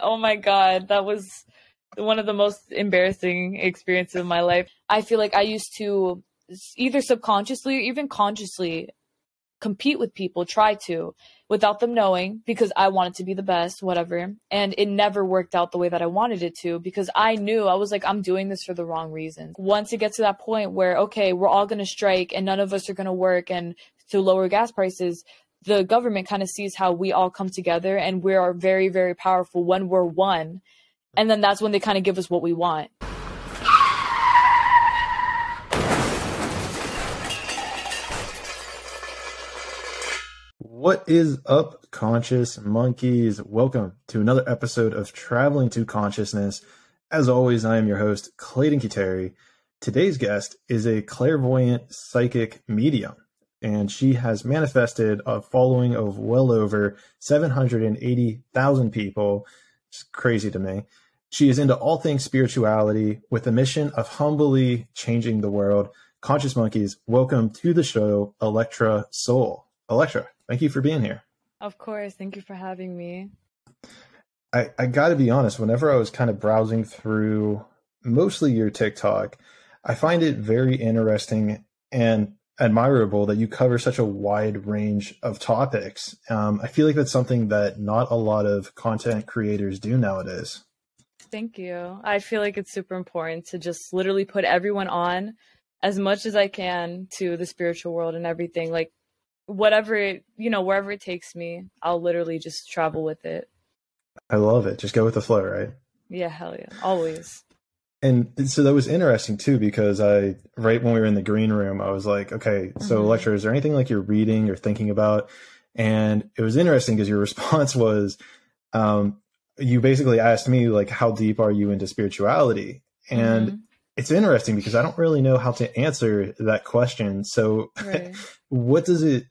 Oh my God, that was one of the most embarrassing experiences of my life. I feel like I used to either subconsciously or even consciously compete with people, try to, without them knowing, because I wanted to be the best, whatever. And it never worked out the way that I wanted it to, because I knew, I was like, I'm doing this for the wrong reasons. Once it gets to that point where, okay, we're all going to strike and none of us are going to work and to lower gas prices, the government kind of sees how we all come together and we are very, very powerful when we're one. And then that's when they kind of give us what we want. What is up, conscious monkeys? Welcome to another episode of Traveling to Consciousness. As always, I am your host, Clayton. Today's guest is a clairvoyant psychic medium, and she has manifested a following of well over 780,000 people. It's crazy to me. She is into all things spirituality with the mission of humbly changing the world. Conscious monkeys, welcome to the show, ElectraSoul. Electra, thank you for being here. Of course. Thank you for having me. I got to be honest, whenever I was kind of browsing through mostly your TikTok, I find it very interesting and admirable that you cover such a wide range of topics. I feel like that's something that not a lot of content creators do nowadays. Thank you. I feel like it's super important to just literally put everyone on as much as I can to the spiritual world and everything. Like, whatever it, wherever it takes me, I'll literally just travel with it. I love it. Just go with the flow, right? Yeah, hell yeah. Always. And so that was interesting too, because right when we were in the green room, I was like, okay, so Electra, is there anything like you're reading or thinking about? And it was interesting because your response was, you basically asked me like, how deep are you into spirituality? And it's interesting because I don't really know how to answer that question. So right. What does it,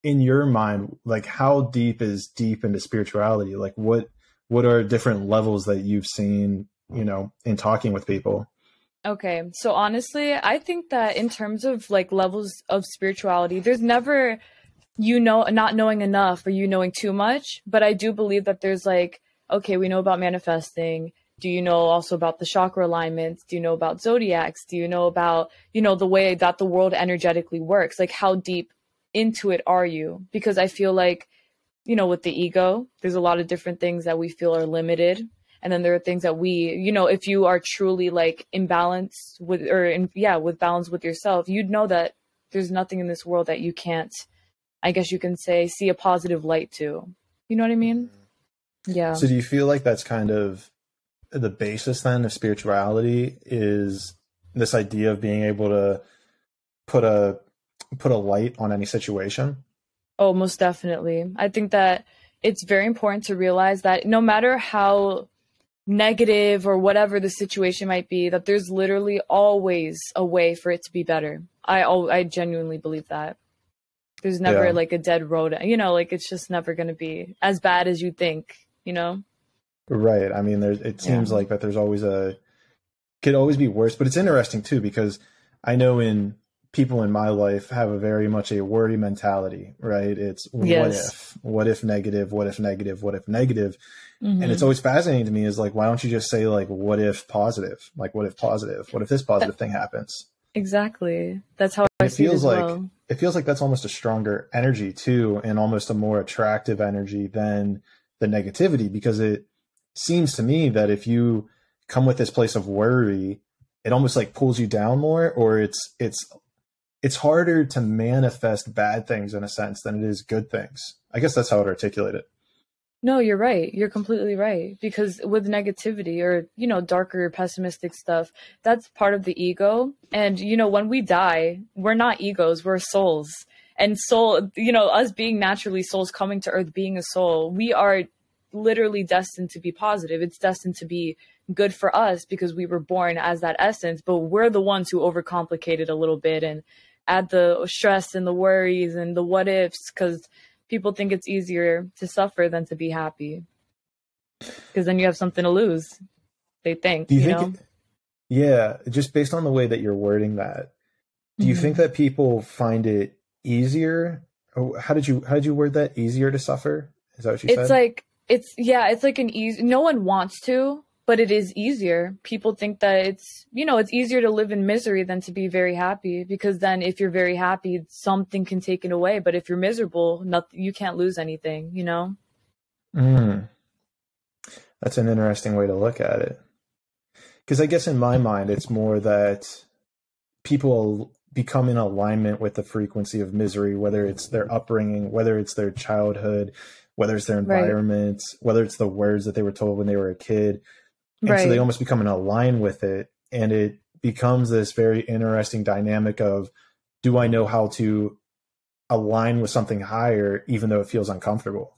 in your mind, like how deep is deep into spirituality? Like what are different levels that you've seen, in talking with people? Okay. So honestly, I think that in terms of like levels of spirituality, there's never, not knowing enough or knowing too much. But I do believe that there's like, okay, we know about manifesting. Do you know also about the chakra alignments? Do you know about zodiacs? Do you know about, the way that the world energetically works? Like how deep into it are you? Because I feel like, with the ego, there's a lot of different things that we feel are limited. And then there are things that we, if you are truly like in balance with, with balance with yourself, you'd know that there's nothing in this world that you can't, I guess you can say, see a positive light to. You know what I mean? Yeah. So do you feel like that's kind of the basis then of spirituality, is this idea of being able to put a light on any situation? Oh, most definitely. I think that it's very important to realize that no matter how negative or whatever the situation might be, that there's literally always a way for it to be better. I genuinely believe that. There's never like a dead road, like it's just never going to be as bad as you think, Right. I mean, it seems like that there's always could always be worse, but it's interesting too, because I know people in my life have a very much a worry mentality, right? It's what if negative, what if negative, what if negative? And it's always fascinating to me is like, why don't you just say like, what if positive? Like, what if positive? What if this positive thing happens? Exactly. That's how I see it as well. It feels like that's almost a stronger energy too, and almost a more attractive energy than the negativity, because it seems to me that if you come with this place of worry, it almost like pulls you down more, or it's harder to manifest bad things in a sense than it is good things. I guess that's how I'd articulate it. No, you're right. You're completely right. Because with negativity or, darker, pessimistic stuff, that's part of the ego. And, when we die, we're not egos, we're souls. And soul, us being naturally souls coming to earth, being a soul, we are literally destined to be positive. It's destined to be good for us because we were born as that essence, but we're the ones who overcomplicate it a little bit and add the stress and the worries and the what ifs, because people think it's easier to suffer than to be happy, because then you have something to lose, they think. Do you think just based on the way that you're wording that, do you think that people find it easier? How did you word that? Easier to suffer? Is that what you said? It's like, it's like no one wants to, but it is easier. People think that it's easier to live in misery than to be very happy, because then if you're very happy, something can take it away. But if you're miserable, nothing, you can't lose anything, That's an interesting way to look at it. Because I guess in my mind, it's more that people become in alignment with the frequency of misery, whether it's their upbringing, whether it's their childhood, whether it's their environment, whether it's the words that they were told when they were a kid. And so they almost become in align with it. And it becomes this very interesting dynamic of, do I know how to align with something higher, even though it feels uncomfortable?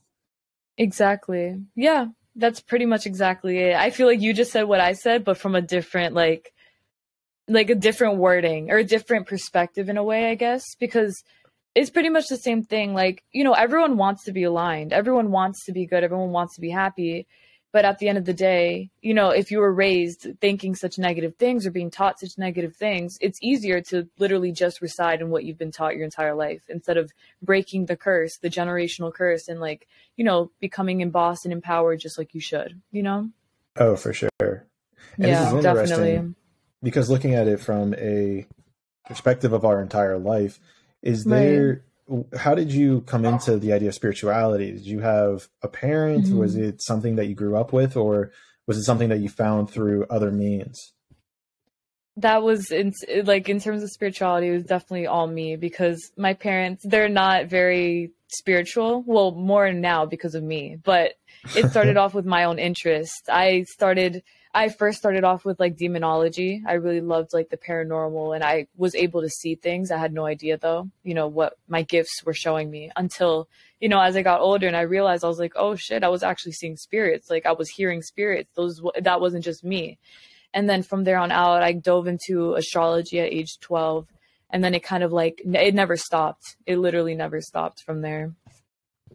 Exactly. Yeah, that's pretty much exactly it. I feel like you just said what I said, but from a different, like a different wording or a different perspective in a way, I guess, because it's pretty much the same thing. Like, everyone wants to be aligned. Everyone wants to be good. Everyone wants to be happy. But at the end of the day, if you were raised thinking such negative things or being taught such negative things, it's easier to literally just reside in what you've been taught your entire life instead of breaking the curse, the generational curse, and becoming embossed and empowered just like you should, Oh, for sure. And yeah, this is interesting definitely. because looking at it from a perspective of our entire life, how did you come into the idea of spirituality? Did you have a parent? Mm-hmm. Was it something that you grew up with, or was it something that you found through other means? That was in terms of spirituality, it was definitely all me, because my parents, they're not very spiritual. Well, more now because of me, but it started off with my own interest. I first started off with demonology. I really loved the paranormal, and I was able to see things. I had no idea though, what my gifts were showing me until, as I got older and I realized, I was like, oh shit, I was actually seeing spirits. I was hearing spirits. That wasn't just me. And then from there on out, I dove into astrology at age 12. And then it kind of it never stopped. It literally never stopped from there.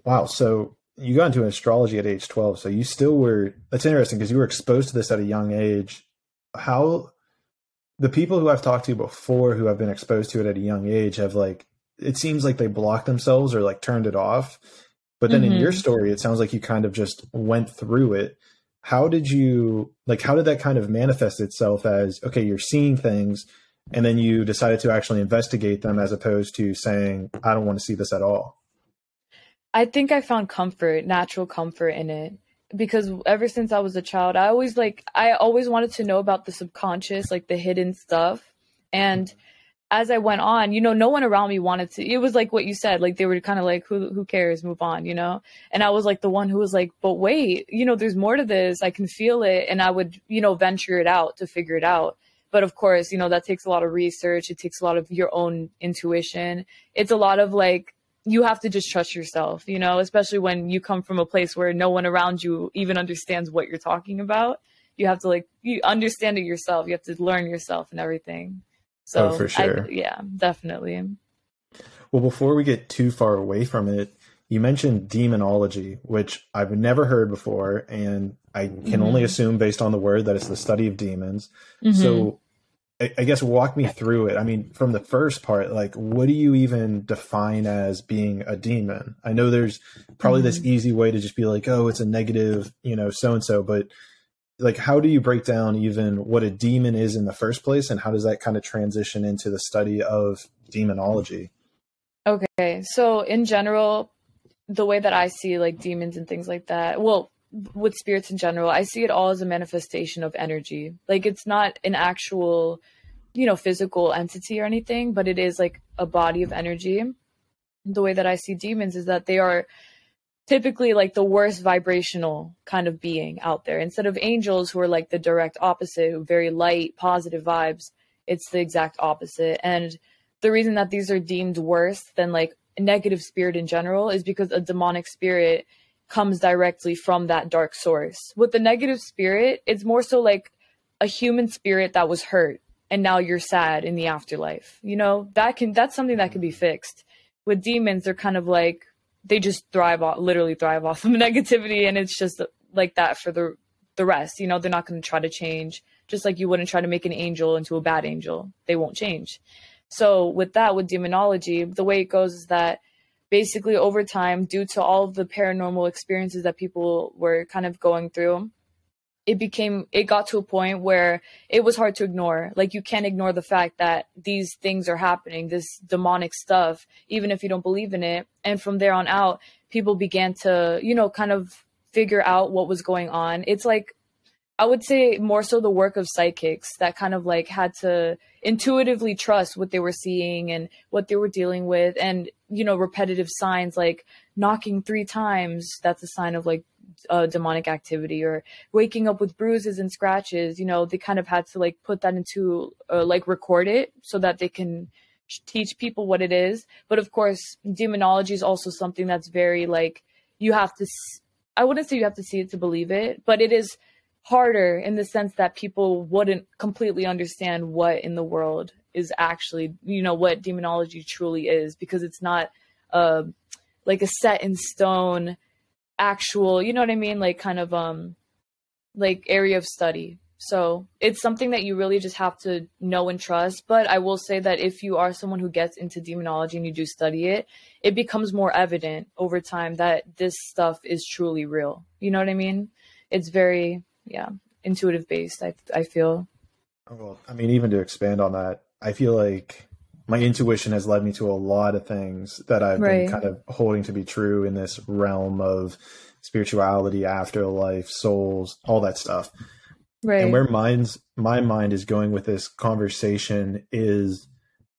Wow. So you got into astrology at age 12. So you still were, that's interesting because you were exposed to this at a young age. How the people who I've talked to before who have been exposed to it at a young age have it seems like they blocked themselves or turned it off. But then in your story, it sounds like you kind of just went through it. How did that kind of manifest itself as, okay, you're seeing things and then you decided to actually investigate them as opposed to saying, I don't want to see this at all? I think I found natural comfort in it, because ever since I was a child, I always wanted to know about the subconscious, the hidden stuff. And as I went on, no one around me wanted to. It was like what you said, they were kind of who cares, move on, And I was the one who was but wait, there's more to this. I can feel it. And I would, venture it out to figure it out. But of course, that takes a lot of research. It takes a lot of your own intuition. It's a lot of you have to just trust yourself, especially when you come from a place where no one around you even understands what you're talking about. You have to you understand it yourself. You have to learn yourself and everything. So, for sure. Yeah, definitely. Well, before we get too far away from it, you mentioned demonology, which I've never heard before, and I can only assume based on the word that it's the study of demons. So I guess walk me through it. I mean, from the first part, what do you even define as being a demon? I know there's probably this easy way to just be oh, it's a negative, so-and-so, but how do you break down even what a demon is in the first place, and how does that kind of transition into the study of demonology? Okay, so in general, the way that I see demons and things like that, well, with spirits in general, I see it all as a manifestation of energy. It's not an actual, physical entity or anything, but it is a body of energy. The way that I see demons is that they are typically the worst vibrational kind of being out there. Instead of angels, who are the direct opposite, very light, positive vibes, it's the exact opposite. And the reason that these are deemed worse than a negative spirit in general is because a demonic spirit comes directly from that dark source. With the negative spirit, it's more so a human spirit that was hurt and now you're sad in the afterlife. That's something that can be fixed. With demons, they're kind of they just literally thrive off of negativity, and it's just that for the rest. They're not going to try to change, just like you wouldn't try to make an angel into a bad angel. They won't change. So with demonology, the way it goes is that basically over time, due to all of the paranormal experiences that people were kind of going through, it got to a point where it was hard to ignore. Like, you can't ignore the fact that these things are happening, this demonic stuff, even if you don't believe in it. And from there on out, people began to, kind of figure out what was going on. It's like, I would say more so the work of psychics that kind of like had to intuitively trust what they were seeing and what they were dealing with. And, repetitive signs like knocking 3 times, that's a sign of like demonic activity, or waking up with bruises and scratches. They kind of had to like put that into like record it so that they can teach people what it is. But of course, demonology is also something that's very like, I wouldn't say you have to see it to believe it, but it is harder in the sense that people wouldn't completely understand what in the world is actually, what demonology truly is, because it's not like a set in stone actual, you know what I mean? Like kind of like area of study. So it's something that you really just have to know and trust. But I will say that if you are someone who gets into demonology and you do study it, it becomes more evident over time that this stuff is truly real. You know what I mean? It's very, intuitive based, I feel. Well, I mean, even to expand on that, I feel like my intuition has led me to a lot of things that I've been kind of holding to be true in this realm of spirituality, afterlife, souls, all that stuff. Right. And where my mind is going with this conversation is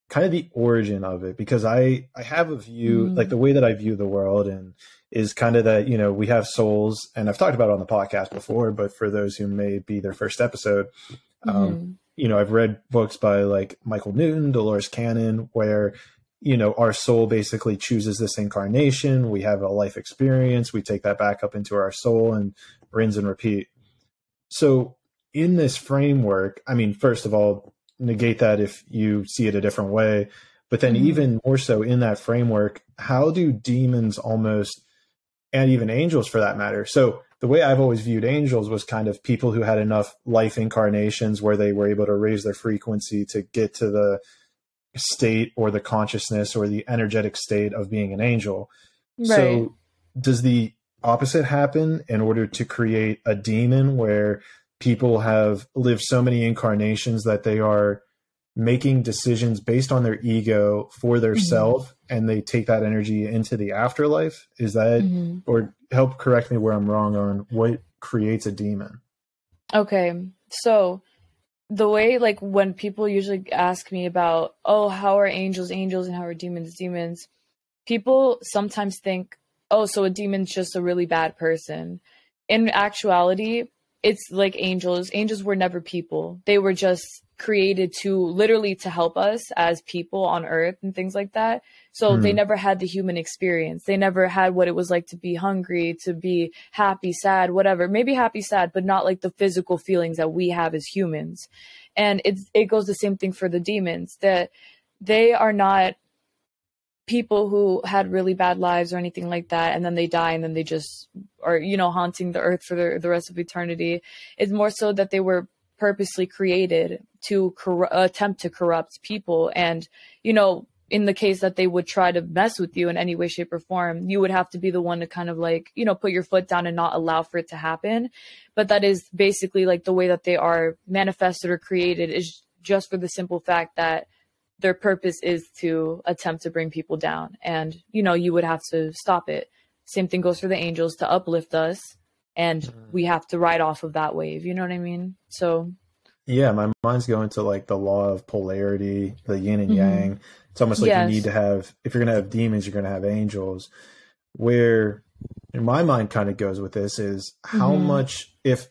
kind of the origin of it, because I have a view, like the way that I view the world, and is kind of that, we have souls, and I've talked about it on the podcast before, but for those who may be their first episode, I've read books by like Michael Newton, Dolores Cannon, where, our soul basically chooses this incarnation. We have a life experience. We take that back up into our soul and rinse and repeat. So in this framework, I mean, first of all, negate that if you see it a different way, but then even more so in that framework, how do demons almost, and even angels for that matter? So the way I've always viewed angels was kind of people who had enough life incarnations where they were able to raise their frequency to get to the state or the consciousness or the energetic state of being an angel. Right. So does the opposite happen in order to create a demon, where people have lived so many incarnations that they are making decisions based on their ego for their self, and they take that energy into the afterlife? Is that, or help correct me where I'm wrong on what creates a demon? Okay. So the way, like when people usually ask me about, how are angels and how are demons, people sometimes think, so a demon's just a really bad person. In actuality, it's like angels. Angels were never people. They were just created to help us as people on earth and things like that. So they never had the human experience. They never had what it was like to be hungry, to be happy, sad, whatever. Maybe happy, sad, but not like the physical feelings that we have as humans. And it goes the same thing for the demons, that they are not people who had really bad lives or anything like that, and then they die and then they just are, haunting the earth for the rest of eternity. It's more so that they were purposely created to attempt to corrupt people. And, in the case that they would try to mess with you in any way, shape, or form, you would have to be the one to kind of like, put your foot down and not allow for it to happen. But that is basically like the way that they are manifested or created, is just for the simple fact that their purpose is to attempt to bring people down. And, you would have to stop it. Same thing goes for the angels, to uplift us. And we have to ride off of that wave. You know what I mean? So. Yeah, my mind's going to like the law of polarity, the yin and yang. It's almost like you need to have, if you're going to have demons, you're going to have angels. Where in my mind kind of goes with this is how much, if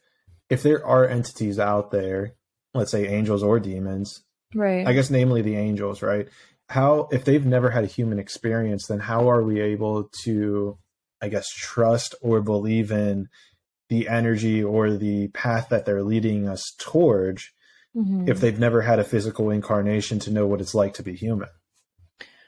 there are entities out there, let's say angels or demons, right? I guess namely the angels, right? How, if they've never had a human experience, then how are we able to, I guess, trust or believe in the energy or the path that they're leading us towards if they've never had a physical incarnation to know what it's like to be human?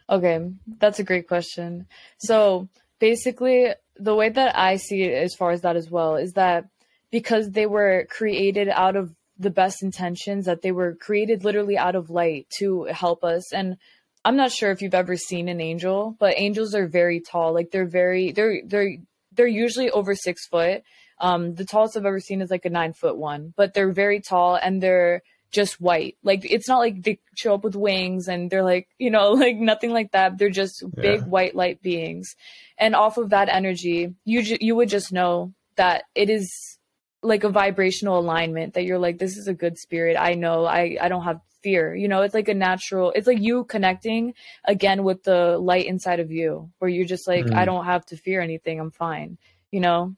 Okay, that's a great question. So basically, the way that I see it as far as that as well is that because they were created out of the best intentions, that they were created literally out of light to help us. And I'm not sure if you've ever seen an angel, but angels are very tall. Like they're usually over 6 foot. The tallest I've ever seen is like a 9 foot one, but they're very tall and they're just white. Like it's not like they show up with wings and they're like, like nothing like that. They're just big Yeah. white light beings. And off of that energy, you would just know that it is like a vibrational alignment, that you're like, this is a good spirit. I know I don't have fear. It's like a natural, it's like you connecting again with the light inside of you, where you're just like, I Mm. don't have to fear anything. I'm fine, you know?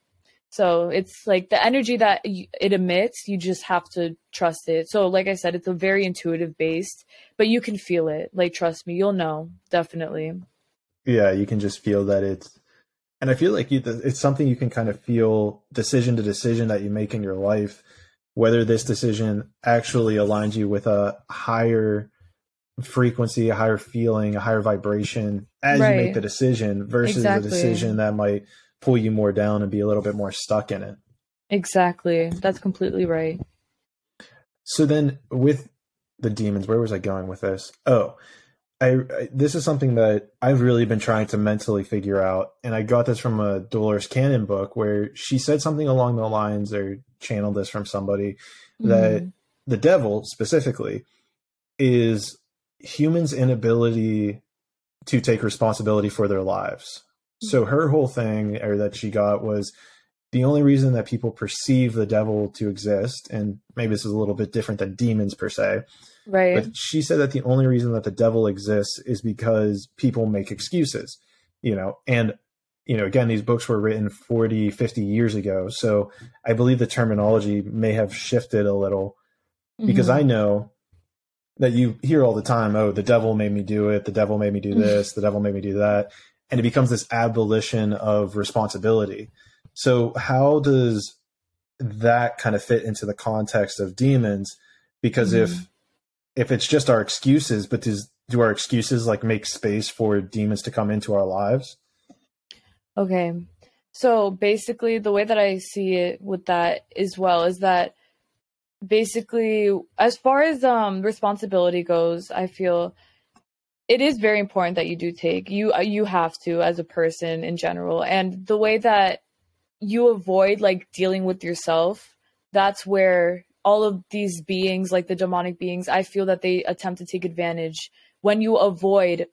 So it's like the energy that it emits, you just have to trust it. So like I said, it's a very intuitive based, but you can feel it. Like, trust me, you'll know. Definitely. Yeah, you can just feel that and I feel like it's something you can kind of feel decision to decision that you make in your life, whether this decision actually aligns you with a higher frequency, a higher feeling, a higher vibration as you make Right. the decision versus a Exactly. decision that might pull you more down and be a little bit more stuck in it. Exactly. That's completely right. So then with the demons, where was I going with this? Oh, this is something that I've really been trying to mentally figure out, and I got this from a Dolores Cannon book where she said something along the lines, or channeled this from somebody, that Mm-hmm. the devil specifically is humans' inability to take responsibility for their lives. So her whole thing, or that she got, was the only reason that people perceive the devil to exist, and maybe this is a little bit different than demons per se, Right. but she said that the only reason that the devil exists is because people make excuses, and, again, these books were written 40, 50 years ago. So I believe the terminology may have shifted a little, because Mm-hmm. I know that you hear all the time, oh, the devil made me do it. The devil made me do this. The devil made me do that. And it becomes this abolition of responsibility. So how does that kind of fit into the context of demons? Because Mm-hmm. if it's just our excuses, but do our excuses like make space for demons to come into our lives? Okay. So basically, the way that I see it with that as well is that basically, as far as responsibility goes, I feel it is very important that you do take, you have to, as a person in general. And the way that you avoid like dealing with yourself, that's where all of these beings, like the demonic beings, I feel that they attempt to take advantage when you avoid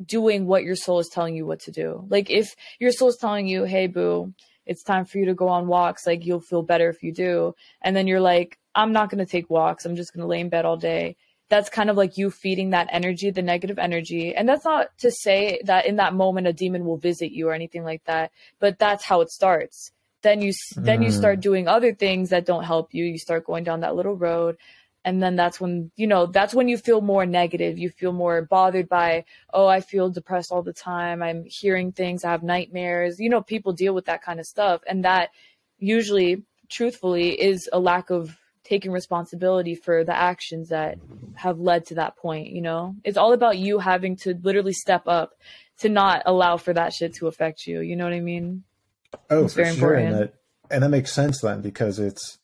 doing what your soul is telling you what to do. Like if your soul is telling you, hey boo, it's time for you to go on walks, like you'll feel better if you do, and then you're like, I'm not going to take walks, I'm just going to lay in bed all day. That's kind of like you feeding that energy, the negative energy. And that's not to say that in that moment a demon will visit you or anything like that, but that's how it starts. Then you start Mm. doing other things that don't help you. You start going down that little road, and then that's when you feel more negative. You feel more bothered by, oh, I feel depressed all the time, I'm hearing things, I have nightmares. People deal with that kind of stuff, and that usually, truthfully, is a lack of taking responsibility for the actions that have led to that point. It's all about you having to literally step up to not allow for that shit to affect you. You know what I mean? Oh, It's for very sure. important. And that makes sense then, because it's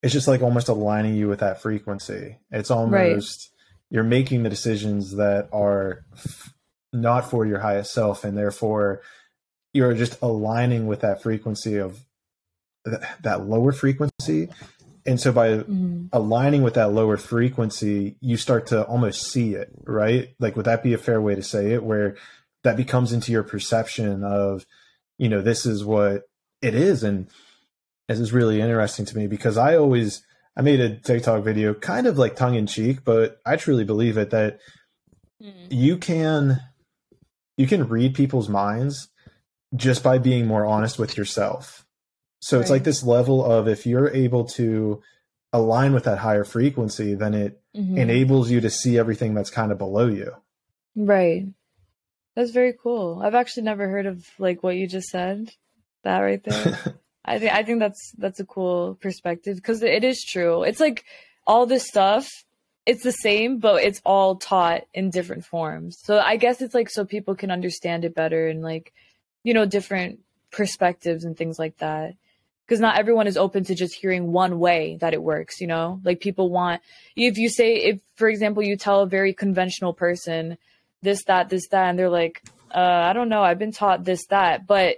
just like almost aligning you with that frequency. It's Right. almost, you're making the decisions that are not for your highest self, and therefore you're just aligning with that frequency of that lower frequency. And so by Mhm. aligning with that lower frequency, you start to almost see it, right? Like, would that be a fair way to say it, where that becomes into your perception of, this is what it is? And this is really interesting to me, because I made a TikTok video kind of like tongue in cheek, but I truly believe it, that Mhm. you can read people's minds just by being more honest with yourself. So it's like Right. this level of, if you're able to align with that higher frequency, then it Mhm. enables you to see everything that's kind of below you. Right. That's very cool. I've actually never heard of like what you just said. That right there. I think that's a cool perspective, because it is true. It's like all this stuff, it's the same, but it's all taught in different forms. So I guess it's like so people can understand it better, and like, different perspectives and things like that. Because not everyone is open to just hearing one way that it works. Like people want, if you say, if for example you tell a very conventional person, this, that, and they're like, I don't know, I've been taught this, that, but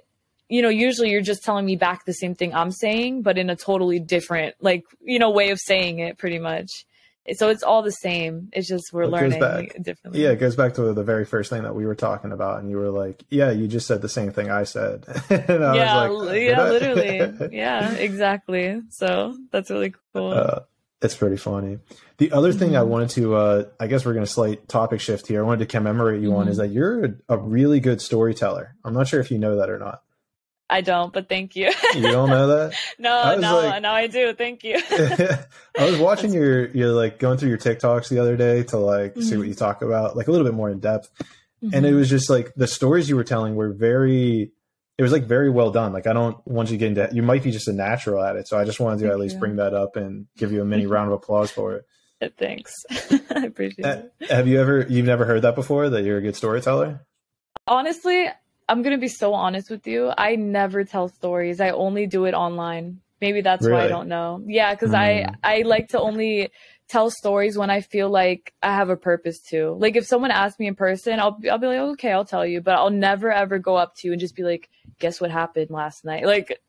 usually you're just telling me back the same thing I'm saying, but in a totally different, like, way of saying it, pretty much. So it's all the same. It's just we're learning differently. Yeah, it goes back to the very first thing that we were talking about, and you were like, "Yeah, you just said the same thing I said." And I was like, literally, yeah, exactly. So that's really cool. It's pretty funny. The other thing I wanted to, I guess we're going to slight topic shift here. I wanted to commemorate you on is that you're a really good storyteller. I'm not sure if you know that or not. I don't, but thank you. You don't know that? No, now I do. Thank you. I was watching your like going through your TikToks the other day to like see what you talk about, like a little bit more in depth. And it was just like the stories you were telling were very well done. Like I don't want you to get into, you might be just a natural at it. So I just wanted to at least bring that up and give you a mini round of applause for it. Thanks. I appreciate it. You've never heard that before, that you're a good storyteller? Honestly, I'm going to be so honest with you. I never tell stories. I only do it online. Maybe that's why I don't know. Yeah, because I like to only tell stories when I feel like I have a purpose to. Like if someone asks me in person, I'll be like, okay, I'll tell you. But I'll never, ever go up to you and just be like, guess what happened last night? Like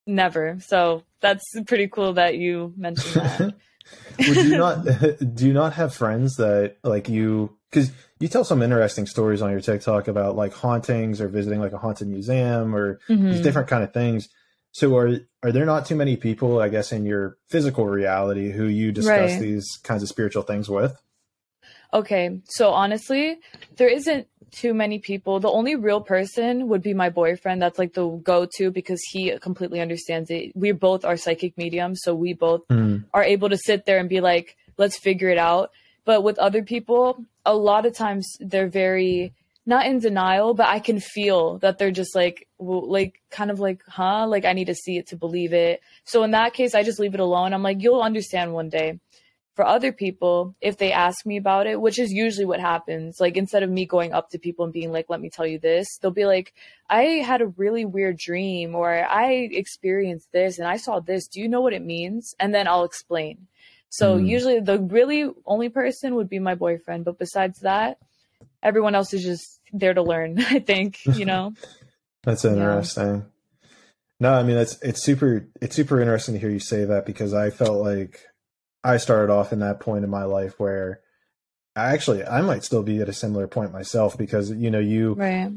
never. So that's pretty cool that you mentioned that. Do you not have friends that like you, because you tell some interesting stories on your TikTok about like hauntings or visiting like a haunted museum or these different kind of things. So are there not too many people, I guess, in your physical reality who you discuss these kinds of spiritual things with? Okay. So honestly, there isn't too many people. The only real person would be my boyfriend. That's like the go-to because he completely understands it. We both are psychic mediums. So we both are able to sit there and be like, let's figure it out. But with other people, a lot of times they're very not in denial, but I can feel that they're just like, kind of like, huh? Like I need to see it to believe it. So in that case, I just leave it alone. I'm like, you'll understand one day. For other people, if they ask me about it, which is usually what happens, like instead of me going up to people and being like, let me tell you this, they'll be like, I had a really weird dream or I experienced this and I saw this. Do you know what it means? And then I'll explain. So usually the really only person would be my boyfriend. But besides that, everyone else is just there to learn, I think, That's interesting. Yeah. No, I mean, it's super interesting to hear you say that because I felt like I started off in that point in my life where I might still be at a similar point myself because, right.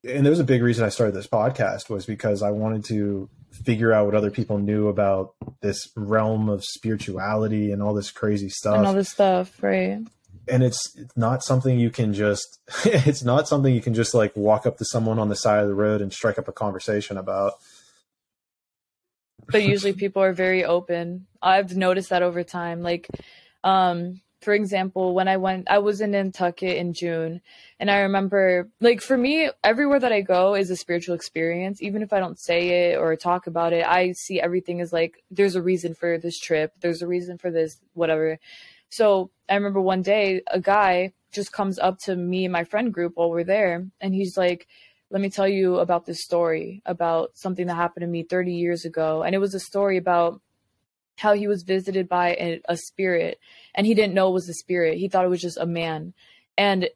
And there was a big reason I started this podcast was because I wanted to figure out what other people knew about this realm of spirituality and all this crazy stuff. And all this stuff, right. And it's not something you can just, like walk up to someone on the side of the road and strike up a conversation about. But usually people are very open. I've noticed that over time. Like, for example, when I was in Nantucket in June, and I remember, like, for me, everywhere that I go is a spiritual experience. Even if I don't say it or talk about it, I see everything as like, there's a reason for this trip. There's a reason for this, whatever. So I remember one day a guy just comes up to me and my friend group while we're there, and he's like, let me tell you about this story about something that happened to me 30 years ago. And it was a story about how he was visited by a spirit, and he didn't know it was a spirit. He thought it was just a man. And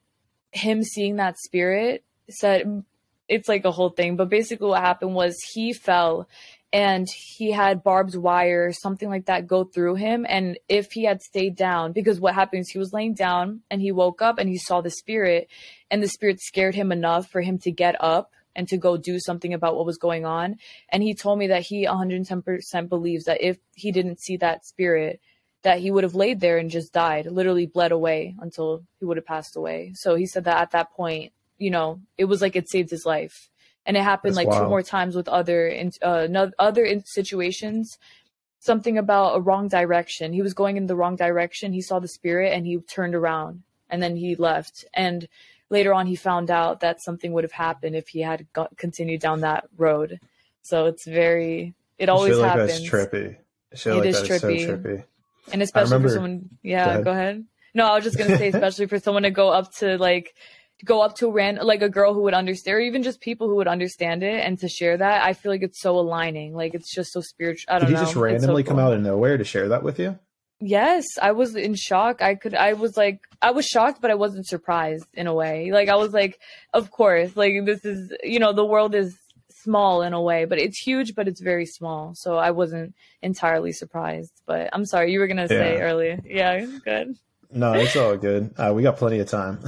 him seeing that spirit said, it's like a whole thing, but basically what happened was he fell and he had barbed wire or something like that go through him. And if he had stayed down, because what happens, he was laying down and he woke up and he saw the spirit, and the spirit scared him enough for him to get up and to go do something about what was going on. And he told me that he 110% believes that if he didn't see that spirit, that he would have laid there and just died, literally bled away until he would have passed away. So he said that at that point, it was like it saved his life. And it happened like two more times with other situations. Something about a wrong direction. He was going in the wrong direction. He saw the spirit and he turned around and then he left. And later on, he found out that something would have happened if he had continued down that road. So it always happens. That's trippy. It is trippy. So trippy. And especially for someone, go ahead. No, I was just going to say, especially for someone to go up to a girl who would understand, or even just people who would understand it, and to share that, I feel like it's so aligning. Like it's just so spiritual. I don't know. Did he just randomly come out of nowhere to share that with you? Yes, I was in shock. I was shocked, but I wasn't surprised in a way. Like, I was like, of course, like, this is, the world is small in a way, but it's huge, but it's very small. So I wasn't entirely surprised, but I'm sorry, you were going to say Yeah. earlier. Yeah, good. No, it's all good. We got plenty of time.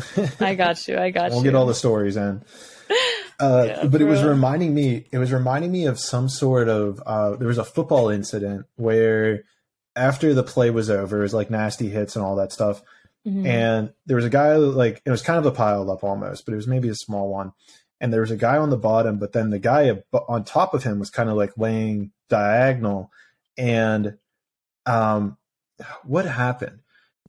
I got you. We'll get all the stories in. Yeah, but it was reminding me of some sort of, there was a football incident where after the play was over, it was like nasty hits and all that stuff. Mm-hmm. And there was a guy, like, it was kind of a piled up almost, but it was maybe a small one. And there was a guy on the bottom, but then the guy on top of him was kind of like laying diagonal. And what happened?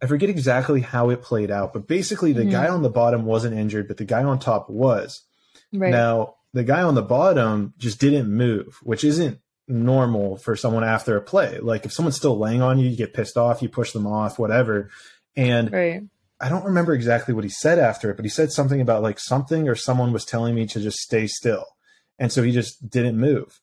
I forget exactly how it played out, but basically the guy on the bottom wasn't injured, but the guy on top was. Right. Now, the guy on the bottom just didn't move, which isn't normal for someone after a play. Like, if someone's still laying on you, you get pissed off, you push them off, whatever. And right. I don't remember exactly what he said after it, but he said something about like something or someone was telling me to just stay still. And so he just didn't move.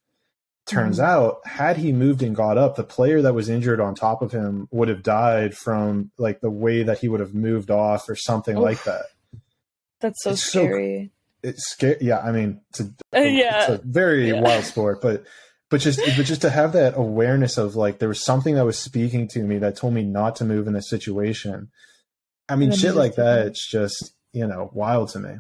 Turns out, had he moved and got up, the player that was injured on top of him would have died from like the way that he would have moved off or something like that. That's so scary. It's scary. Yeah. I mean, it's a very wild sport, but just to have that awareness of like, there was something that was speaking to me that told me not to move in this situation. I mean, shit like that, it's just, wild to me.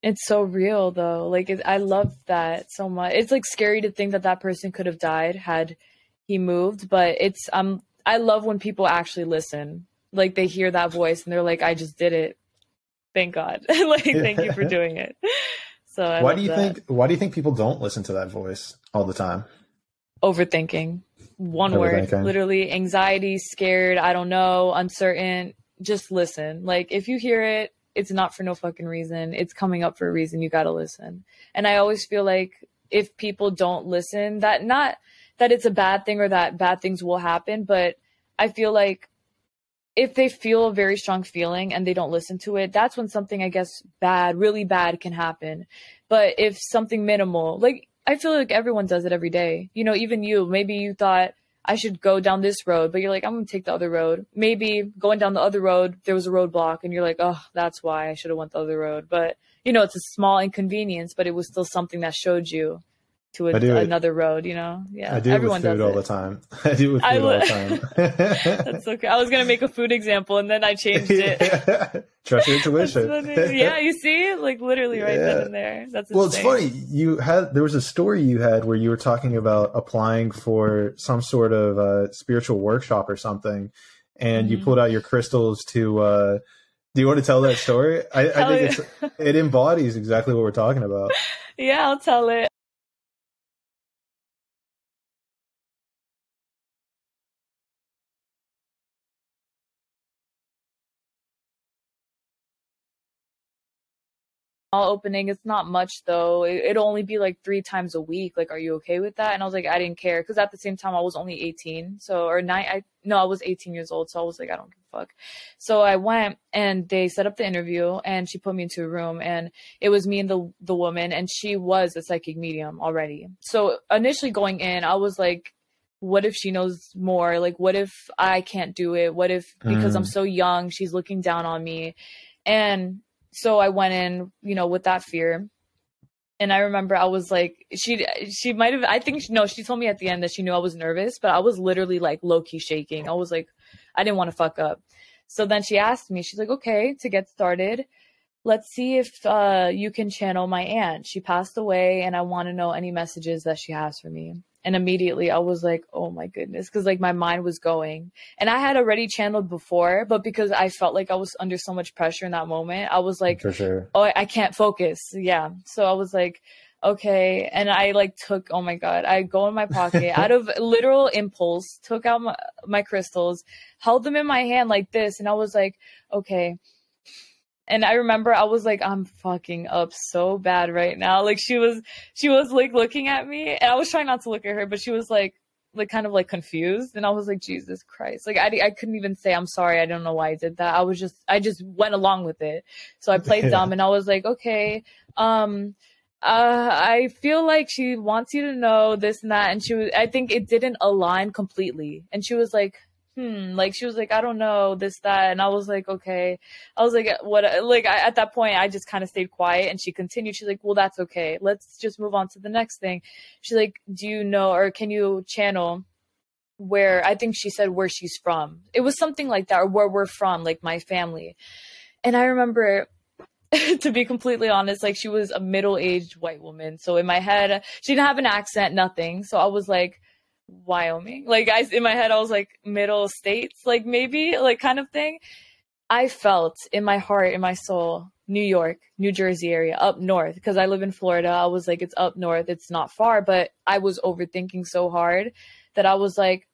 It's so real though. Like, I love that so much. It's like scary to think that person could have died had he moved, but I love when people actually listen. Like, they hear that voice and they're like, I just did it. Thank God. Like, thank you for doing it. So why do you think people don't listen to that voice all the time? Overthinking. One word, literally anxiety, scared, I don't know, uncertain. Just listen. Like, if you hear it, it's not for no fucking reason. It's coming up for a reason. You got to listen. And I always feel like if people don't listen, that not that it's a bad thing or that bad things will happen, but I feel like if they feel a very strong feeling and they don't listen to it, that's when something, I guess, bad, really bad can happen. But if something minimal, like, I feel like everyone does it every day. Even you, maybe you thought, I should go down this road, but you're like, I'm going to take the other road. Maybe going down the other road, there was a roadblock and you're like, oh, that's why I should have went the other road. But, it's a small inconvenience, but it was still something that showed you to another road, Yeah. I do it with food all the time. I do it with food all the time. That's okay. I was going to make a food example and then I changed it. Trust your intuition. Yeah, you see? Like, literally right then and there. That's insane. Well, it's funny. There was a story you had where you were talking about applying for some sort of spiritual workshop or something, and you pulled out your crystals to do you want to tell that story? I think it embodies exactly what we're talking about. Yeah, I'll tell it. Opening, it's not much though. It'll only be like 3 times a week. Like, are you okay with that? And I was like, I didn't care, because at the same time I was only 18, I was 18 years old, so I was like, I don't give a fuck. So I went and they set up the interview and she put me into a room and it was me and the woman, and she was a psychic medium already. So initially going in, I was like, what if she knows more? Like, what if I can't do it? What if, because I'm so young, she's looking down on me? And so I went in, with that fear. And I remember I was like, she might have, she told me at the end that she knew I was nervous, but I was literally like low key shaking. I was like, I didn't want to fuck up. So then she asked me, she's like, okay, to get started, let's see if you can channel my aunt. She passed away and I want to know any messages that she has for me. And immediately I was like, oh my goodness. Cause like my mind was going, and I had already channeled before, but because I felt like I was under so much pressure in that moment, I was like, for sure. Oh, I can't focus. Yeah. So I was like, okay. And I like oh my God, I go in my pocket out of literal impulse, took out my crystals, held them in my hand like this. And I was like, okay. And I remember I was like, I'm fucking up so bad right now. Like, she was like looking at me, and I was trying not to look at her, but she was like kind of like confused. And I was like, Jesus Christ. Like, I couldn't even say, I'm sorry. I don't know why I did that. I just went along with it. So I played dumb and I was like, okay, I feel like she wants you to know this and that. And I think it didn't align completely. And she was like, like, she was like, I don't know, this, that. And I was like, okay. I was like, what, like, at that point, I just kind of stayed quiet, and she continued. She's like, well, that's okay. Let's just move on to the next thing. She's like, do you know, or can you channel where, I think she said where she's from. It was something like that, or where we're from, like my family. And I remember, to be completely honest, like, she was a middle-aged white woman. So in my head, she didn't have an accent, nothing. So I was like, Wyoming. Like, in my head, I was like, middle states, like, maybe, like, kind of thing. I felt in my heart, in my soul, New York, New Jersey area, up north, because I live in Florida. I was like, it's up north, it's not far. But I was overthinking so hard that I was like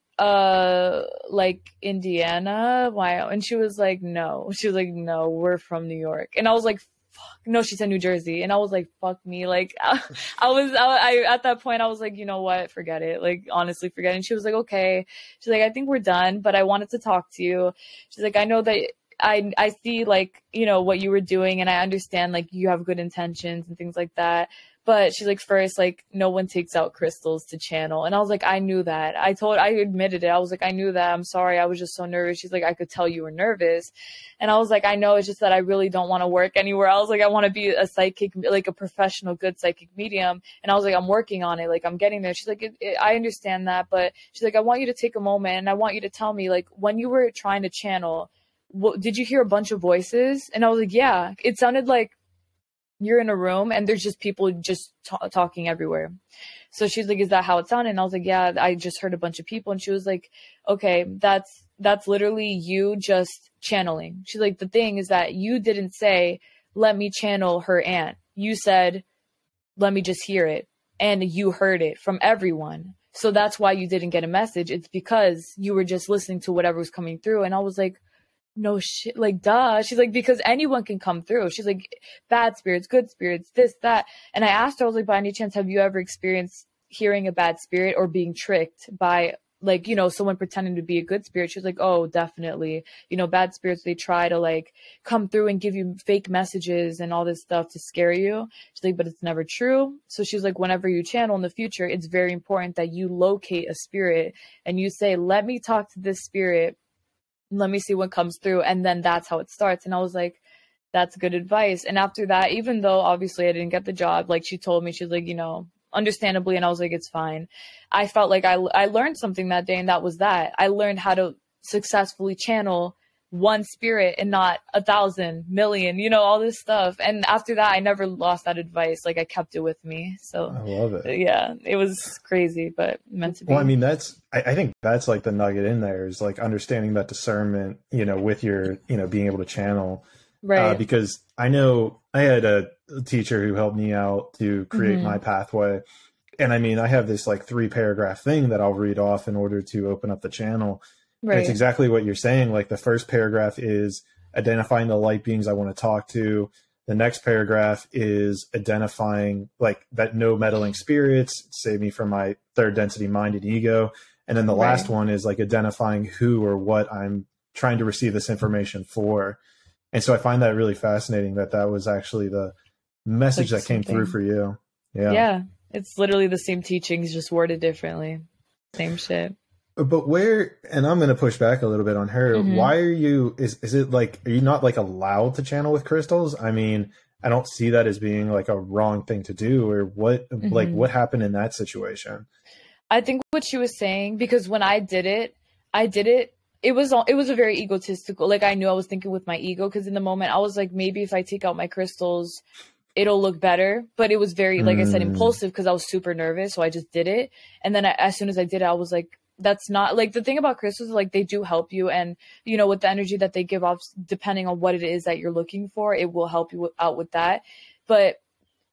Indiana, Wyoming. And she was like, no. She was like, no, we're from New York. And I was like, fuck. No, she said New Jersey. And I was like, fuck me. Like, I at that point, I was like, you know what? Forget it. Like, honestly, forget it. And she was like, okay. She's like, I think we're done, but I wanted to talk to you. She's like, I know that I see, like, you know, what you were doing, and I understand, like, you have good intentions and things like that. But she's like, first, like, no one takes out crystals to channel. And I was like, I knew that. I admitted it. I was like, I knew that. I'm sorry. I was just so nervous. She's like, I could tell you were nervous. And I was like, I know. It's just that I really don't want to work anywhere else. Like, I want to be a psychic, like a professional, good psychic medium. And I was like, I'm working on it. Like, I'm getting there. She's like, I understand that. But she's like, I want you to take a moment, and I want you to tell me, like, when you were trying to channel, did you hear a bunch of voices? And I was like, yeah. It sounded like you're in a room and there's just people just talking everywhere. So she's like, is that how it sounded? And I was like, yeah, I just heard a bunch of people. And she was like, okay, that's literally you just channeling. She's like, the thing is that you didn't say, let me channel her aunt. You said, let me just hear it. And you heard it from everyone. So that's why you didn't get a message. It's because you were just listening to whatever was coming through. And I was like, no shit, like, duh. She's like, because anyone can come through. She's like, bad spirits, good spirits, this, that. And I asked her, I was like, by any chance, have you ever experienced hearing a bad spirit or being tricked by, like, you know, someone pretending to be a good spirit? She was like, oh, definitely. You know, bad spirits, they try to, like, come through and give you fake messages and all this stuff to scare you. She's like, but it's never true. So she's like, whenever you channel in the future, it's very important that you locate a spirit and you say, let me talk to this spirit. Let me see what comes through. And then that's how it starts. And I was like, that's good advice. And after that, even though obviously I didn't get the job, like, she told me, she's like, you know, understandably. And I was like, it's fine. I felt like I learned something that day. And that was that I learned how to successfully channel one spirit and not 1,000 million, you know, all this stuff. And after that, I never lost that advice. Like, I kept it with me. So I love it. Yeah, it was crazy, but meant to be. Well, I mean, I think that's like the nugget in there is like understanding that discernment, you know, with your, you know, being able to channel. Right. Because I know I had a teacher who helped me out to create my pathway. And I mean, I have this like 3-paragraph thing that I'll read off in order to open up the channel. Right. And it's exactly what you're saying. Like, the first paragraph is identifying the light beings I want to talk to. The next paragraph is identifying, like, that no meddling spirits, save me from my third density mind and ego. And then the last one is like identifying who or what I'm trying to receive this information for. And so I find that really fascinating that was actually the message that came through for you. Yeah. Yeah. It's literally the same teachings, just worded differently. Same shit. But and I'm going to push back a little bit on her. Why are you, is it like, are you not like allowed to channel with crystals? I mean, I don't see that as being like a wrong thing to do, or what, like, what happened in that situation? I think what she was saying, because when I did it, it was a very egotistical, like, I knew I was thinking with my ego, because in the moment I was like, maybe if I take out my crystals, it'll look better. But it was very, like I said, impulsive, because I was super nervous. So I just did it. And then as soon as I did it, I was like, that's not, like, the thing about crystals, like, they do help you. And, you know, with the energy that they give off, depending on what it is that you're looking for, it will help you out with that. But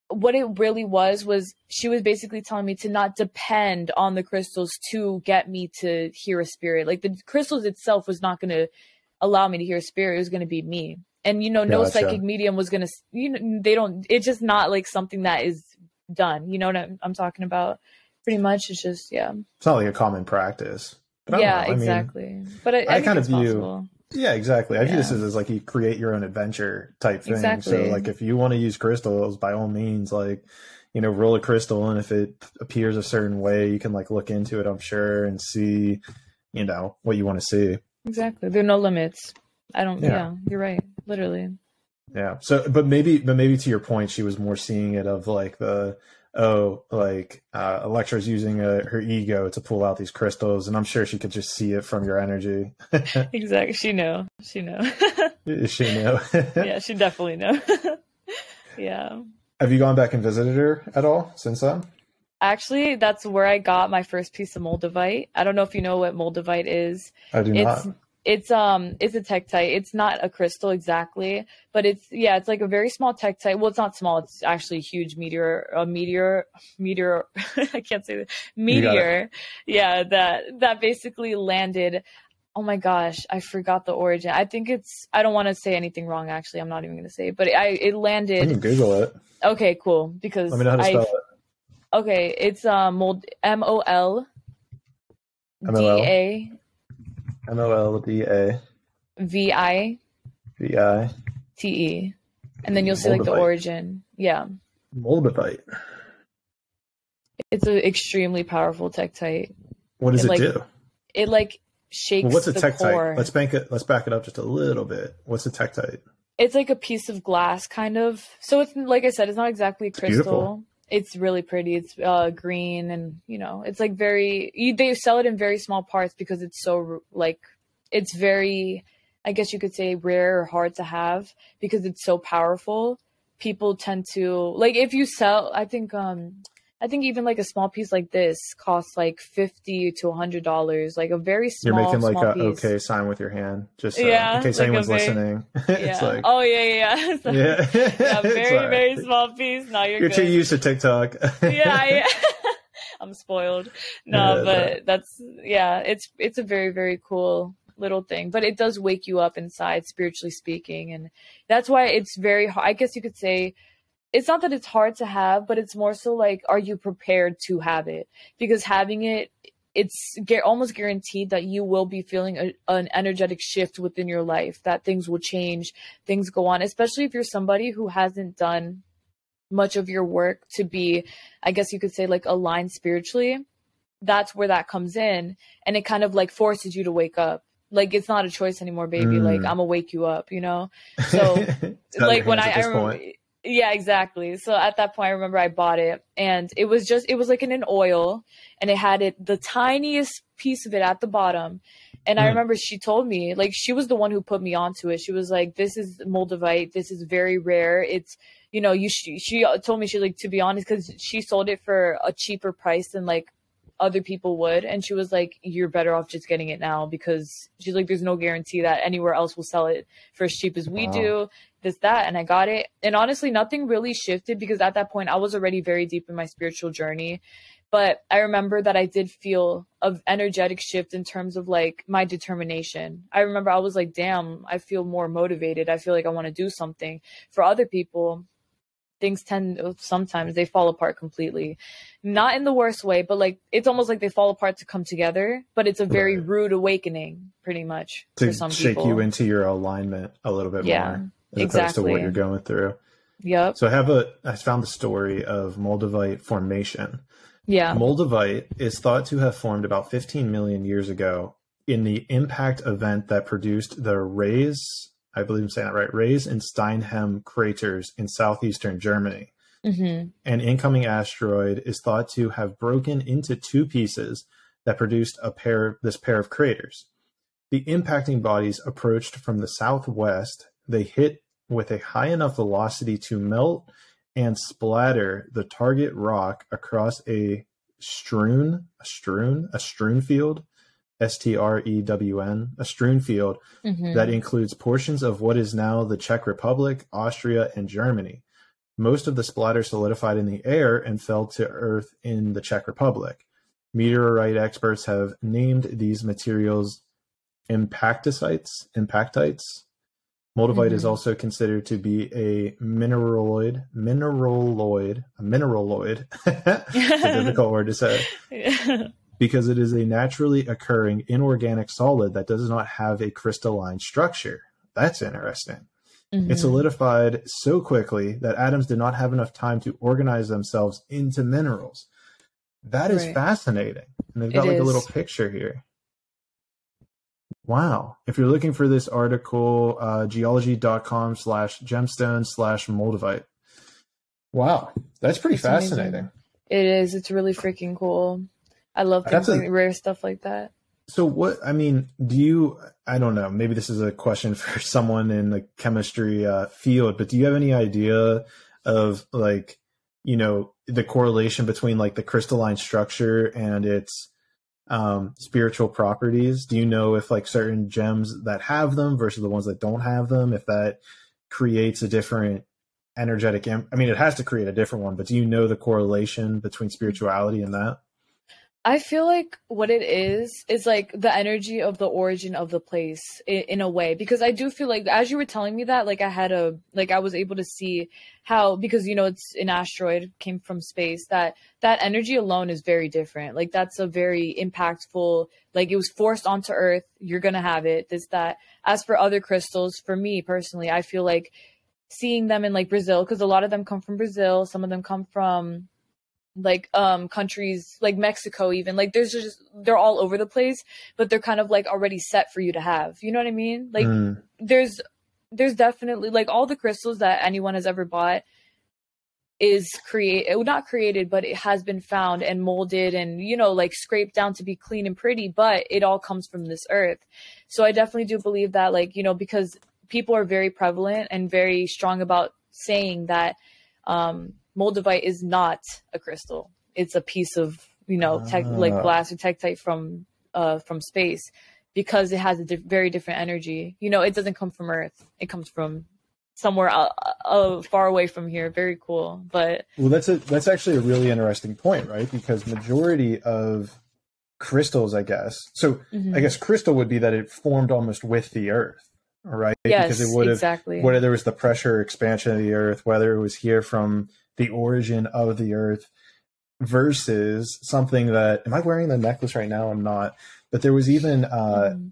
what it really was she was basically telling me to not depend on the crystals to get me to hear a spirit. Like, the crystals itself was not going to allow me to hear a spirit. It was going to be me. And, you know, no psychic medium was going to, you know, it's just not like something that is done. You know what I'm talking about? Pretty much. It's just, it's not like a common practice. But exactly. I mean, but I kind of view possible. Yeah, exactly. I view this as like you create your own adventure type thing. Exactly. So, like, if you want to use crystals, by all means, like, you know, roll a crystal, and if it appears a certain way, you can, like, look into it, I'm sure, and see you know, what you want to see. Exactly. There are no limits. Yeah, you're right. Literally. Yeah. So, but maybe to your point, she was more seeing it of like Electra's using her ego to pull out these crystals, and I'm sure she could just see it from your energy. Exactly. She know. She know. Yeah, she definitely know. Yeah. Have you gone back and visited her at all since then? Actually, that's where I got my first piece of moldavite. I don't know if you know what moldavite is. I do not. It's a tektite. It's not a crystal exactly, but it's like a very small tektite. Well, it's not small. It's actually a huge meteor. I can't say that. Meteor. Yeah, that basically landed. Oh my gosh, I forgot the origin. I think I don't want to say anything wrong. Actually, I'm not even going to say it, but it landed. I can Google it. Okay, cool. Because let me know how to spell it. Okay, it's MOLDA. MOLDA VITE, and then you'll see like the origin. Yeah, moldavite. It's an extremely powerful tektite. What does it do? It like shakes. Well, what's a the tektite? core. Let's back it up just a little bit. What's a tektite? It's like a piece of glass, kind of. So it's like I said, it's not exactly crystal. Beautiful. It's really pretty. It's green, and it's like they sell it in very small parts because it's so like it's very, I guess you could say, rare or hard to have because it's so powerful. People tend to like if you sell. I think even like a small piece like this costs like $50 to $100. Like a very small. You're making like a piece. okay sign with your hand, just in case like anyone's listening. It's yeah. like, oh yeah. So, yeah. Very small piece. No, you're too used to TikTok. Yeah. I'm spoiled. No, but it's a very, very cool little thing, but it does wake you up inside, spiritually speaking, and that's why it's very hard. I guess you could say. It's not that it's hard to have, but it's more so like, are you prepared to have it? Because having it, it's almost guaranteed that you will be feeling an energetic shift within your life, that things will change, things go on, especially if you're somebody who hasn't done much of your work to be, I guess you could say, like aligned spiritually. That's where that comes in. And it kind of like forces you to wake up. Like, it's not a choice anymore, baby. Like, I'm gonna wake you up, So like when I remember, yeah, exactly. So at that point, I remember I bought it, and it was like in an oil, and it had the tiniest piece of it at the bottom. And I remember she told me, like, she was the one who put me onto it. She was like, this is moldavite. This is very rare. It's, she told me, like, to be honest, because she sold it for a cheaper price than like other people would. And she was like, you're better off just getting it now, because she's like, there's no guarantee that anywhere else will sell it for as cheap as we do. That. And I got it. And honestly, nothing really shifted because at that point I was already very deep in my spiritual journey. But I remember that I did feel an energetic shift in terms of like my determination. I remember I was like, damn, I feel more motivated. I feel like I want to do something. For other people, things sometimes they fall apart completely. Not in the worst way, but like it's almost like they fall apart to come together. But it's a very rude awakening, pretty much, for some people. To shake you into your alignment a little bit more. As opposed to what you're going through. Yep. So I found the story of moldavite formation. Yeah. Moldavite is thought to have formed about 15 million years ago in the impact event that produced the I believe I'm saying that right, Rays and Steinheim craters in southeastern Germany. Mm-hmm. An incoming asteroid is thought to have broken into two pieces that produced this pair of craters. The impacting bodies approached from the southwest. They hit with a high enough velocity to melt and splatter the target rock across a strewn field, STREWN, a strewn field that includes portions of what is now the Czech Republic, Austria, and Germany. Most of the splatter solidified in the air and fell to Earth in the Czech Republic. Meteorite experts have named these materials impactites. Moldavite is also considered to be a mineraloid. It's a difficult word to say. Yeah. Because it is a naturally occurring inorganic solid that does not have a crystalline structure. That's interesting. It solidified so quickly that atoms did not have enough time to organize themselves into minerals. That is fascinating. And they've got a little picture here. Wow. If you're looking for this article, geology.com/gemstone/moldavite. Wow. That's pretty It's fascinating. amazing. It is. It's really freaking cool. I love things like rare stuff like that. So what, I mean, I don't know, maybe this is a question for someone in the chemistry field, but do you have any idea of like, you know, the correlation between like the crystalline structure and its spiritual properties? Do you know if like certain gems that have them versus the ones that don't have them, if that creates a different energetic, I mean, it has to create a different one, but do you know the correlation between spirituality and that? I feel like what it is like the energy of the origin of the place in a way, because I do feel like as you were telling me that, like I was able to see how, because, you know, it's an asteroid came from space, that energy alone is very different. Like that's a very impactful, like it was forced onto Earth. You're going to have it, this, that. As for other crystals, for me personally, I feel like seeing them in like Brazil, because a lot of them come from Brazil. Some of them come from like countries like Mexico, even, like they're all over the place, but they're kind of like already set for you to have, you know what I mean? Like there's definitely like all the crystals that anyone has ever bought is not created, but it has been found and molded and, you know, like scraped down to be clean and pretty, but it all comes from this earth. So I definitely do believe that, like, you know, because people are very prevalent and very strong about saying that Moldavite is not a crystal. It's a piece of, you know, like glass or tektite from space, because it has a very different energy. You know, it doesn't come from Earth. It comes from somewhere far away from here. Very cool. But well, that's actually a really interesting point, right? Because majority of crystals, I guess. So I guess crystal would be that it formed almost with the Earth, right? Yes, because it would have, exactly. whether there was the pressure expansion of the Earth, whether it was here from the origin of the Earth, versus something that, am I wearing the necklace right now? I'm not. But there was even,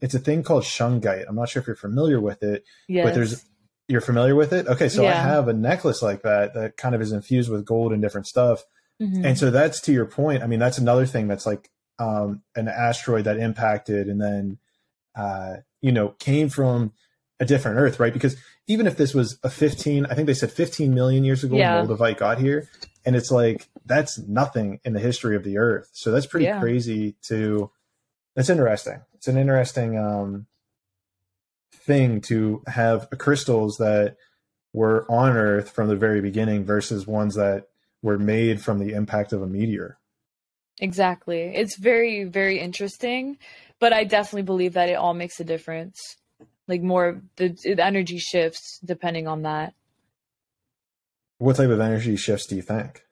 it's a thing called shungite. I'm not sure if you're familiar with it, yes. But you're familiar with it? Okay. So I have a necklace like that kind of is infused with gold and different stuff. And so that's, to your point, I mean, that's another thing that's like an asteroid that impacted and then, you know, came from a different Earth, right? Because even if this was I think they said 15 million years ago, Moldavite got here, and it's like, that's nothing in the history of the Earth. So that's pretty crazy that's interesting. It's an interesting thing to have crystals that were on Earth from the very beginning versus ones that were made from the impact of a meteor. Exactly. It's very, very interesting, but I definitely believe that it all makes a difference. Like more, the energy shifts depending on that. What type of energy shifts do you think?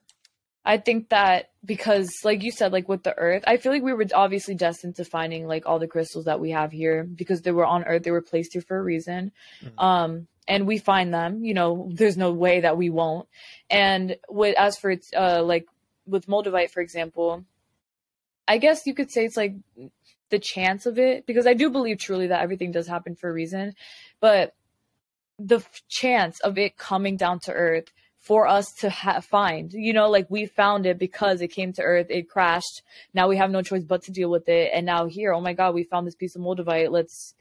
I think that because, like you said, like with the Earth, I feel like we were obviously destined to finding like all the crystals that we have here because they were on Earth. They were placed here for a reason. And we find them, you know, there's no way that we won't. And as for its, like with Moldavite, for example, I guess you could say it's like the chance of it, because I do believe truly that everything does happen for a reason, but the chance of it coming down to Earth for us to find, you know, like we found it because it came to Earth, it crashed. Now we have no choice but to deal with it. And now here, oh my God, we found this piece of Moldavite. Let's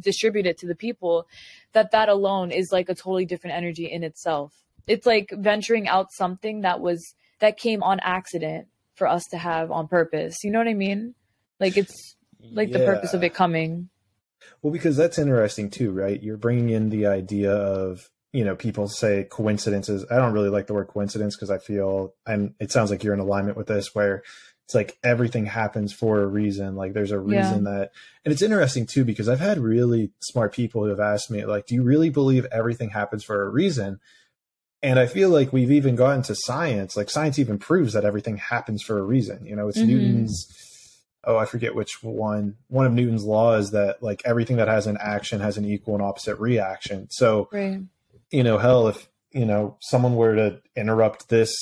distribute it to the people. That alone is like a totally different energy in itself. It's like venturing out something that came on accident for us to have on purpose. You know what I mean? Like it's like the purpose of it coming. Well, because that's interesting too, right? You're bringing in the idea of, you know, people say coincidences. I don't really like the word coincidence because I feel, and it sounds like you're in alignment with this, where it's like everything happens for a reason. Like there's a reason that, and it's interesting too, because I've had really smart people who have asked me, like, do you really believe everything happens for a reason? And I feel like we've even gotten to science, like science even proves that everything happens for a reason. You know, it's Newton's, I forget which one of Newton's laws, that like everything that has an action has an equal and opposite reaction. So, you know, hell, if, you know, someone were to interrupt this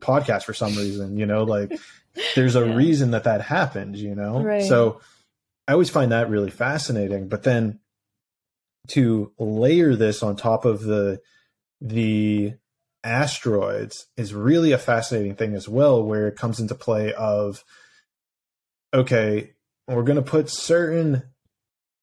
podcast for some reason, you know, like there's a reason that happened, you know? So I always find that really fascinating. But then to layer this on top of the asteroids is really a fascinating thing as well, where it comes into play of, okay, we're going to put certain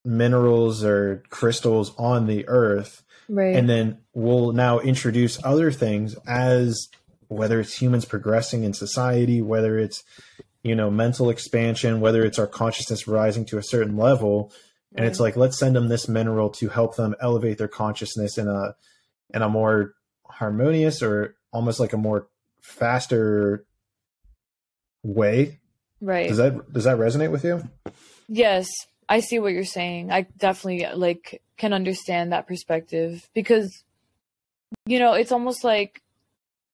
minerals or crystals on the earth. Right. And then we'll now introduce other things, as whether it's humans progressing in society, whether it's, mental expansion, whether it's our consciousness rising to a certain level. And it's like, let's send them this mineral to help them elevate their consciousness in a more harmonious, or almost like a more faster way. Right. Does that resonate with you? Yes, I see what you're saying. I definitely can understand that perspective, because it's almost like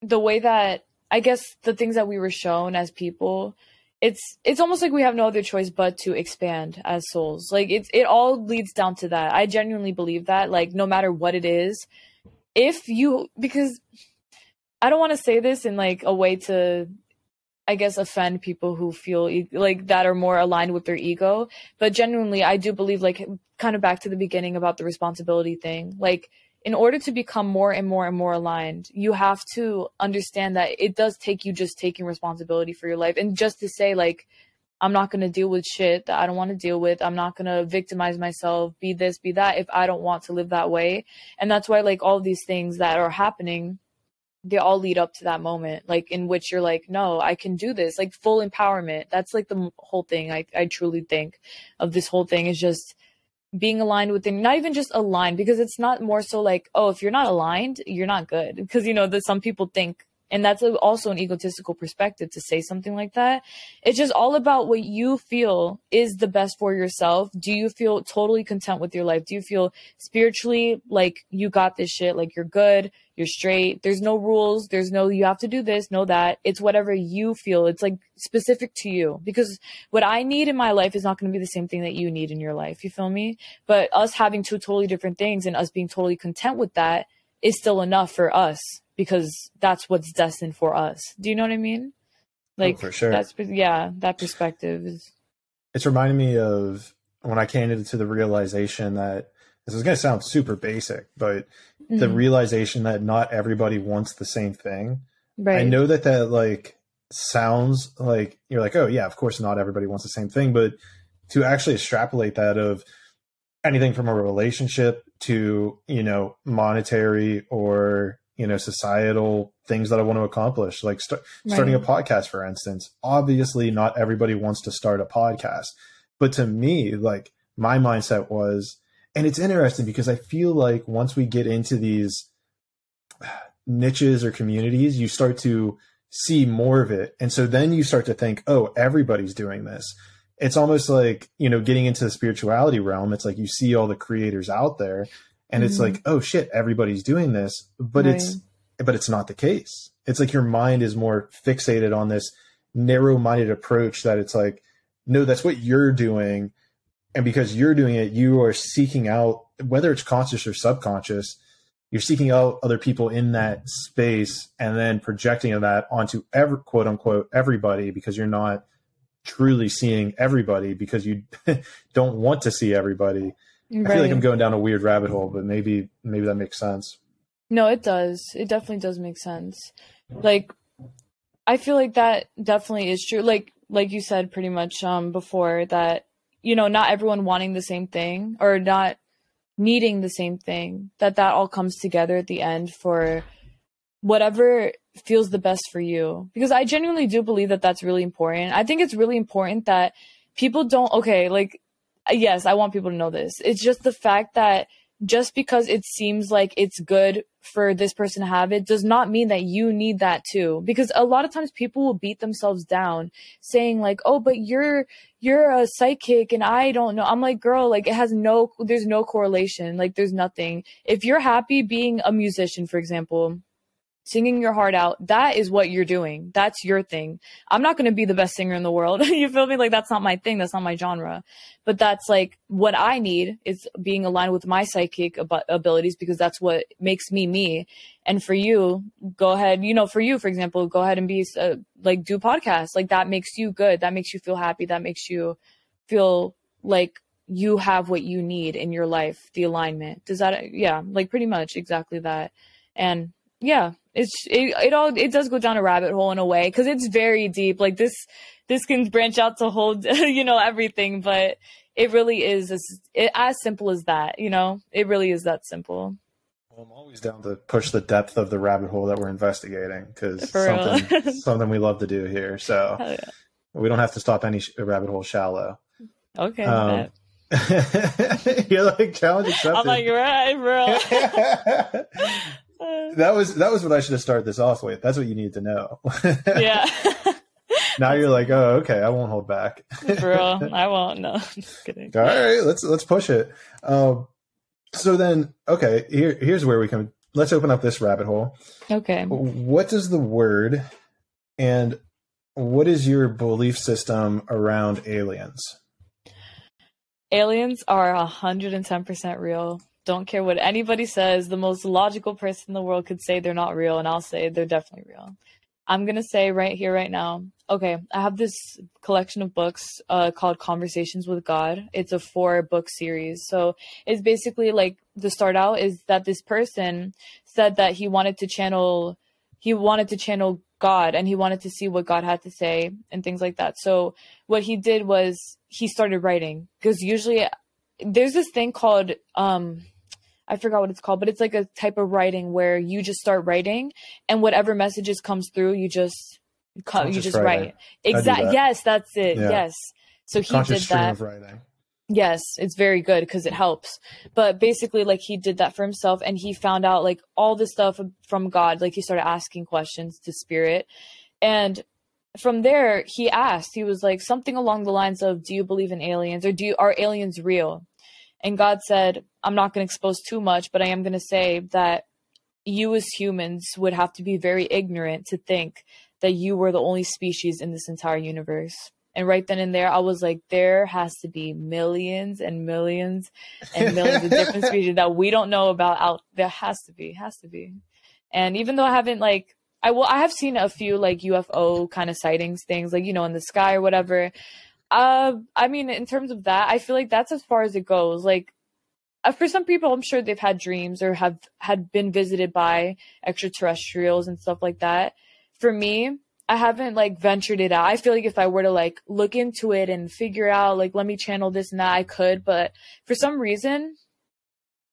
the way that, I guess, the things that we were shown as people, it's almost like we have no other choice but to expand as souls. Like it all leads down to that. I genuinely believe that, like, no matter what it is, because I don't want to say this in like a way to, I guess, offend people who feel like that are more aligned with their ego. But genuinely, I do believe, like, kind of back to the beginning about the responsibility thing. Like, in order to become more and more and more aligned, you have to understand that it does take you just taking responsibility for your life. And just to say, like, I'm not going to deal with shit that I don't want to deal with. I'm not going to victimize myself, be this, be that, if I don't want to live that way. And that's why, like, all of these things that are happening, they all lead up to that moment, like, in which you're like, no, I can do this, like, full empowerment. That's like the whole thing. I truly think of this whole thing is just being aligned with them, not even just aligned, because it's not more so like, oh, if you're not aligned, you're not good. Because, that some people think, and that's also an egotistical perspective to say something like that. It's just all about what you feel is the best for yourself. Do you feel totally content with your life? Do you feel spiritually like you got this shit, like you're good, you're straight? There's no rules. There's no, you have to do this, no that. It's whatever you feel. It's like specific to you, because what I need in my life is not going to be the same thing that you need in your life. You feel me? But us having two totally different things and us being totally content with that is still enough for us, because that's what's destined for us. Do you know what I mean? Like, for sure. That perspective is. It's reminding me of when I came into the realization that, this is going to sound super basic, but the realization that not everybody wants the same thing. Right. I know that like sounds like you're like, oh yeah, of course not everybody wants the same thing, but to actually extrapolate that of anything from a relationship to, monetary or, societal things that I want to accomplish, like starting a podcast, for instance. Obviously not everybody wants to start a podcast, but to me, like, my mindset was, and it's interesting because I feel like once we get into these niches or communities, you start to see more of it. And so then you start to think, oh, everybody's doing this. It's almost like, getting into the spirituality realm. It's like you see all the creators out there, and it's like, oh shit, everybody's doing this, but it's not the case. It's like your mind is more fixated on this narrow-minded approach that it's like, no, that's what you're doing. And because you're doing it, you are seeking out, whether it's conscious or subconscious, you're seeking out other people in that space and then projecting that onto quote unquote everybody, because you're not truly seeing everybody, because you don't want to see everybody. Right. I feel like I'm going down a weird rabbit hole, but maybe that makes sense. No, it does. It definitely does make sense. Like, I feel like that definitely is true. Like you said pretty much before, that, not everyone wanting the same thing or not needing the same thing, that all comes together at the end for whatever feels the best for you. Because I genuinely do believe that that's really important. I think it's really important that people don't, yes, I want people to know this. It's just the fact that just because it seems like it's good for this person to have it does not mean that you need that too. Because a lot of times people will beat themselves down saying like, oh, but you're a psychic and I don't know. I'm like, girl, like, there's no correlation. Like, there's nothing. If you're happy being a musician, for example, singing your heart out, that is what you're doing. That's your thing. I'm not going to be the best singer in the world. You feel me? Like, that's not my thing. That's not my genre. But that's like what I need, is being aligned with my psychic abilities, because that's what makes me me. And for you, go ahead, for you, for example, go ahead and be do podcasts. Like, that makes you good. That makes you feel happy. That makes you feel like you have what you need in your life, the alignment. Does that, yeah, like pretty much exactly that. And Yeah, it does go down a rabbit hole in a way, because it's very deep. Like this can branch out to hold, everything, but it really is as simple as that. It really is that simple. Well, I'm always down to push the depth of the rabbit hole that we're investigating, because For real. something we love to do here. So Hell yeah. we don't have to stop any rabbit hole shallow. Okay. You're like, challenge accepted. I'm like, right, bro. That was what I should have started this off with. That's what you need to know. Yeah. Now you're like, oh, okay, I won't hold back. For real, I won't. No, just kidding. All right, let's push it. So then, okay, here's where we can. Let's open up this rabbit hole. Okay. What does the word and what is your belief system around aliens? Aliens are 110% real. Don't care what anybody says. The most logical person in the world could say they're not real, and I'll say they're definitely real. I'm going to say right here, right now, okay, I have this collection of books called Conversations with God. It's a 4-book series. So it's basically like, the start out is that this person said that he wanted to channel God, and he wanted to see what God had to say and things like that. So what he did was he started writing, because usually there's this thing called, I forgot what it's called, but it's like a type of writing where you just start writing, and whatever messages comes through, you just write. Exactly. Yes, that's it. Yeah. Yes. So he did that. Of writing. Yes, it's very good because it helps. But basically, like, he did that for himself, and he found out like all this stuff from God. Like, he started asking questions to spirit, and from there he was like something along the lines of, do you believe in aliens, or are aliens real? And God said, I'm not going to expose too much, but I am going to say that you as humans would have to be very ignorant to think that you were the only species in this entire universe. And right then and there, I was like, there has to be millions and millions and millions of different species that we don't know about out there. Has to be. And even though I haven't I have seen a few like UFO kind of sightings, things like, in the sky or whatever. I mean, in terms of that, I feel like that's as far as it goes. Like, for some people, I'm sure they've had dreams or had been visited by extraterrestrials and stuff like that. For me, I haven't ventured it out. I feel like if I were to look into it and figure out let me channel this and that, I could. But for some reason,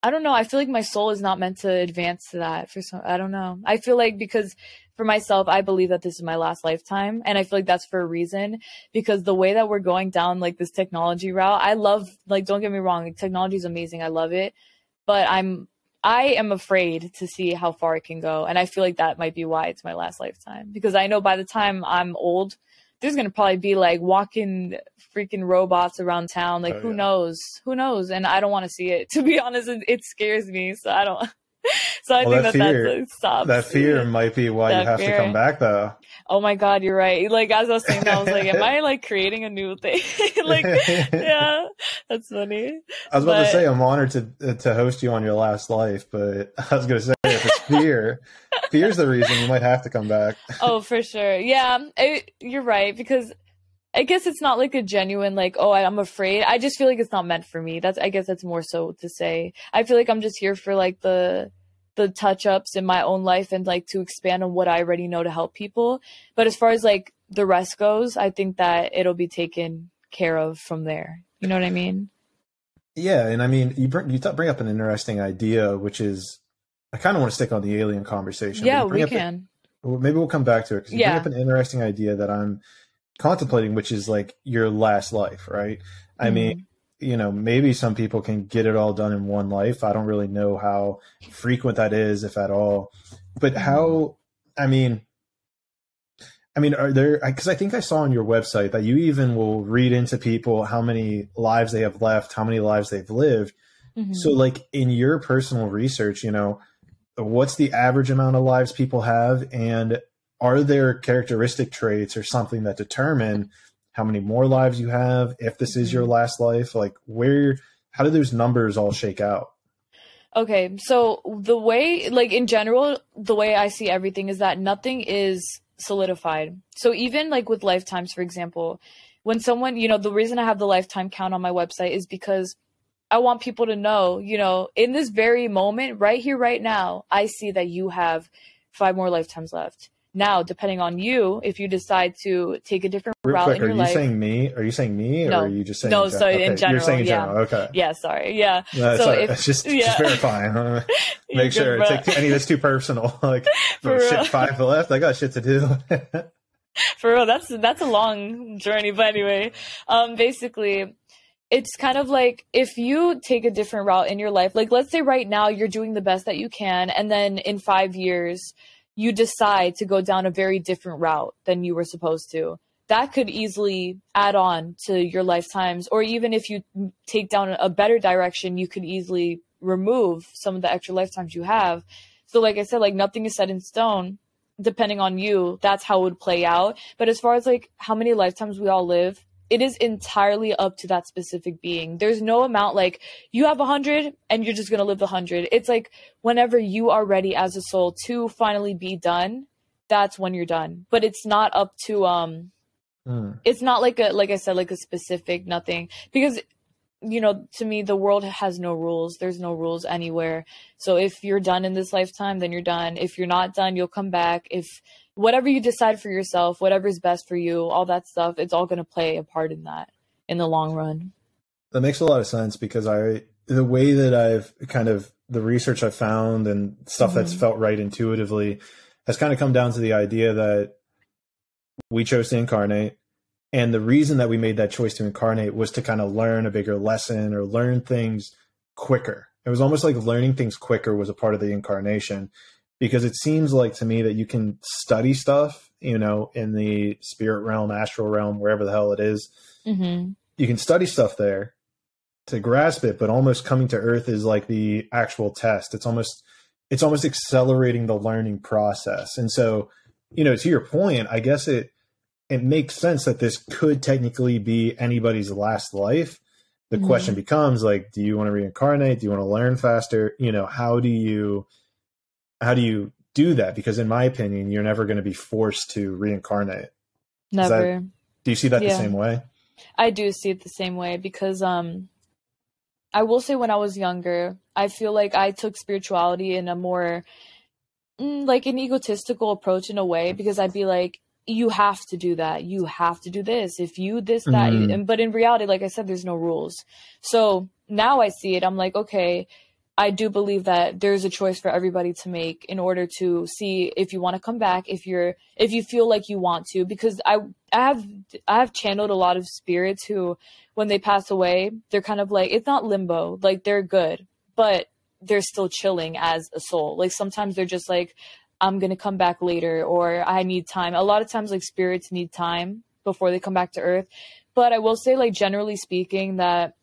I don't know. I feel like my soul is not meant to advance to that. I don't know. I feel like, because for myself, I believe that this is my last lifetime, and I feel like that's for a reason, because the way that we're going down this technology route, I love, don't get me wrong, technology is amazing. I love it, but I am afraid to see how far it can go. And I feel like that might be why it's my last lifetime, because I know by the time I'm old, there's going to probably be walking freaking robots around town. Who knows? And I don't want to see it. To be honest, it scares me. So I don't. So I think that stops. That fear might be why you have to come back, though. Oh my God, you're right. As I was saying that, I was like, am I creating a new thing? Yeah, that's funny. I was about to say, I'm honored to host you on your last life, but I was going to say, if it's fear's the reason you might have to come back. Oh, for sure. Yeah, you're right, because I guess it's not a genuine I'm afraid. I just feel like it's not meant for me. I guess that's more so to say. I feel like I'm just here for the touch-ups in my own life and to expand on what I already know to help people. But as far as the rest goes, I think that it'll be taken care of from there. You know what I mean? Yeah, and I mean, you bring up an interesting idea, which is, I kind of want to stick on the alien conversation. Yeah, we can. Maybe we'll come back to it, because you bring up an interesting idea that I'm contemplating, which is your last life, right? I mean, maybe some people can get it all done in one life. I don't really know how frequent that is, if at all. But how, are there, because I think I saw on your website that you even will read into people how many lives they have left, how many lives they've lived. Mm-hmm. So in your personal research, what's the average amount of lives people have? And are there characteristic traits or something that determine how many more lives you have, if this is your last life? How do those numbers all shake out? Okay, so the way, in general, the way I see everything is that nothing is solidified. So even with lifetimes, for example, when someone, the reason I have the lifetime count on my website is because I want people to know, in this very moment, right here, right now, I see that you have 5 more lifetimes left. Now, depending on you, if you decide to take a different route in your life. Are you saying me, No. or are you just saying no? Sorry, okay. in general. You're saying in general. Okay. Yeah. Sorry. Yeah. No, so sorry. if just verifying. Make sure good, take any of this too personal. Like, For shit, real. 5 left. I got shit to do. For real, that's a long journey. But anyway, basically, it's kind of like if you take a different route in your life, like let's say right now you're doing the best that you can, and then in 5 years you decide to go down a very different route than you were supposed to. That could easily add on to your lifetimes, or even if you take down a better direction, you could easily remove some of the extra lifetimes you have. So like I said, like nothing is set in stone. Depending on you, that's how it would play out. But as far as like how many lifetimes we all live, it is entirely up to that specific being. There's no amount like you have 100 and you're just going to live the 100. It's like whenever you are ready as a soul to finally be done, that's when you're done. But it's not up to, it's not like I said, like a specific nothing, because to me, the world has no rules. There's no rules anywhere. So if you're done in this lifetime, then you're done. If you're not done, you'll come back. If whatever you decide for yourself, whatever's best for you, all that stuff, it's all going to play a part in that in the long run. That makes a lot of sense, because the way that I've kind of, the research I've found and stuff that's felt right intuitively has kind of come down to the idea that we chose to incarnate. And the reason that we made that choice to incarnate was to kind of learn a bigger lesson or learn things quicker. It was almost like learning things quicker was a part of the incarnation, because it seems like to me that you can study stuff, in the spirit realm, astral realm, wherever the hell it is. Mm-hmm. You can study stuff there to grasp it, but almost coming to Earth is like the actual test. It's almost accelerating the learning process. And so, to your point, I guess it makes sense that this could technically be anybody's last life. The question becomes like, do you want to reincarnate? Do you want to learn faster? How do you do that? Because in my opinion, you're never going to be forced to reincarnate. Never. Do you see that the same way? I do see it the same way, because I will say when I was younger, I feel like I took spirituality in a more like an egotistical approach in a way, because I'd be like, you have to do that. You have to do this. If you this, that. But in reality, like I said, there's no rules. So now I see it. I'm like, okay, I do believe that there's a choice for everybody to make in order to see if you want to come back, if you feel like you want to, because I have channeled a lot of spirits who, when they pass away, they're kind of like, it's not limbo. Like they're good, but they're still chilling as a soul. Like sometimes they're just like, I'm going to come back later, or I need time. A lot of times, like spirits need time before they come back to Earth. But I will say, like, generally speaking, that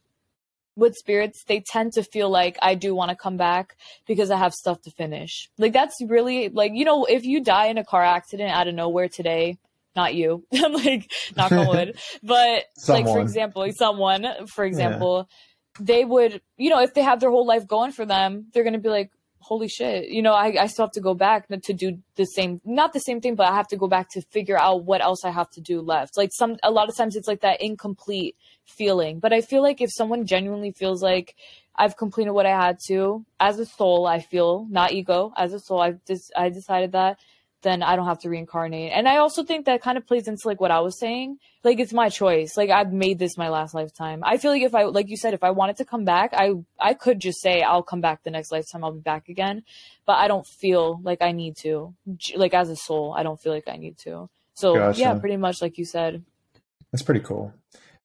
with spirits, they tend to feel like I do want to come back because I have stuff to finish. Like, that's really like, if you die in a car accident out of nowhere today, not you, I'm like, knock on wood, but like, for example, they would, if they have their whole life going for them, they're going to be like, holy shit, I still have to go back to do not the same thing, but I have to go back to figure out what else I have to do left. Like a lot of times it's like that incomplete feeling. But I feel like if someone genuinely feels like I've completed what I had to as a soul, I feel, not ego, as a soul, I decided that, then I don't have to reincarnate. And I also think that kind of plays into like what I was saying. Like, it's my choice. Like, I've made this my last lifetime. I feel like like you said, if I wanted to come back, I could just say I'll come back the next lifetime. I'll be back again. But I don't feel like I need to. Like, as a soul, I don't feel like I need to. So gotcha. Yeah, pretty much like you said. That's pretty cool.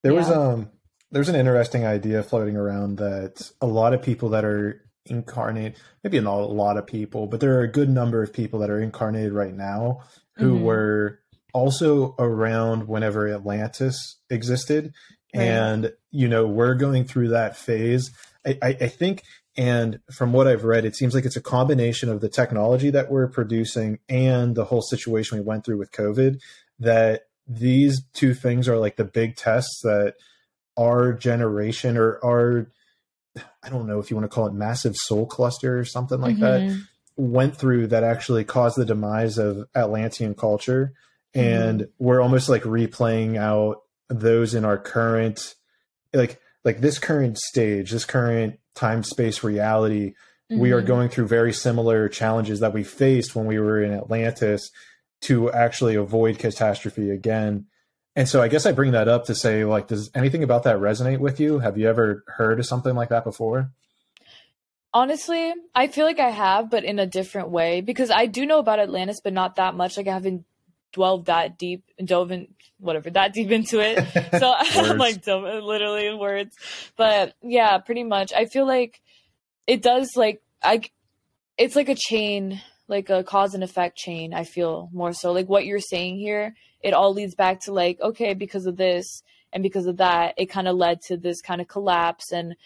There's an interesting idea floating around that a lot of people that are incarnate, maybe not a lot of people, but there are a good number of people that are incarnated right now who were also around whenever Atlantis existed. Right. And, we're going through that phase. I think, and from what I've read, it seems like it's a combination of the technology that we're producing and the whole situation we went through with COVID, that these two things are like the big tests that our generation or our, I don't know if you want to call it massive soul cluster or something like that, went through, that actually caused the demise of Atlantean culture. And we're almost like replaying out those in our current, like this current stage, this current time space reality. we are going through very similar challenges that we faced when we were in Atlantis to actually avoid catastrophe again. And so I guess I bring that up to say, like, does anything about that resonate with you? Have you ever heard of something like that before? Honestly, I feel like I have, but in a different way, because I do know about Atlantis, but not that much. Like, I haven't that deep into it. So I'm like, literally in words. But yeah, pretty much. I feel like it does, like, it's like a chain, like a cause and effect chain. I feel more so like what you're saying here. It all leads back to, like, okay, because of this and because of that, it kind of led to this kind of collapse. And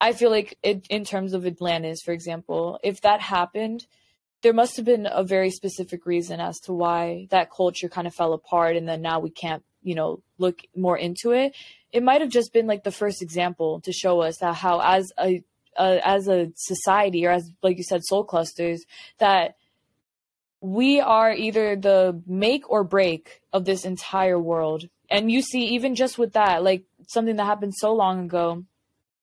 I feel like in terms of Atlantis, for example, if that happened, there must have been a very specific reason as to why that culture kind of fell apart. And then now we can't, look more into it. It might have just been like the first example to show us that how as a society, or as, like you said, soul clusters, that we are either the make or break of this entire world. And you see, even just with that, like something that happened so long ago,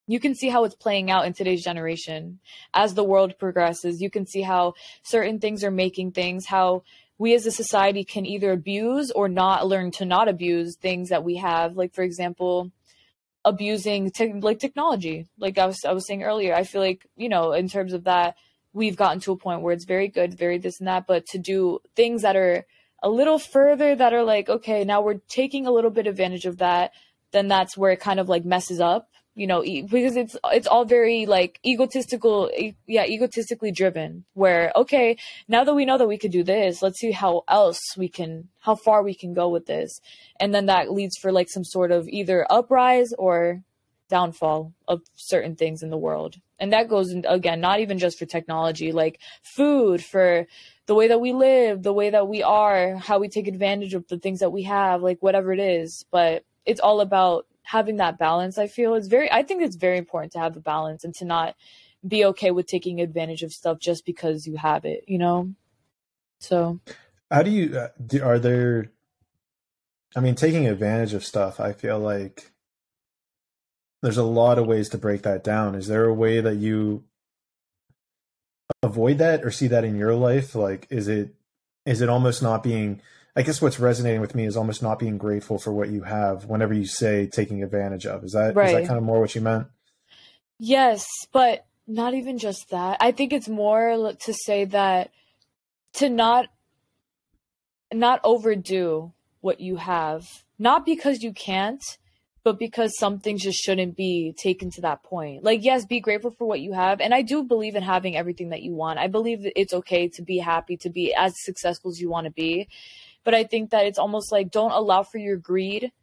you can see how it's playing out in today's generation. As the world progresses, you can see how certain things are making things, how we as a society can either abuse or not learn to not abuse things that we have. Like, for example, abusing technology. Like I was saying earlier, I feel like, in terms of that, we've gotten to a point where it's very good, very this and that, but to do things that are a little further, that are like, okay, now we're taking a little bit advantage of that, then that's where it kind of like messes up, because it's all very like egotistically driven, where, okay, now that we know that we could do this, let's see how far we can go with this. And then that leads for like some sort of either uprise or downfall of certain things in the world. And that goes in, again, not even just for technology, like food, for the way that we live, the way that we are, how we take advantage of the things that we have, like whatever it is. But it's all about having that balance. I think it's very important to have the balance and to not be okay with taking advantage of stuff just because you have it, So how do you, taking advantage of stuff, I feel like there's a lot of ways to break that down. Is there a way that you avoid that or see that in your life? Like, is it almost not being, I guess what's resonating with me is almost not being grateful for what you have whenever you say taking advantage of. Is that, right. Is that kind of more what you meant? Yes, but not even just that. I think it's more to say that to not overdo what you have, not because you can't, but because some things just shouldn't be taken to that point. Like, yes, be grateful for what you have. And I do believe in having everything that you want. I believe that it's okay to be happy, to be as successful as you want to be. But I think that it's almost like, don't allow for your greed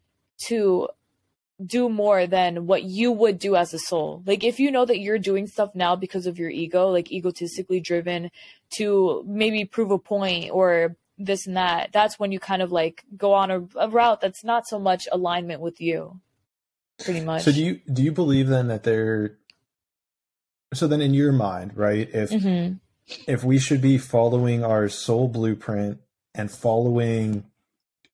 to do more than what you would do as a soul. Like, if you know that you're doing stuff now because of your ego, like egotistically driven to maybe prove a point or this and that, that's when you kind of like go on a route that's not so much alignment with you. Pretty much. So do you believe then that so then in your mind, right, if we should be following our soul blueprint and following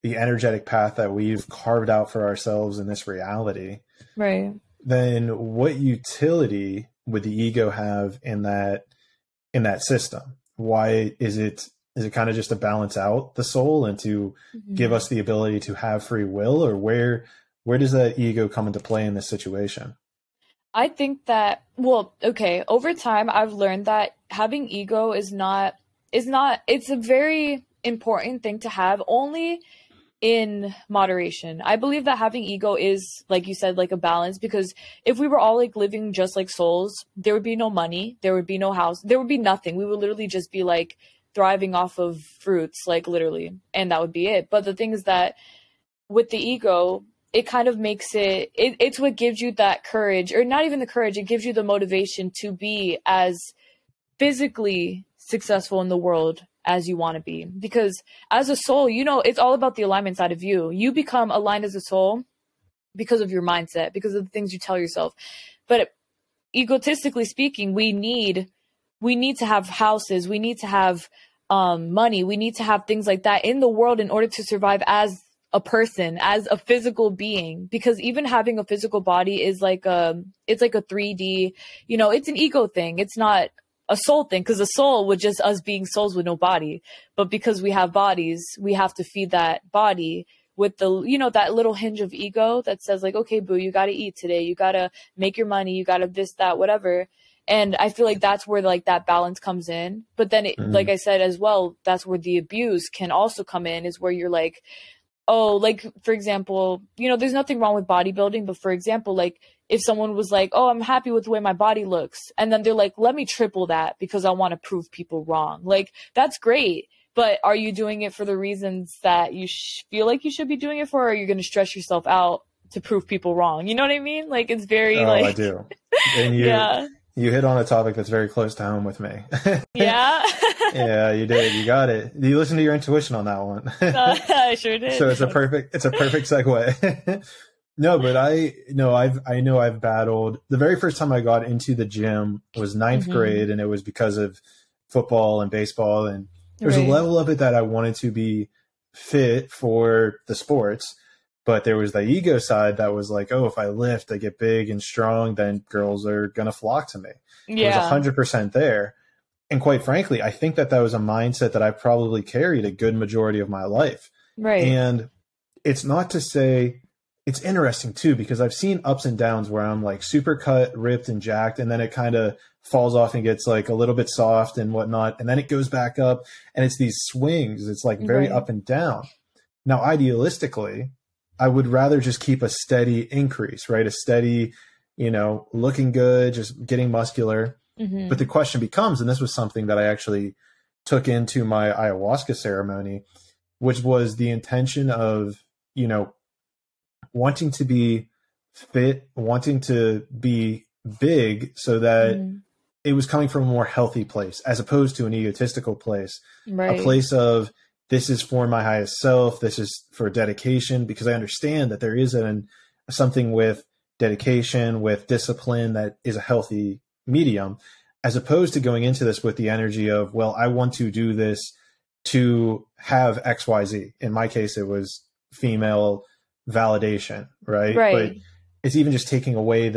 the energetic path that we've carved out for ourselves in this reality, right, then what utility would the ego have in that system? Why is it kind of just to balance out the soul and to give us the ability to have free will, or where does that ego come into play in this situation? I think that, over time, I've learned that having ego it's a very important thing to have, only in moderation. I believe that having ego is, like you said, like a balance, because if we were all like living just like souls, there would be no money, there would be no house, there would be nothing. We would literally just be like thriving off of fruits, like literally, and that would be it. But the thing is that with the ego, it kind of makes it's what gives you that courage, or not even the courage, it gives you the motivation to be as physically successful in the world as you want to be. Because as a soul, it's all about the alignment side of you. You become aligned as a soul because of your mindset, because of the things you tell yourself. But egotistically speaking, we need to have houses, we need to have money, we need to have things like that in the world in order to survive as a person, as a physical being. Because even having a physical body is like it's like a 3D, it's an ego thing. It's not a soul thing, because the soul would just us being souls with no body. But because we have bodies, we have to feed that body with the, you know, that little hinge of ego that says like, okay, boo, you got to eat today. You got to make your money. You got to this, that, whatever. And I feel like that's where like that balance comes in. But then, like I said as well, that's where the abuse can also come in, is where you're like, oh, like, for example, you know, there's nothing wrong with bodybuilding. But for example, like if someone was like, oh, I'm happy with the way my body looks. And then they're like, let me triple that because I want to prove people wrong. Like, that's great. But are you doing it for the reasons that you feel like you should be doing it for? Or are you going to stress yourself out to prove people wrong? You know what I mean? Like, it's very I do. And you hit on a topic that's very close to home with me. Yeah. Yeah, you did. You got it. You listened to your intuition on that one. I sure did. So it's a perfect segue. No, but I know I've battled. The very first time I got into the gym was ninth grade, and it was because of football and baseball. And there's a level of it that I wanted to be fit for the sports. But there was the ego side that was like, oh, if I lift, I get big and strong, then girls are going to flock to me. Yeah. It was 100% there. And quite frankly, I think that was a mindset that I probably carried a good majority of my life. Right. And it's not to say, it's interesting too, because I've seen ups and downs where I'm like super cut, ripped and jacked, and then it kind of falls off and gets like a little bit soft and whatnot. And then it goes back up, and it's these swings. It's like very up and down. Now, idealistically, I would rather just keep a steady increase, right? A steady, you know, looking good, just getting muscular. But the question becomes, and this was something that I actually took into my ayahuasca ceremony, which was the intention of, you know, wanting to be fit, wanting to be big so that it was coming from a more healthy place as opposed to an egotistical place, a place of, this is for my highest self. This is for dedication, because I understand that there is something with dedication, with discipline that is a healthy medium, as opposed to going into this with the energy of, well, I want to do this to have XYZ. In my case, it was female validation, right? But it's even just taking away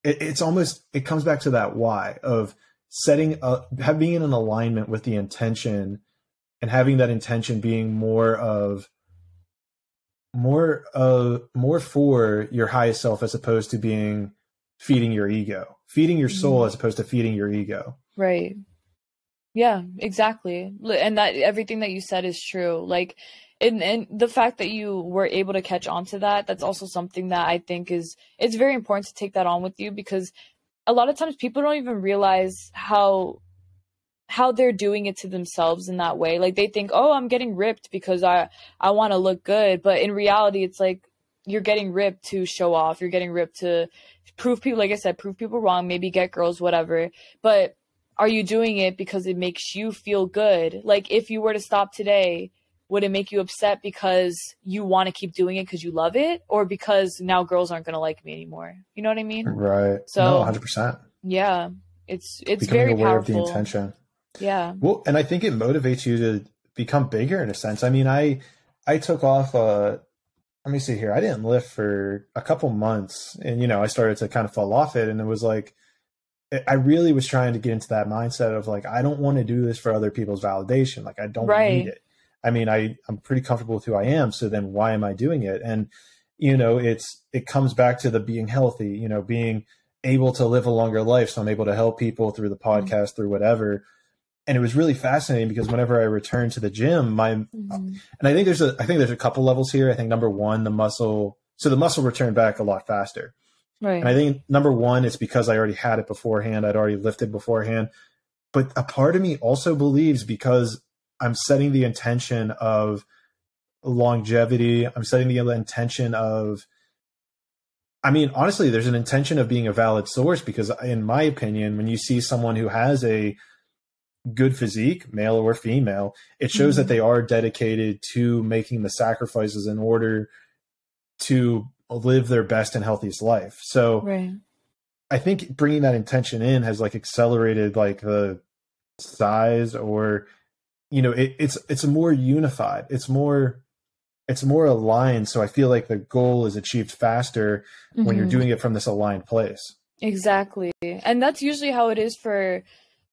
it comes back to that why of being in an alignment with the intention, and having that intention being more for your highest self, as opposed to being feeding your ego, feeding your soul, as opposed to feeding your ego. Right. Yeah, exactly. And that everything that you said is true. Like, and the fact that you were able to catch on to that, that's also something that I think it's very important to take that on with you, because a lot of times people don't even realize how they're doing it to themselves in that way. Like, they think, oh, I'm getting ripped because I want to look good. But in reality, it's like, you're getting ripped to show off. You're getting ripped to prove people, like I said, prove people wrong, maybe get girls, whatever. But are you doing it because it makes you feel good? Like, if you were to stop today, would it make you upset because you want to keep doing it because you love it, or because now girls aren't going to like me anymore? You know what I mean? Right. So, no, 100%. Yeah. It's becoming very aware powerful. of the intention. Yeah. Well, and I think it motivates you to become bigger in a sense. I mean, I took off, let me see here. I didn't lift for a couple months, and, you know, I started to kind of fall off it. And it was like, I really was trying to get into that mindset of like, I don't want to do this for other people's validation. Like, I don't need it. I mean, I'm pretty comfortable with who I am. So then why am I doing it? And, you know, it comes back to the being healthy, you know, being able to live a longer life. So I'm able to help people through the podcast, through whatever. And it was really fascinating because whenever I returned to the gym, and I think there's a couple levels here. I think number one, the muscle returned back a lot faster. Right. And I think number one, it's because I already had it beforehand. I'd already lifted beforehand. But a part of me also believes, because I'm setting the intention of longevity, I'm setting the intention of, I mean, honestly, there's an intention of being a valid source, because in my opinion, when you see someone who has a good physique, male or female, it shows that they are dedicated to making the sacrifices in order to live their best and healthiest life. So I think bringing that intention in has like accelerated like the size, or, you know, it's more unified. It's more aligned. So I feel like the goal is achieved faster when you're doing it from this aligned place. Exactly. And that's usually how it is for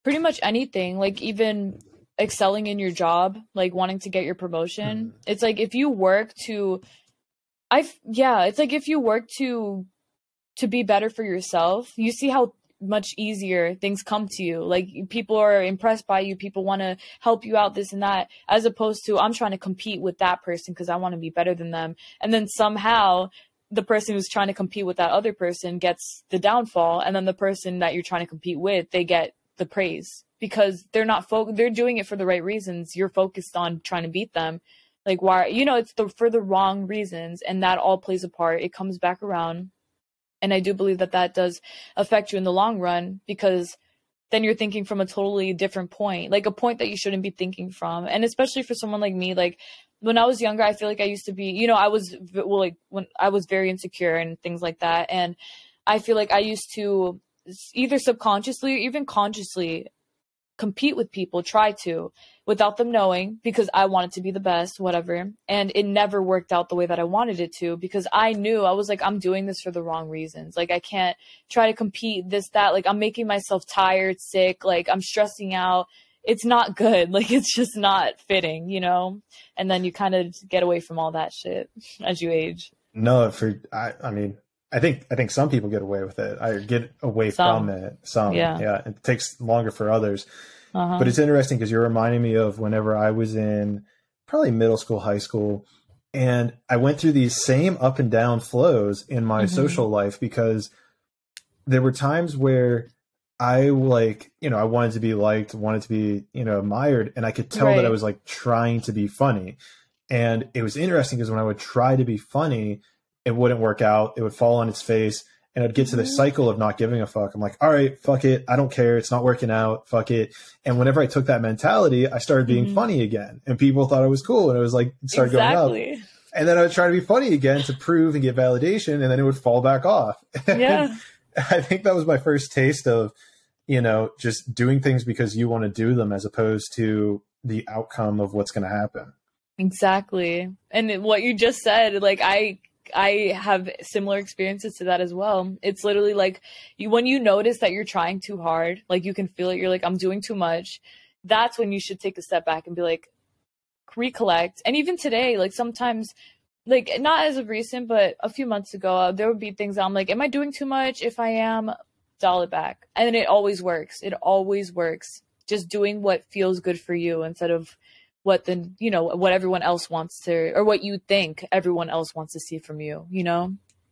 Pretty much anything, like even excelling in your job, like wanting to get your promotion. It's like if you work to it's like if you work to be better for yourself, you see how much easier things come to you. Like people are impressed by you, people want to help you out, this and that, as opposed to I'm trying to compete with that person because I want to be better than them. And then somehow the person who's trying to compete with that other person gets the downfall, and then the person that you're trying to compete with, they get the praise because they're not they're doing it for the right reasons. You're focused on trying to beat them. Like, why, it's for the wrong reasons, and that all plays a part. It comes back around. And I do believe that that does affect you in the long run, because then you're thinking from a totally different point, like a point that you shouldn't be thinking from. And especially for someone like me, like when I was younger, I feel like I used to be, when I was very insecure and things like that. And I feel like I used to either subconsciously or even consciously compete with people, try to, without them knowing, because I wanted to be the best, whatever. And it never worked out the way that I wanted it to, because I knew, I was like, I'm doing this for the wrong reasons. Like, I can't try to compete, this, that. Like, I'm making myself tired, sick. Like, I'm stressing out. It's not good. Like, it's just not fitting, And then you kind of get away from all that shit as you age. No, I mean, I think some people get away with it. I get away from it. Some, yeah. It takes longer for others. But it's interesting because you're reminding me of whenever I was in probably middle school, high school, and I went through these same up and down flows in my social life, because there were times where I I wanted to be liked, wanted to be, admired, and I could tell that I was like trying to be funny. And it was interesting because when I would try to be funny, it wouldn't work out. It would fall on its face, and I'd get to the cycle of not giving a fuck. I'm like, all right, fuck it. I don't care. It's not working out. Fuck it. And whenever I took that mentality, I started being funny again, and people thought I was cool. And it was like, it started going up. And then I would try to be funny again to prove and get validation. And then it would fall back off. Yeah. I think that was my first taste of, just doing things because you want to do them, as opposed to the outcome of what's going to happen. Exactly. And what you just said, like, I have similar experiences to that as well. It's literally like when you notice that you're trying too hard, like you can feel it, you're like, I'm doing too much. That's when you should take a step back and be like, recollect. And even today, like sometimes, like not as of recent, but a few months ago, there would be things that I'm like, am I doing too much? If I am, dial it back. And it always works. It always works. Just doing what feels good for you instead of what what everyone else wants to, or what you think everyone else wants to see from you,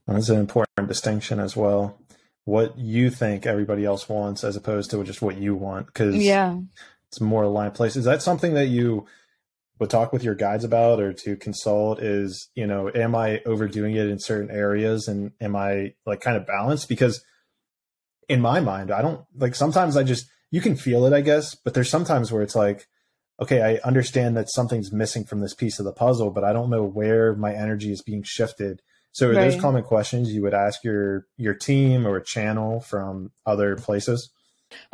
That's an important distinction as well. What you think everybody else wants, as opposed to just what you want, because it's more aligned place. Is that something that you would talk with your guides about, or to consult? Is, am I overdoing it in certain areas, and am I like kind of balanced? Because in my mind, I don't like, sometimes you can feel it, I guess, but there's sometimes where it's like, okay, I understand that something's missing from this piece of the puzzle, but I don't know where my energy is being shifted. So are those common questions you would ask your team or a channel from other places?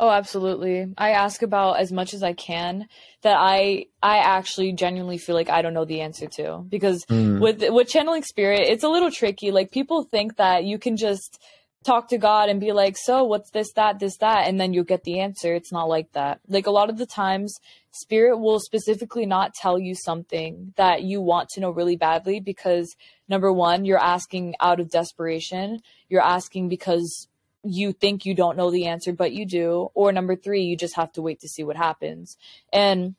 Oh, absolutely. I ask about as much as I can that I actually genuinely feel like I don't know the answer to, because with channeling spirit, it's a little tricky. Like, people think that you can just talk to God and be like, so what's this, that, and then you'll get the answer. It's not like that. Like, a lot of the times, spirit will specifically not tell you something that you want to know really badly, because number one, you're asking out of desperation. You're asking because you think you don't know the answer, but you do. Or number three, you just have to wait to see what happens. And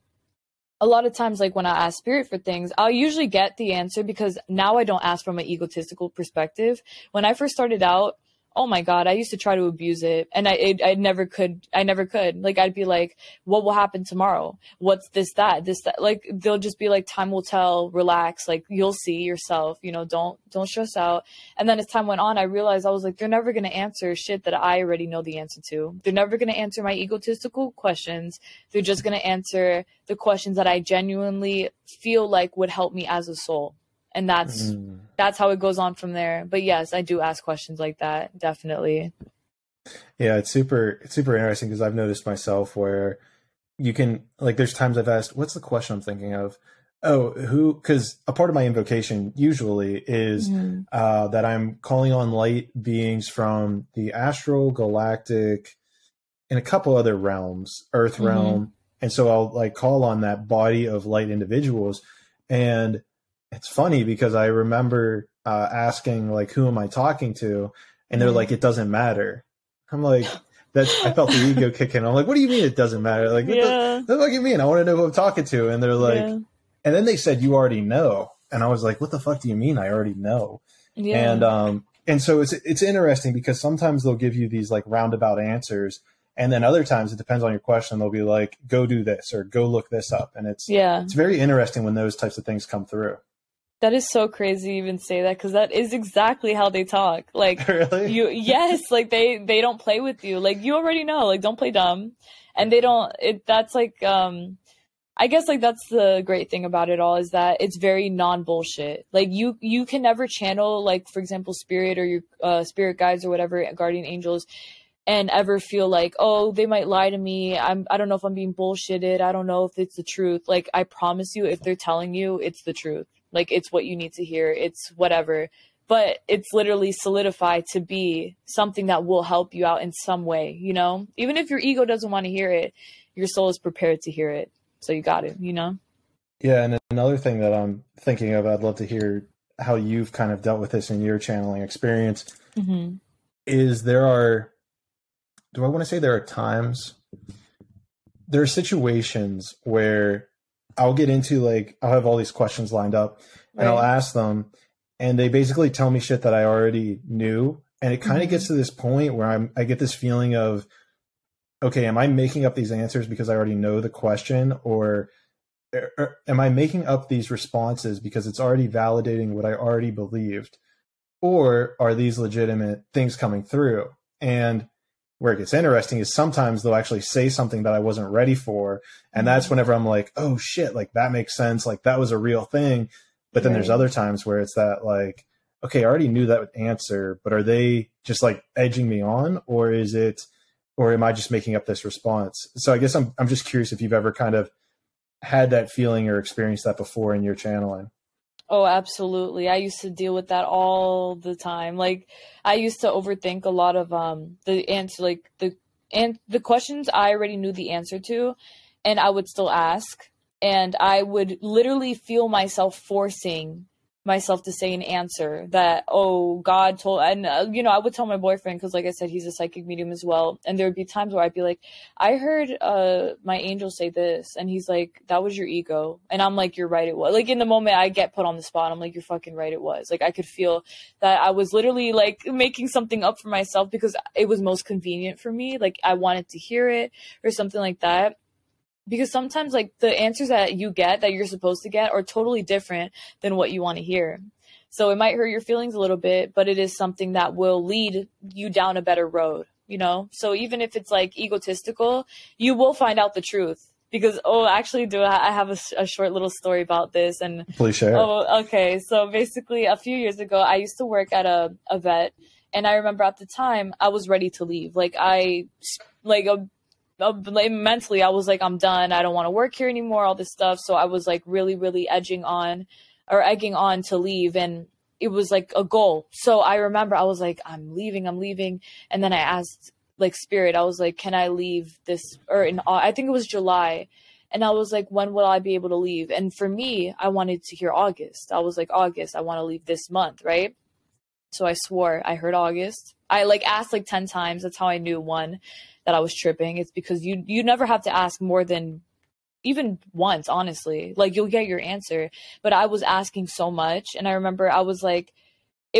a lot of times, like when I ask spirit for things, I'll usually get the answer, because now I don't ask from an egotistical perspective. When I first started out, oh my God, I used to try to abuse it, and I never could. Like, I'd be like, what will happen tomorrow? What's this, that? Like, they'll just be like, time will tell, relax. Like, you'll see yourself, don't stress out. And then as time went on, I realized, I was like, they're never going to answer shit that I already know the answer to. They're never going to answer my egotistical questions. They're just going to answer the questions that I genuinely feel like would help me as a soul. And that's how it goes on from there. But yes, I do ask questions like that. Definitely. Yeah, it's super interesting, because I've noticed myself where you can, like, there's times I've asked, what's the question I'm thinking of? Oh, because a part of my invocation usually is that I'm calling on light beings from the astral, galactic, in a couple other realms, Earth realm. And so I'll like call on that body of light individuals. And it's funny because I remember asking like, who am I talking to? And they're like, it doesn't matter. I'm like, I felt the ego kick in. I'm like, what do you mean it doesn't matter? Like, what the fuck you mean? I want to know who I'm talking to. And they're like, and then they said, you already know. And I was like, what the fuck do you mean? I already know. And so it's interesting because sometimes they'll give you these like roundabout answers. And then other times it depends on your question. They'll be like, go do this or go look this up. And it's very interesting when those types of things come through. That is so crazy to even say that, because that is exactly how they talk. Like, really? Yes, like they don't play with you. Like, you already know, like, don't play dumb. And they don't, that's like, I guess like that's the great thing about it all, is that it's very non-bullshit. Like you can never channel, like, for example, spirit or your spirit guides or whatever, guardian angels, and ever feel like, oh, they might lie to me. I don't know if I'm being bullshitted. I don't know if it's the truth. Like, I promise you, if they're telling you, it's the truth. Like, it's what you need to hear. It's whatever. But it's literally solidified to be something that will help you out in some way, you know? Even if your ego doesn't want to hear it, your soul is prepared to hear it. So you got it, you know? Yeah, and another thing that I'm thinking of, I'd love to hear how you've kind of dealt with this in your channeling experience, is there are times, there are situations where I'll get into, like, I'll have all these questions lined up and I'll ask them, and they basically tell me shit that I already knew. And it kind of gets to this point where I get this feeling of, okay, am I making up these answers because I already know the question, or am I making up these responses because it's already validating what I already believed, or are these legitimate things coming through? And where it gets interesting is sometimes they'll actually say something that I wasn't ready for. And that's whenever I'm like, oh shit, like that makes sense. Like that was a real thing. But then there's other times where it's that like, okay, I already knew that answer, but are they just like edging me on, or am I just making up this response? So I guess I'm just curious if you've ever kind of had that feeling or experienced that before in your channeling. Oh, absolutely. I used to deal with that all the time. Like, I used to overthink a lot of the answer, like the questions I already knew the answer to, and I would still ask, and I would literally feel myself forcing myself to say an answer that, oh, God told, and you know, I would tell my boyfriend, because like I said, he's a psychic medium as well, and there would be times where I'd be like, I heard my angel say this, and he's like, that was your ego, and I'm like, you're right, it was. Like, in the moment I get put on the spot, I'm like, you're fucking right, it was. Like, I could feel that I was literally like making something up for myself because it was most convenient for me, like I wanted to hear it or something like that. Because sometimes, like, the answers that you get, that you're supposed to get, are totally different than what you want to hear. So it might hurt your feelings a little bit, but it is something that will lead you down a better road, you know? So even if it's, like, egotistical, you will find out the truth. Because, actually, I have a short little story about this. And please share. Oh, okay. So basically, a few years ago, I used to work at a vet. And I remember at the time, I was ready to leave. Mentally, I was like, I'm done. I don't want to work here anymore, all this stuff. So I was like really, really egging on to leave. And it was like a goal. So I remember I was like, I'm leaving. And then I asked like Spirit, I was like, can I leave this, I think it was July. And I was like, when will I be able to leave? And for me, I wanted to hear August. I was like, August, I want to leave this month. Right. So I swore I heard August. I like asked like 10 times. That's how I knew that I was tripping. It's because you never have to ask more than even once, honestly. Like, you'll get your answer. But I was asking so much. And I remember I was like,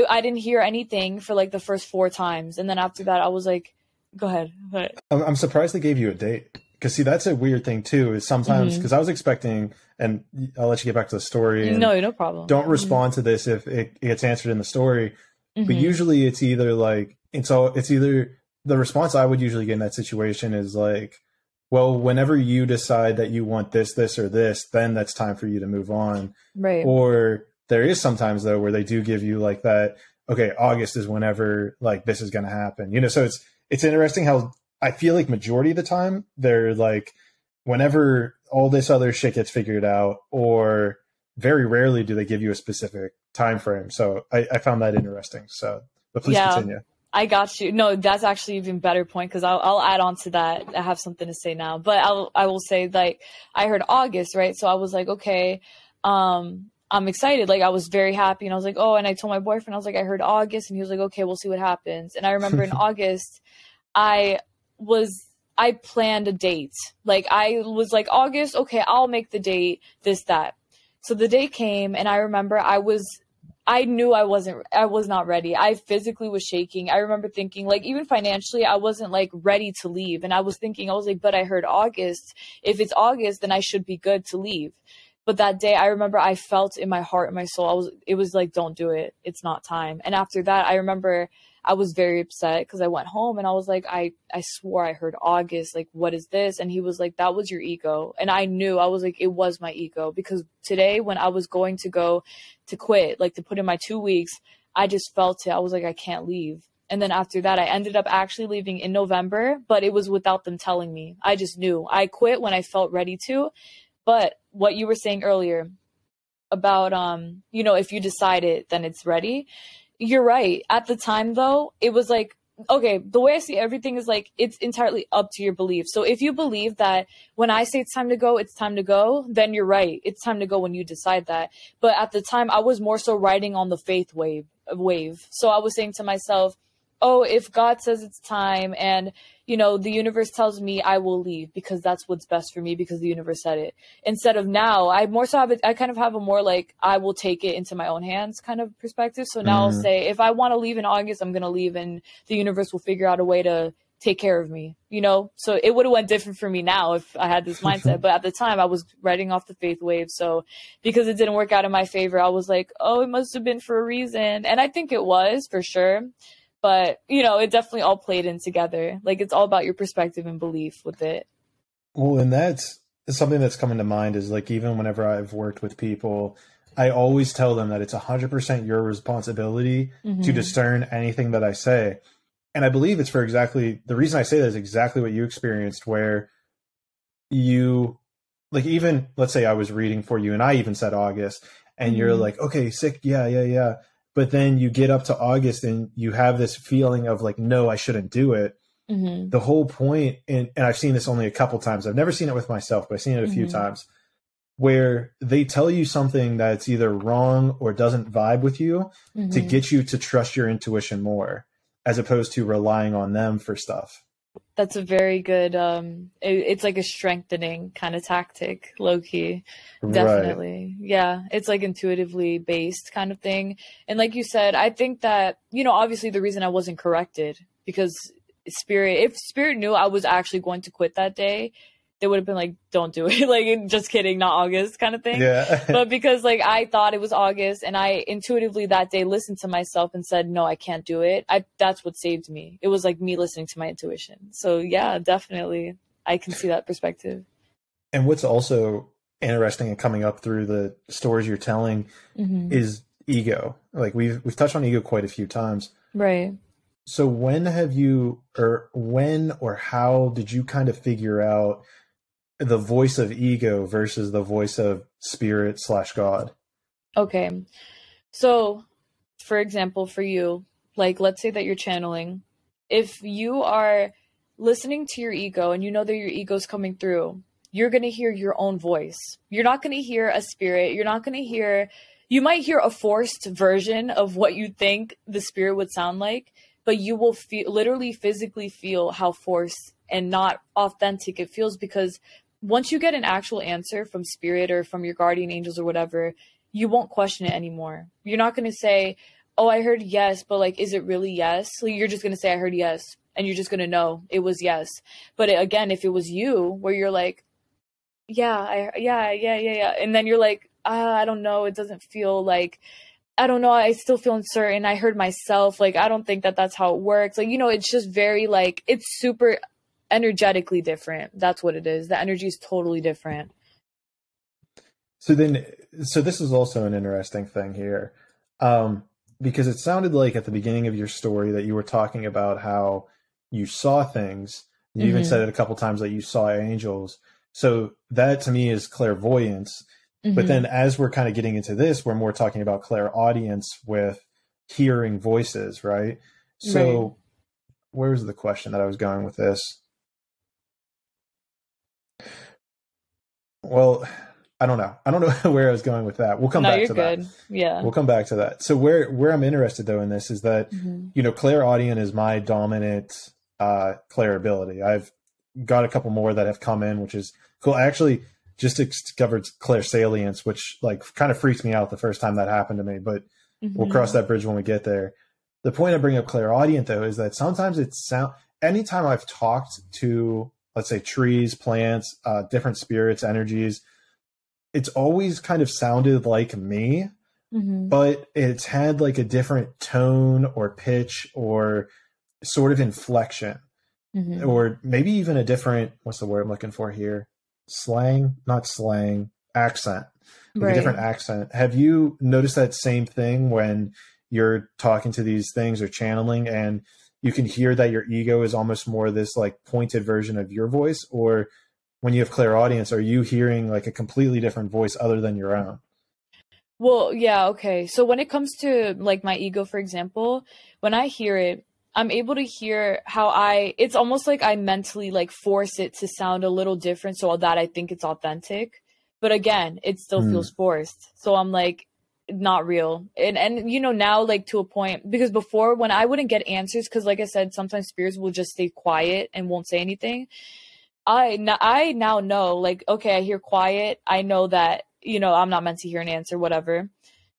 I didn't hear anything for like the first 4 times. And then after that, I was like, go ahead. I'm surprised they gave you a date. Because, see, that's a weird thing, too, is sometimes, because I was expecting, and I'll let you get back to the story. No problem. Don't respond to this if it gets answered in the story. But usually it's either like, and so it's either, the response I would usually get in that situation is like, well, whenever you decide that you want this, this, or this, then that's time for you to move on. Right. Or there is sometimes, though, where they do give you like that, okay, August is whenever like this is going to happen. You know, so it's interesting how I feel like majority of the time they're like, whenever all this other shit gets figured out, or very rarely do they give you a specific time frame. So I found that interesting. So, but please continue. I got you. No, that's actually even better point, because I'll add on to that. I have something to say now, but I will say, like, I heard August, right? So I was like, okay, I'm excited. Like, I was very happy, and I was like, oh, and I told my boyfriend, I was like, I heard August, and he was like, okay, we'll see what happens. And I remember in August, I planned a date. Like, I was like, August, okay, I'll make the date, this, that. So the date came, and I remember I knew I was not ready. I physically was shaking. I remember thinking, like, even financially, I wasn't like ready to leave. And I was like, but I heard August. If it's August, then I should be good to leave. But that day, I remember I felt in my heart and my soul, it was like, don't do it. It's not time. And after that, I remember I was very upset, because I went home and I was like, I swore I heard August. Like, what is this? And he was like, that was your ego. And I knew, I was like, it was my ego, because today when I was going to go to quit, like to put in my 2 weeks, I just felt it. I was like, I can't leave. And then after that, I ended up actually leaving in November, but it was without them telling me. I just knew. I quit when I felt ready to. But what you were saying earlier about, if you decide it, then it's ready. You're right. At the time, though, it was like, okay, the way I see everything is like, it's entirely up to your belief. So if you believe that when I say it's time to go, then you're right. It's time to go when you decide that. But at the time, I was more so riding on the faith wave. So I was saying to myself, oh, if God says it's time, and, the universe tells me, I will leave, because that's what's best for me, because the universe said it. Instead of now, I more so I kind of have a more like, I will take it into my own hands kind of perspective. So now I'll say, if I want to leave in August, I'm going to leave, and the universe will figure out a way to take care of me, So it would have went different for me now if I had this mindset. But at the time, I was riding off the faith wave. So because it didn't work out in my favor, I was like, oh, it must have been for a reason. And I think it was, for sure. But, it definitely all played in together. Like, it's all about your perspective and belief with it. Well, and that's something that's coming to mind is, like, even whenever I've worked with people, I always tell them that it's 100% your responsibility to discern anything that I say. And I believe it's for exactly the reason I say that is exactly what you experienced, where you, like, even let's say I was reading for you and I even said August, and you're like, okay, sick. Yeah. But then you get up to August and you have this feeling of like, no, I shouldn't do it. The whole point, and I've seen this only a couple times. I've never seen it with myself, but I've seen it a few times, where they tell you something that's either wrong or doesn't vibe with you to get you to trust your intuition more, as opposed to relying on them for stuff. That's a very good, it's like a strengthening kind of tactic, low key. Definitely. Right. Yeah. It's like intuitively based kind of thing. And like you said, I think that, obviously the reason I wasn't corrected, because if spirit knew I was actually going to quit that day, they would have been like, don't do it. Like, just kidding, not August kind of thing. Yeah. But because like I thought it was August, and I intuitively that day listened to myself and said, no, I can't do it. That's what saved me. It was like me listening to my intuition. So yeah, definitely. I can see that perspective. And what's also interesting and coming up through the stories you're telling is ego. Like we've touched on ego quite a few times. Right. So when or how did you kind of figure out the voice of ego versus the voice of spirit / God? Okay. So, for example, for you, like, let's say that you're channeling. If you are listening to your ego and you know that your ego's coming through, you're going to hear your own voice. You're not going to hear a spirit. You might hear a forced version of what you think the spirit would sound like, but you will literally physically feel how forced and not authentic it feels, because once you get an actual answer from spirit or from your guardian angels or whatever, you won't question it anymore. You're not going to say, oh, I heard yes, but like, is it really yes? So you're just going to say, I heard yes. And you're just going to know it was yes. But again, if it was you where you're like, yeah. And then you're like, I don't know. It doesn't feel like, I don't know. I still feel uncertain. I heard myself. Like, I don't think that that's how it works. Like, it's just very like, it's super energetically different. That's what it is. The energy is totally different. So this is also an interesting thing here, because it sounded like at the beginning of your story that you were talking about how you saw things. You even said it a couple times that you saw angels. So that to me is clairvoyance. But then as we're kind of getting into this, we're more talking about clairaudience with hearing voices, right? So where's the question that I was going with this? Well, I don't know. I don't know where I was going with that. We'll come No, back you're to that. good. Yeah. We'll come back to that. So where I'm interested though in this is that, Mm-hmm. clairaudient is my dominant clair ability. I've got a couple more that have come in, which is cool. I actually just discovered clairsalience, which like kind of freaks me out the first time that happened to me, but we'll cross that bridge when we get there. The point I bring up clairaudient though is that sometimes anytime I've talked to, let's say, trees, plants, different spirits, energies, it's always kind of sounded like me, but it's had like a different tone or pitch or sort of inflection, or maybe even a different, what's the word I'm looking for here? Not slang, accent, like a different accent. Have you noticed that same thing when you're talking to these things or channeling, and you can hear that your ego is almost more this like pointed version of your voice? Or when you have clairaudience, are you hearing like a completely different voice other than your own? Well, yeah, okay. So when it comes to like my ego, for example, when I hear it, I'm able to hear it's almost like I mentally like force it to sound a little different so that I think it's authentic. But again, it still feels forced. So I'm like, not real. And now like to a point, because before when I wouldn't get answers, because like I said, sometimes spirits will just stay quiet and won't say anything. I now know, like, okay, I hear quiet. I know that, I'm not meant to hear an answer, whatever.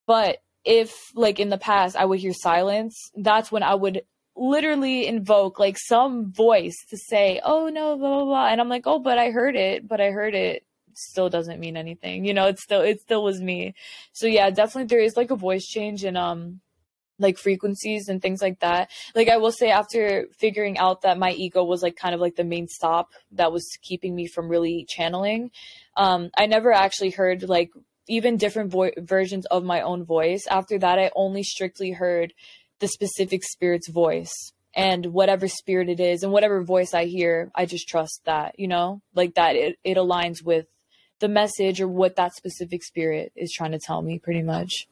But if, like, in the past, I would hear silence, that's when I would literally invoke, like, some voice to say, oh, no, blah, blah, blah. And I'm like, oh, but I heard it. Still doesn't mean anything. It still was me. So, yeah, definitely there is, like, a voice change and like frequencies and things like that. Like I will say, after figuring out that my ego was like kind of like the main stop that was keeping me from really channeling, I never actually heard like even different versions of my own voice. After that, I only strictly heard the specific spirit's voice, and whatever spirit it is and whatever voice I hear, I just trust that, like that it aligns with the message or what that specific spirit is trying to tell me, pretty much.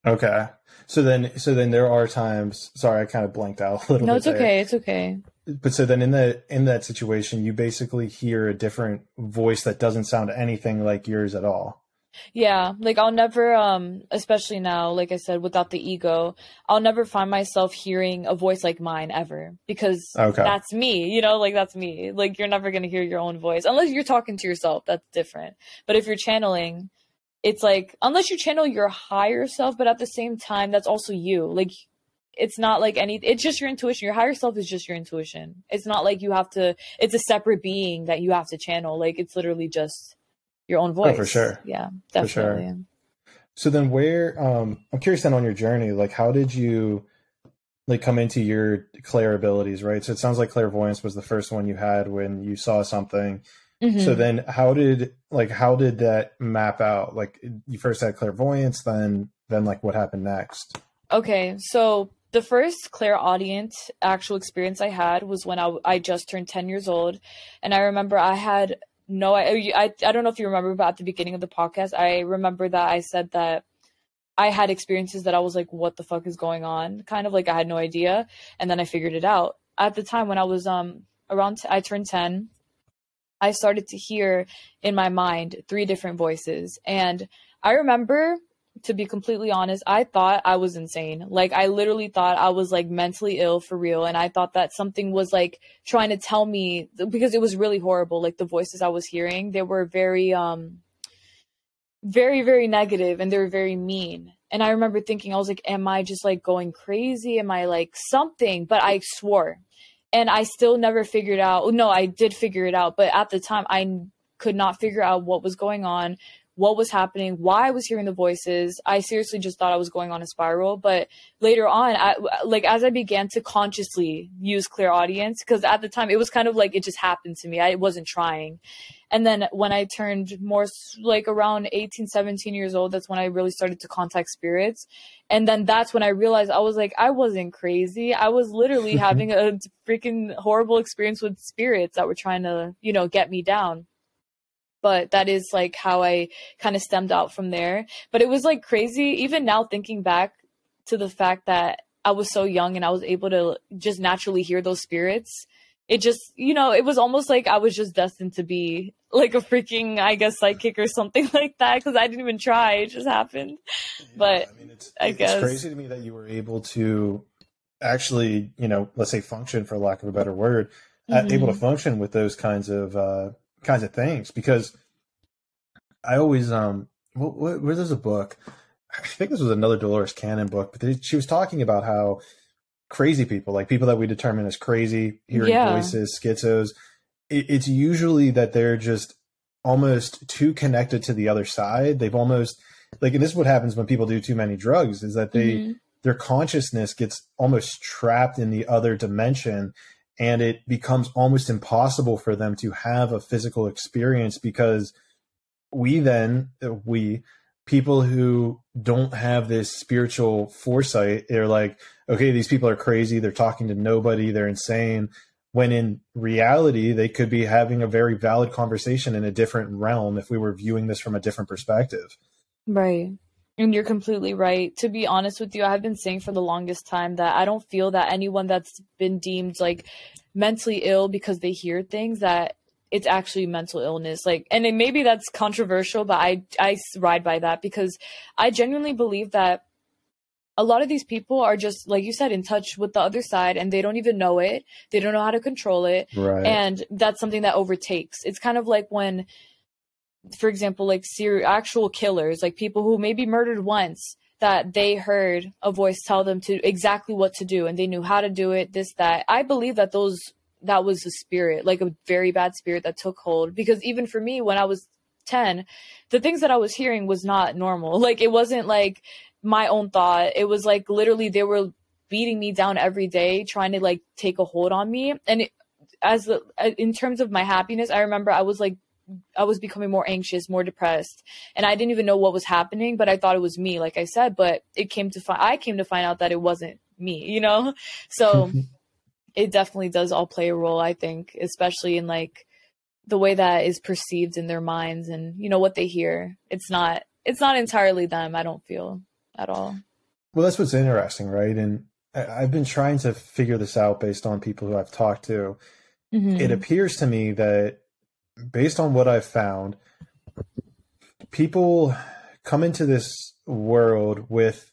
Okay. So then there are times, sorry, I kind of blanked out a little No, bit it's there. okay. It's okay. But so then in that situation, you basically hear a different voice that doesn't sound anything like yours at all. Yeah, like I'll never, especially now, like I said, without the ego, I'll never find myself hearing a voice like mine ever, because Okay. that's me, like that's me. Like you're never gonna hear your own voice unless you're talking to yourself. That's different. But if you're channeling, it's like, unless you channel your higher self, but at the same time, that's also you. Like it's not like it's just your intuition. Your higher self is just your intuition. It's not like it's a separate being that you have to channel. Like it's literally just your own Oh, for voice. sure. Yeah, For sure. definitely. So then I'm curious then on your journey, like how did you like come into your clair abilities, right? So it sounds like clairvoyance was the first one you had when you saw something. So Hmm. then how did that map out? Like you first had clairvoyance, then like what happened next? Okay, so the first clairaudient actual experience I had was when I just turned 10 years old. And I remember I had I don't know if you remember, but at the beginning of the podcast, I remember that I said that I had experiences that I was like, what the fuck is going on? Kind of like I had no idea. And then I figured it out. At the time when I was I turned 10, I started to hear in my mind three different voices. And I remember, to be completely honest, I thought I was insane. Like, I literally thought I was like mentally ill for real. And I thought that something was like trying to tell me, because it was really horrible. Like, the voices I was hearing, they were very, very, very negative, and they were very mean. And I remember thinking, I was like, am I just like going crazy? Am I like something? But I swore. And I still never figured out. No, I did figure it out. But at the time, I could not figure out what was going on, what was happening, why I was hearing the voices. I seriously just thought I was going on a spiral. But later on, as I began to consciously use clairaudience, because at the time, it was kind of like it just happened to me. I wasn't trying. And then when I turned more like around 18, 17 years old, that's when I really started to contact spirits. And then that's when I realized I was like, I wasn't crazy. I was literally having a freaking horrible experience with spirits that were trying to, get me down. But that is like how I kind of stemmed out from there. But it was like crazy, even now thinking back to the fact that I was so young and I was able to just naturally hear those spirits, it just, you know, it was almost like I was just destined to be like a freaking, I guess, psychic or something like that, because I didn't even try. It just happened. But I mean, it's guess. crazy to me that you were able to actually, you know, let's say function, for lack of a better word, able to function with those kinds of things. Because I always where there's a book, I think this was another Dolores Cannon book, but she was talking about how crazy people, like people that we determine as crazy, hearing voices, schizos, it's usually that they're just almost too connected to the other side. They've almost, like, and this is what happens when people do too many drugs, is that their consciousness gets almost trapped in the other dimension, and it becomes almost impossible for them to have a physical experience, because people who don't have this spiritual foresight, they're like, okay, these people are crazy, they're talking to nobody, they're insane, when in reality they could be having a very valid conversation in a different realm if we were viewing this from a different perspective. Right. And you're completely right. To be honest with you, I've been saying for the longest time that I don't feel that anyone that's been deemed like mentally ill because they hear things, that it's actually mental illness. Like, and maybe that's controversial, but I ride by that, because I genuinely believe that a lot of these people are just, like you said, in touch with the other side, and they don't even know it. They don't know how to control it. Right. And that's something that overtakes. It's kind of like when, for example, like actual killers, like people who maybe murdered once, that they heard a voice tell them to exactly what to do, and they knew how to do it, this, that. I believe that that was a spirit, like a very bad spirit that took hold. Because even for me, when I was 10, the things that I was hearing was not normal. Like, it wasn't like my own thought. It was like literally they were beating me down every day, trying to like take a hold on me. And in terms of my happiness, I remember I was becoming more anxious, more depressed, and I didn't even know what was happening, but I thought it was me, like I said. But I came to find out that it wasn't me, you know? So it definitely does all play a role, I think, especially in like the way that is perceived in their minds, and, you know, what they hear. It's not entirely them, I don't feel, at all. Well, that's what's interesting, right? And I've been trying to figure this out based on people who I've talked to. It appears to me that, based on what I've found, people come into this world with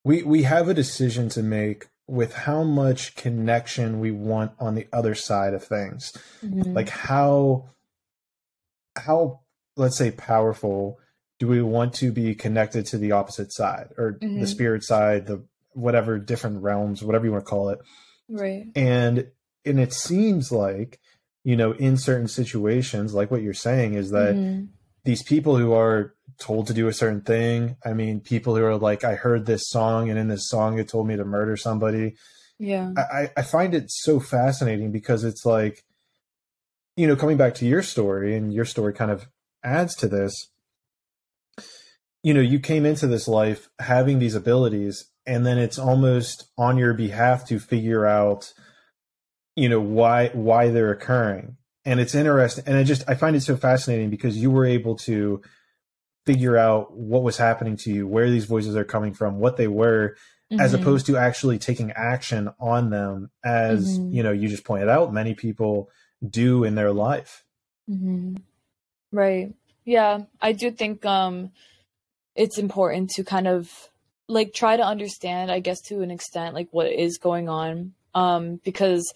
we have a decision to make with how much connection we want on the other side of things. Like how let's say powerful do we want to be connected to the opposite side, or the spirit side, the whatever, different realms, whatever you want to call it. Right. And it seems like, you know, in certain situations, like what you're saying, is that these people who are told to do a certain thing, I mean, people who are like, I heard this song, and in this song it told me to murder somebody. Yeah. I find it so fascinating, because it's like, you know, coming back to your story, and your story kind of adds to this, you know, you came into this life having these abilities, and then it's almost on your behalf to figure out, you know, why they're occurring. And it's interesting. And I find it so fascinating, because you were able to figure out what was happening to you, where these voices are coming from, what they were, as opposed to actually taking action on them, as, you know, you just pointed out, many people do in their life. Right. Yeah. I do think, it's important to kind of like try to understand, I guess, to an extent, like what is going on. Because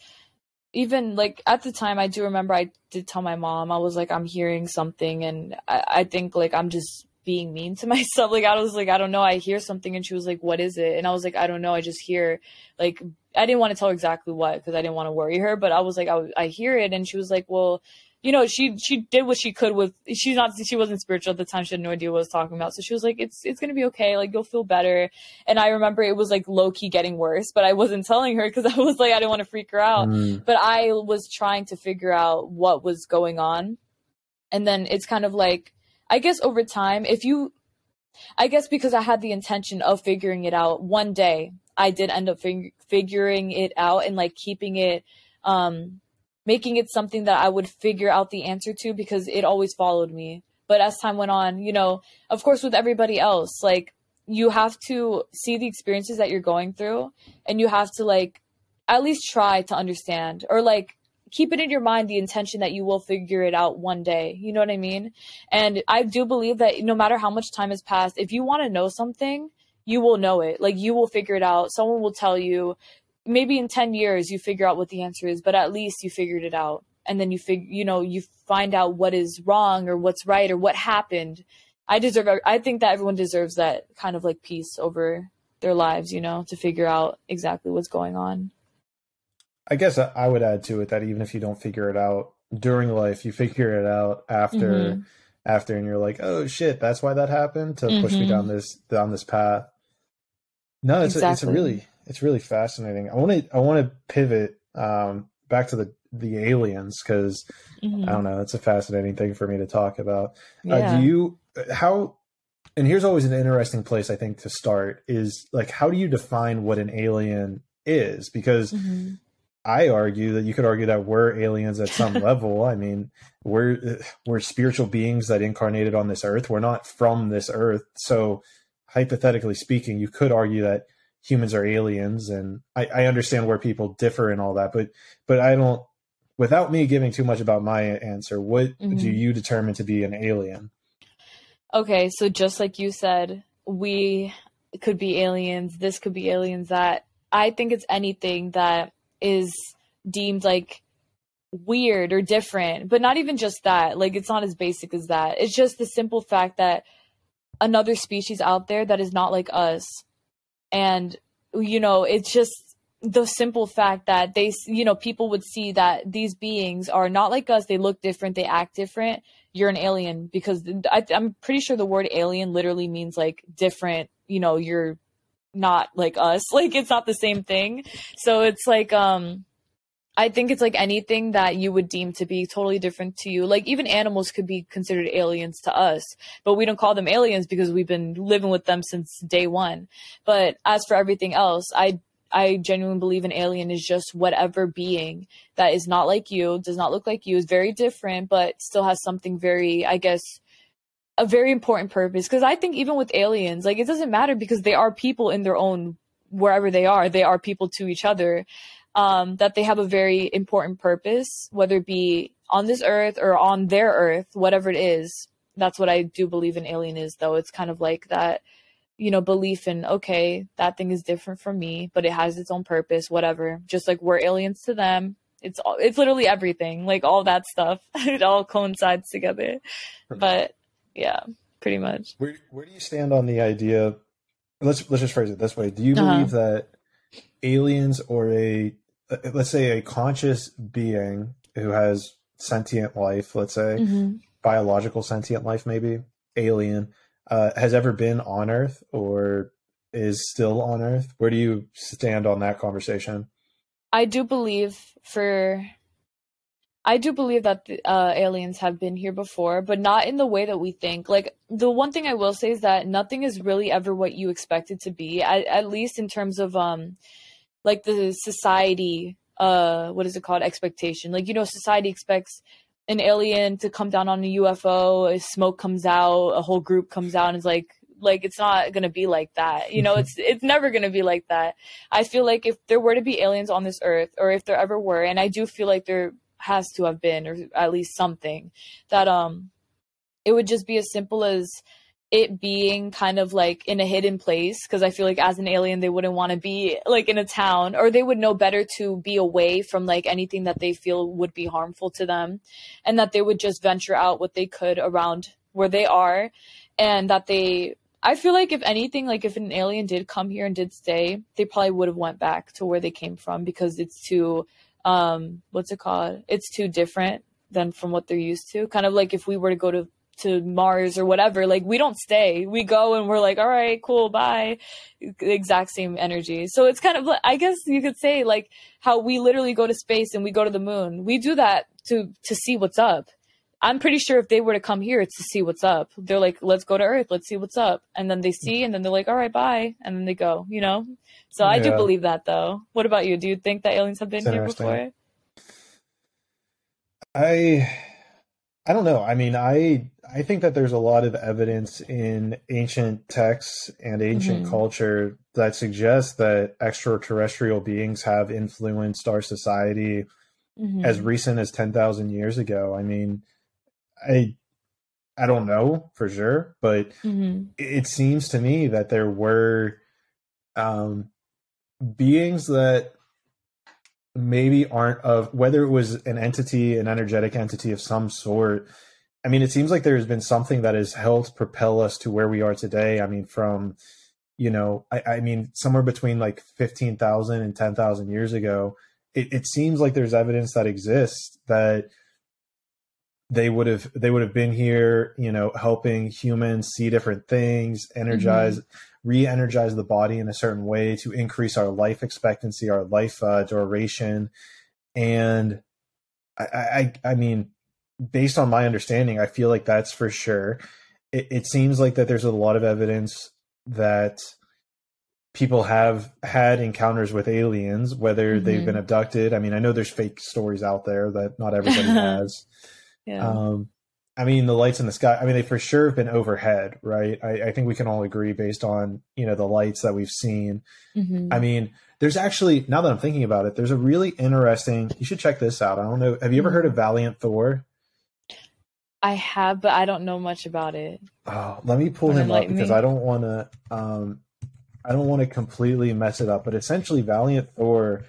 even like at the time, I do remember I did tell my mom, I was like, I'm hearing something, and I think like I'm just being mean to myself. Like, I was like, I don't know, I hear something. And she was like, what is it? And I was like, I don't know, I just hear, like, I didn't want to tell her exactly what, because I didn't want to worry her, but I was like, I hear it. And she was like, well, you know, she did what she could with, she wasn't spiritual at the time. She had no idea what I was talking about. So she was like, it's going to be okay. Like, you'll feel better. And I remember it was like low key getting worse, but I wasn't telling her, because I was like, I didn't want to freak her out. But I was trying to figure out what was going on. And then it's kind of like, I guess over time, I guess because I had the intention of figuring it out, one day I did end up figuring it out, and like keeping it, making it something that I would figure out the answer to, because it always followed me. But as time went on, you know, of course, with everybody else, like you have to see the experiences that you're going through, and you have to like at least try to understand, or like keep it in your mind the intention that you will figure it out one day. You know what I mean? And I do believe that no matter how much time has passed, if you want to know something, you will know it. Like, you will figure it out. Someone will tell you. Maybe in 10 years you figure out what the answer is, but at least you figured it out. And then you find out what is wrong or what's right or what happened. I think that everyone deserves that kind of like peace over their lives, to figure out exactly what's going on. I guess I would add to it that even if you don't figure it out during life, you figure it out after, and you're like, oh shit, that's why that happened, to push me down this path. No, it's really fascinating. I want to pivot back to the aliens, because I don't know, it's a fascinating thing for me to talk about. Yeah. And here's always an interesting place I think to start is like, how do you define what an alien is? Because I argue that you could argue that we're aliens at some level. I mean, we're spiritual beings that incarnated on this earth. We're not from this earth. So hypothetically speaking, you could argue that humans are aliens, and I understand where people differ and all that, but I don't, without me giving too much about my answer, what do you determine to be an alien? Okay, so just like you said, we could be aliens, this could be aliens, that. I think it's anything that is deemed like weird or different, but not even just that. Like, it's not as basic as that. It's just the simple fact that another species out there that is not like us. And, it's just the simple fact that they, people would see that these beings are not like us. They look different. They act different. You're an alien, because I'm pretty sure the word alien literally means like different, you're not like us. Like, it's not the same thing. So it's like, I think it's like anything that you would deem to be totally different to you. Like, even animals could be considered aliens to us, but we don't call them aliens because we've been living with them since day one. But as for everything else, I genuinely believe an alien is just whatever being that is not like you, does not look like you, is very different, but still has something very, I guess, a very important purpose. Because I think even with aliens, like, it doesn't matter, because they are people in their own, wherever they are people to each other. That they have a very important purpose, whether it be on this earth or on their earth, whatever it is. That's what I do believe an alien is, though. It's kind of like that, belief in, okay, that thing is different from me, but it has its own purpose, whatever. Just like we're aliens to them. It's literally everything, like all that stuff. It all coincides together. But yeah, pretty much. Where do you stand on the idea? Let's just phrase it this way. Do you believe that aliens, or let's say a conscious being who has sentient life, let's say biological sentient life, maybe alien, has ever been on Earth or is still on Earth? Where do you stand on that conversation? I do believe that aliens have been here before, but not in the way that we think. Like, the one thing I will say is that nothing is really ever what you expect it to be, at least in terms of like the society, what is it called, expectation. Like, society expects an alien to come down on a UFO, a smoke comes out, a whole group comes out, and it's like it's not going to be like that. It's never going to be like that. I feel like if there were to be aliens on this earth, or if there ever were, and I do feel like there has to have been, or at least something, that it would just be as simple as it being kind of like in a hidden place, because I feel like as an alien they wouldn't want to be like in a town, or they would know better to be away from like anything that they feel would be harmful to them, and that they would just venture out what they could around where they are. And that I feel like if anything, like if an alien did come here and did stay, they probably would have went back to where they came from, because it's too what's it called, it's too different than from what they're used to. Kind of like if we were to go to Mars or whatever, like we don't stay, we go and we're like, all right, cool, bye. The exact same energy. So it's kind of, I guess you could say, like how we literally go to space and we go to the moon. We do that to see what's up. I'm pretty sure if they were to come here, it's to see what's up. They're like, let's go to Earth, let's see what's up. And then they see, and then they're like, all right, bye. And then they go, So I do believe that, though. What about you? Do you think that aliens have been here before? I don't know. I mean, I think that there's a lot of evidence in ancient texts and ancient Mm-hmm. culture that suggests that extraterrestrial beings have influenced our society as Mm-hmm. recent as 10,000 years ago. I mean, I I don't know for sure, but Mm-hmm. it seems to me that there were um, beings that maybe aren't of, whether it was an entity, an energetic entity of some sort. I mean, it seems like there's been something that has helped propel us to where we are today. I mean, from, I mean, somewhere between like 15,000 and 10,000 years ago, it seems like there's evidence that exists that they would have been here, helping humans see different things, Mm-hmm. re-energize the body in a certain way to increase our life expectancy, our life duration. And I mean, based on my understanding, I feel like that's for sure. It seems like that there's a lot of evidence that people have had encounters with aliens, whether they've been Mm-hmm. abducted. I mean, I know there's fake stories out there that not everybody has. Yeah. Um, I mean, the lights in the sky, I mean, they for sure have been overhead, right? I think we can all agree based on, the lights that we've seen. I Mm-hmm. mean, there's actually, now that I'm thinking about it, there's a really interesting, you should check this out. I don't know. Have you ever heard Mm-hmm. of Valiant Thor? I have, but I don't know much about it. Oh, let me pull Want to him up enlighten because me? I don't want to completely mess it up, but essentially Valiant Thor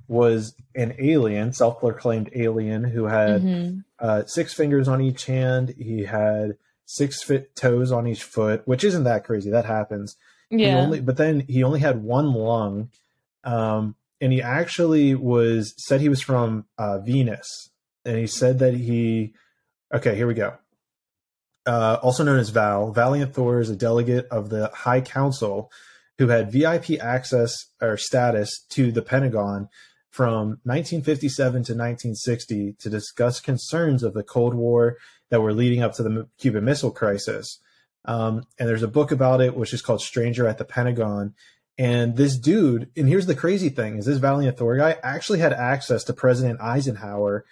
was an alien, self-proclaimed alien who had Mm-hmm. six fingers on each hand. He had 6 foot toes on each foot, which isn't that crazy. That happens. Yeah. But then he only had one lung, and he actually said he was from Venus, and he said that he. Okay, here we go. Also known as Val, Valiant Thor is a delegate of the High Council who had VIP access or status to the Pentagon from 1957 to 1960 to discuss concerns of the Cold War that were leading up to the Cuban Missile Crisis. And there's a book about it, which is called Stranger at the Pentagon. And this dude, and here's the crazy thing, is this Valiant Thor guy actually had access to President Eisenhower,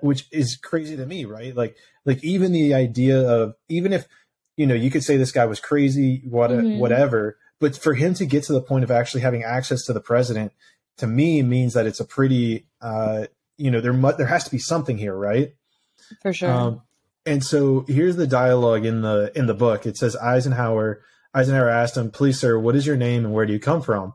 which is crazy to me, right? Like even the idea of, even if you could say this guy was crazy, Mm-hmm. whatever, but for him to get to the point of actually having access to the president, to me means that it's a pretty, there has to be something here, right? For sure. Um, and so here's the dialogue in the book. It says Eisenhower asked him, "Please, sir, what is your name and where do you come from?"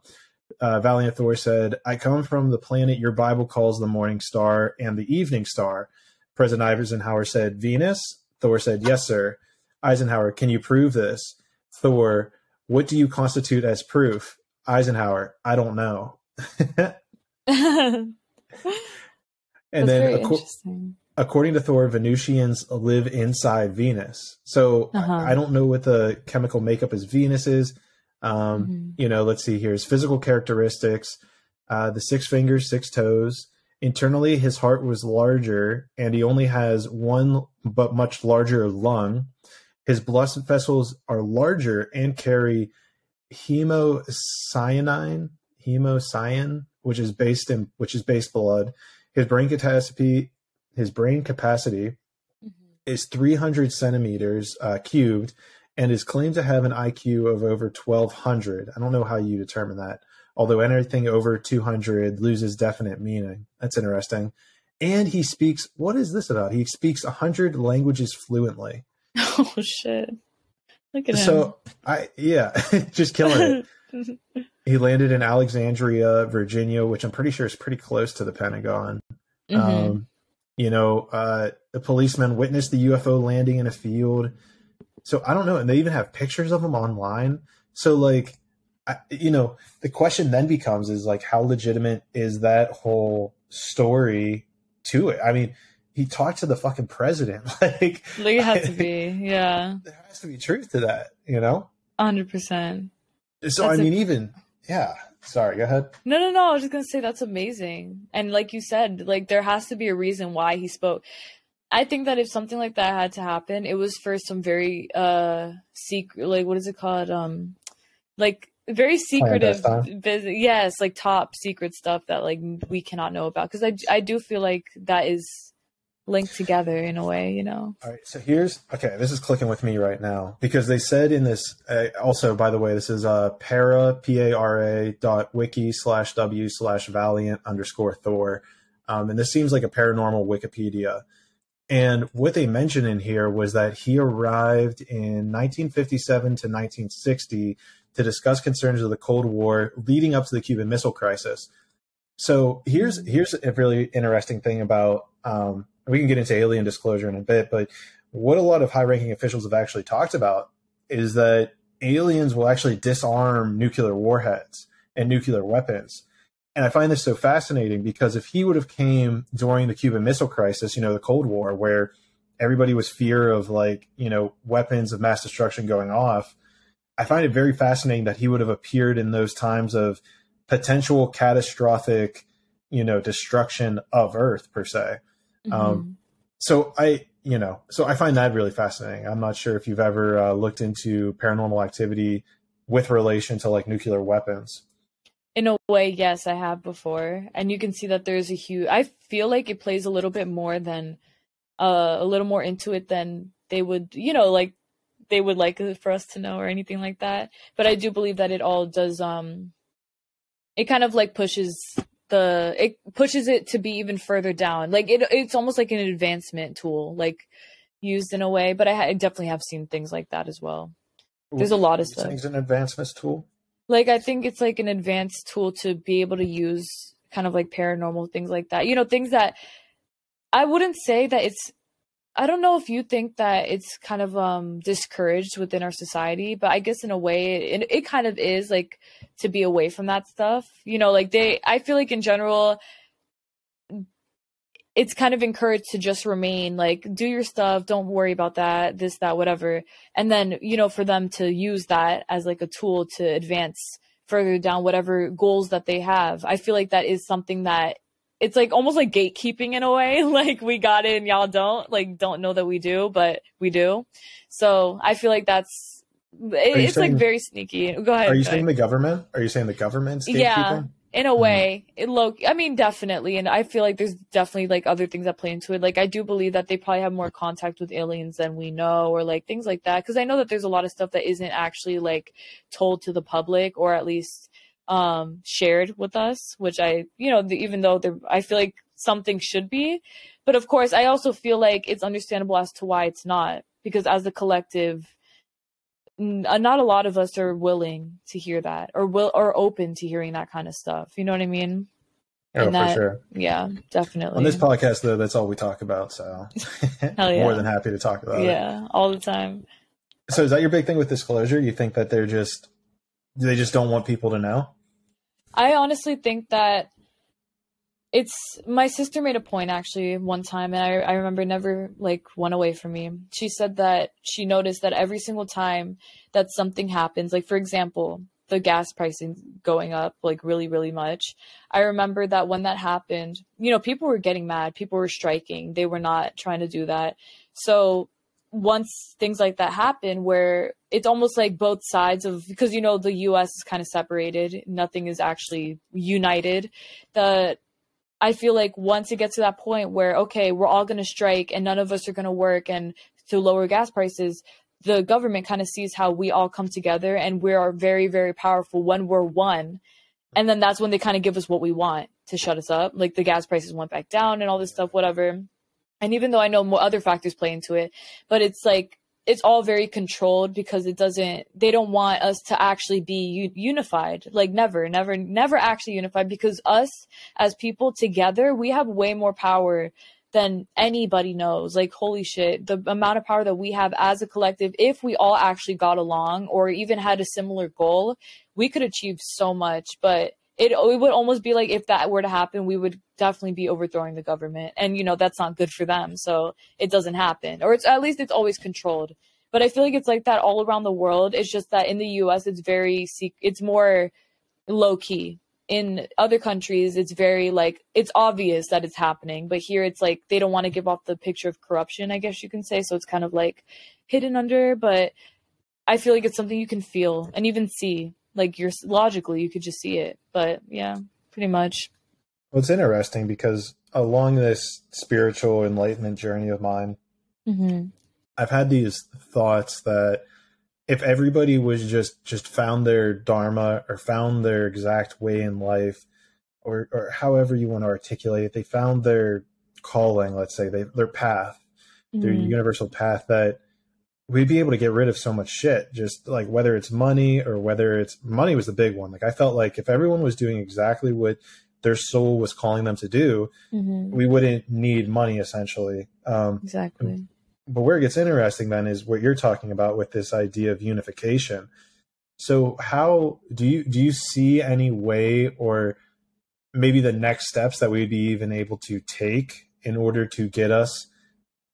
Valiant Thor said, "I come from the planet your Bible calls the morning star and the evening star." President Eisenhower said, "Venus?" Thor said, "Yes, sir." Eisenhower, "Can you prove this?" Thor, "What do you constitute as proof?" Eisenhower, "I don't know." That's And then, very interesting. according to Thor, Venusians live inside Venus. So I Uh-huh. don't know what the chemical makeup of Venus is. Mm-hmm. Let's see here. His physical characteristics, the 6 fingers, 6 toes. Internally, his heart was larger, and he only has one but much larger lung. His blood vessels are larger and carry hemocyanin, which is base blood. His brain capacity Mm-hmm. is 300 centimeters cubed, and is claimed to have an IQ of over 1200. I don't know how you determine that, although anything over 200 loses definite meaning. That's interesting. And he speaks, what is this about? He speaks 100 languages fluently. Oh shit. Look at him. So, yeah, just killing it. He landed in Alexandria, Virginia, which I'm pretty sure is pretty close to the Pentagon. Mm-hmm. Um, a policeman witnessed the UFO landing in a field. So I don't know. And they even have pictures of him online. So like, the question then becomes is like, how legitimate is that whole story to it? I mean, he talked to the fucking president. Like, Like it has to be. Yeah. there has to be truth to that. 100%. So, I That's a mean, even, yeah, sorry, go ahead. no. I was just gonna say that's amazing. And like you said, like there has to be a reason why he spoke. I think that if something like that had to happen, it was for some very secret, like what is it called? Like very secretive Clandestine. business. Yes, like top secret stuff that like we cannot know about. Because I do feel like that is linked together in a way, you know. All right, so this is clicking with me right now because they said in this, also, by the way, this is para.wiki/w/valiant_Thor. And this seems like a paranormal Wikipedia. And what they mentioned in here was that he arrived in 1957 to 1960 to discuss concerns of the Cold War leading up to the Cuban Missile Crisis. So here's a really interesting thing about, we can get into alien disclosure in a bit, but what a lot of high-ranking officials have actually talked about is that aliens will actually disarm nuclear warheads and nuclear weapons. And I find this so fascinating because if he would have came during the Cuban Missile Crisis, the Cold War, where everybody was fear of weapons of mass destruction going off, I find it very fascinating that he would have appeared in those times of potential catastrophic, destruction of Earth per se. Mm-hmm. So I find that really fascinating. I'm not sure if you've ever looked into paranormal activity with relation to like nuclear weapons. In a way, yes, I have before. And you can see that there's I feel like it plays a little bit more than, a little more into it than they would, they would like for us to know or anything like that. But I do believe that it all does, it kind of like pushes it to be even further down. Like it's almost like an advancement tool, like used in a way. But I definitely have seen things like that as well. There's a lot of stuff. It's an advancement tool. Like I think it's like an advanced tool to be able to use kind of like paranormal things like that. Things that I wouldn't say that it's. I don't know if you think that it's kind of discouraged within our society, but I guess in a way it kind of is, like, to be away from that stuff. I feel like in general it's kind of encouraged to just remain like, do your stuff, don't worry about that, this, that, whatever. And then, for them to use that as like a tool to advance further down whatever goals that they have. I feel like that is something that it's like almost like gatekeeping in a way. Like, we got it and y'all don't know that we do, but we do. So I feel like it's like very sneaky. Go ahead. Are you saying the government? Are you saying the government's gatekeeping? Yeah, in a way. Definitely. And I feel like there's definitely like other things that play into it. Like, I do believe that they probably have more contact with aliens than we know, or like things like that. Because I know that there's a lot of stuff that isn't actually like told to the public, or at least shared with us, which even though I feel like something should be, but of course I also feel like it's understandable as to why it's not, because as a collective, not a lot of us are willing to hear that, or open to hearing that kind of stuff. You know what I mean? Oh, for sure. Yeah, definitely. On this podcast, though, that's all we talk about. So Hell yeah. More than happy to talk about it. Yeah, all the time. So is that your big thing with disclosure? You think that they just don't want people to know? I honestly think that my sister made a point actually one time, and I remember never like went away from me. She said that she noticed that every single time that something happens, like for example, the gas pricing going up like really, really much. I remember that when that happened, people were getting mad, people were striking. They were not trying to do that. So once things like that happen, where it's almost like both sides of, because the US is kind of separated, nothing is actually united, that I feel like once it gets to that point where, okay, we're all going to strike and none of us are going to work and to lower gas prices, the government kind of sees how we all come together and we are very, very powerful when we're one. And then that's when they kind of give us what we want to shut us up. Like the gas prices went back down and all this stuff, whatever. And even though I know more other factors play into it, but it's like, it's all very controlled because they don't want us to actually be unified. Like never actually unified, because us as people together, we have way more power than anybody knows. Like, holy shit, the amount of power that we have as a collective, if we all actually got along or even had a similar goal, we could achieve so much. But it would almost be like, if that were to happen, we would definitely be overthrowing the government. And, that's not good for them. So it doesn't happen, or at least it's always controlled. But I feel like it's like that all around the world. It's just that in the US, it's more low key. In other countries, it's very like, it's obvious that it's happening. But here it's like, they don't want to give off the picture of corruption, I guess you can say. So it's kind of like hidden under, but I feel like it's something you can feel and even see. Like, logically, you could just see it. But yeah, pretty much. Well, it's interesting because along this spiritual enlightenment journey of mine, Mm-hmm. I've had these thoughts that if everybody was just found their dharma or found their exact way in life, or however you want to articulate it, they found their calling, let's say, their path, their Mm-hmm. universal path, that we'd be able to get rid of so much shit. Just like whether it's money or whether it's money was the big one. Like I felt like if everyone was doing exactly what their soul was calling them to do, Mm-hmm. we wouldn't need money essentially. Exactly. But where it gets interesting then is what you're talking about with this idea of unification. So how do you see any way, or maybe the next steps that we'd be even able to take in order to get us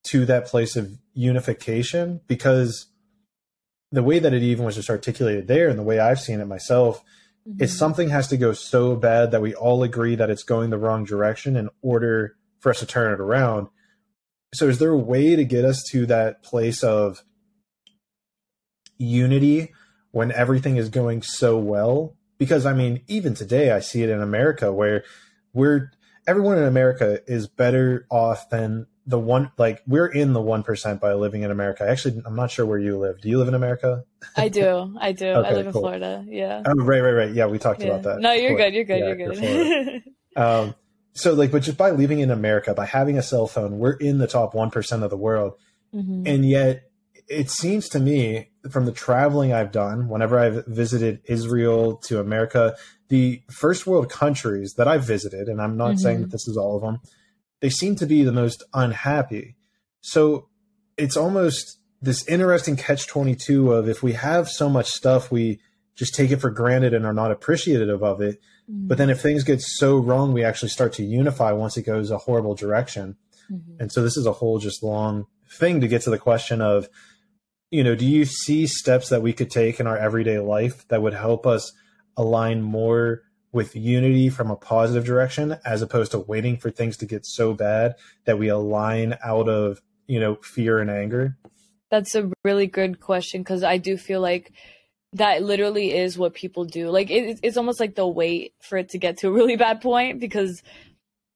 to that place of unification? Because the way that it even was just articulated there and the way I've seen it myself is Mm-hmm. something has to go so bad that we all agree that it's going the wrong direction in order for us to turn it around. So is there a way to get us to that place of unity when everything is going so well? Because I mean, even today I see it in America where everyone in America is better off than the one, like we're in the 1% by living in America. Actually, I'm not sure where you live. Do you live in America? I do. I do. I Okay, live in cool. Florida. Yeah. Oh, right. Yeah, we talked Yeah. about that. No, you're Florida. good. You're good. Yeah, You're you're Florida. good. Um, so like, but just by living in America, by having a cell phone, we're in the top 1% of the world. Mm-hmm. And yet it seems to me from the traveling I've done, whenever I've visited Israel to America, the first world countries that I've visited, and I'm not saying that Mm-hmm. this is all of them, they seem to be the most unhappy. So it's almost this interesting catch-22 of if we have so much stuff, we just take it for granted and are not appreciative of it. But then if things get so wrong, we actually start to unify once it goes a horrible direction. Mm-hmm. And so this is a whole just long thing to get to the question of, do you see steps that we could take in our everyday life that would help us align more with unity from a positive direction, as opposed to waiting for things to get so bad that we align out of, fear and anger? That's a really good question, because I do feel like that literally is what people do. Like it's almost like they'll wait for it to get to a really bad point, because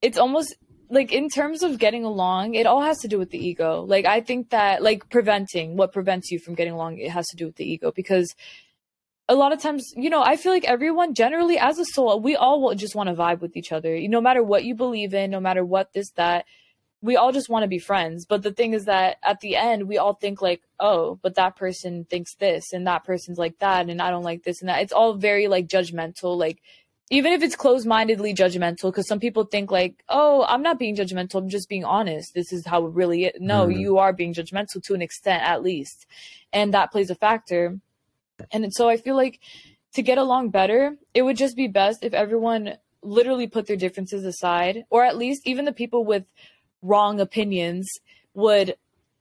it's almost like in terms of getting along, it all has to do with the ego. Like I think that like what prevents you from getting along, it has to do with the ego, because a lot of times, I feel like everyone generally as a soul, we all will just want to vibe with each other. No matter what you believe in, no matter what this, that, we all just want to be friends. But the thing is that at the end, we all think like, oh, but that person thinks this and that person's like that, and I don't like this and that. It's all very like judgmental, like even if it's closed-mindedly judgmental, because some people think like, oh, I'm not being judgmental, I'm just being honest. This is how it really is. No, you are being judgmental to an extent, at least. And that plays a factor. And so I feel like to get along better, it would just be best if everyone literally put their differences aside, or at least even the people with wrong opinions would,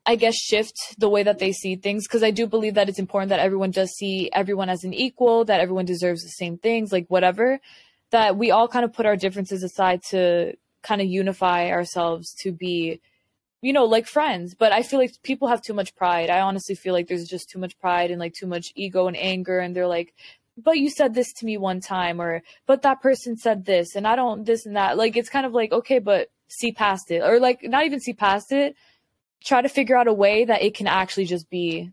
I guess, shift the way that they see things. Because I do believe that it's important that everyone does see everyone as an equal, that everyone deserves the same things, like whatever, that we all kind of put our differences aside to kind of unify ourselves to be, like friends. But I feel like people have too much pride. I honestly feel like there's just too much pride and like too much ego and anger. And they're like, but you said this to me one time, or, but that person said this and I don't, this and that. Like, it's kind of like, okay, but see past it, or like not even see past it. Try to figure out a way that it can actually just be,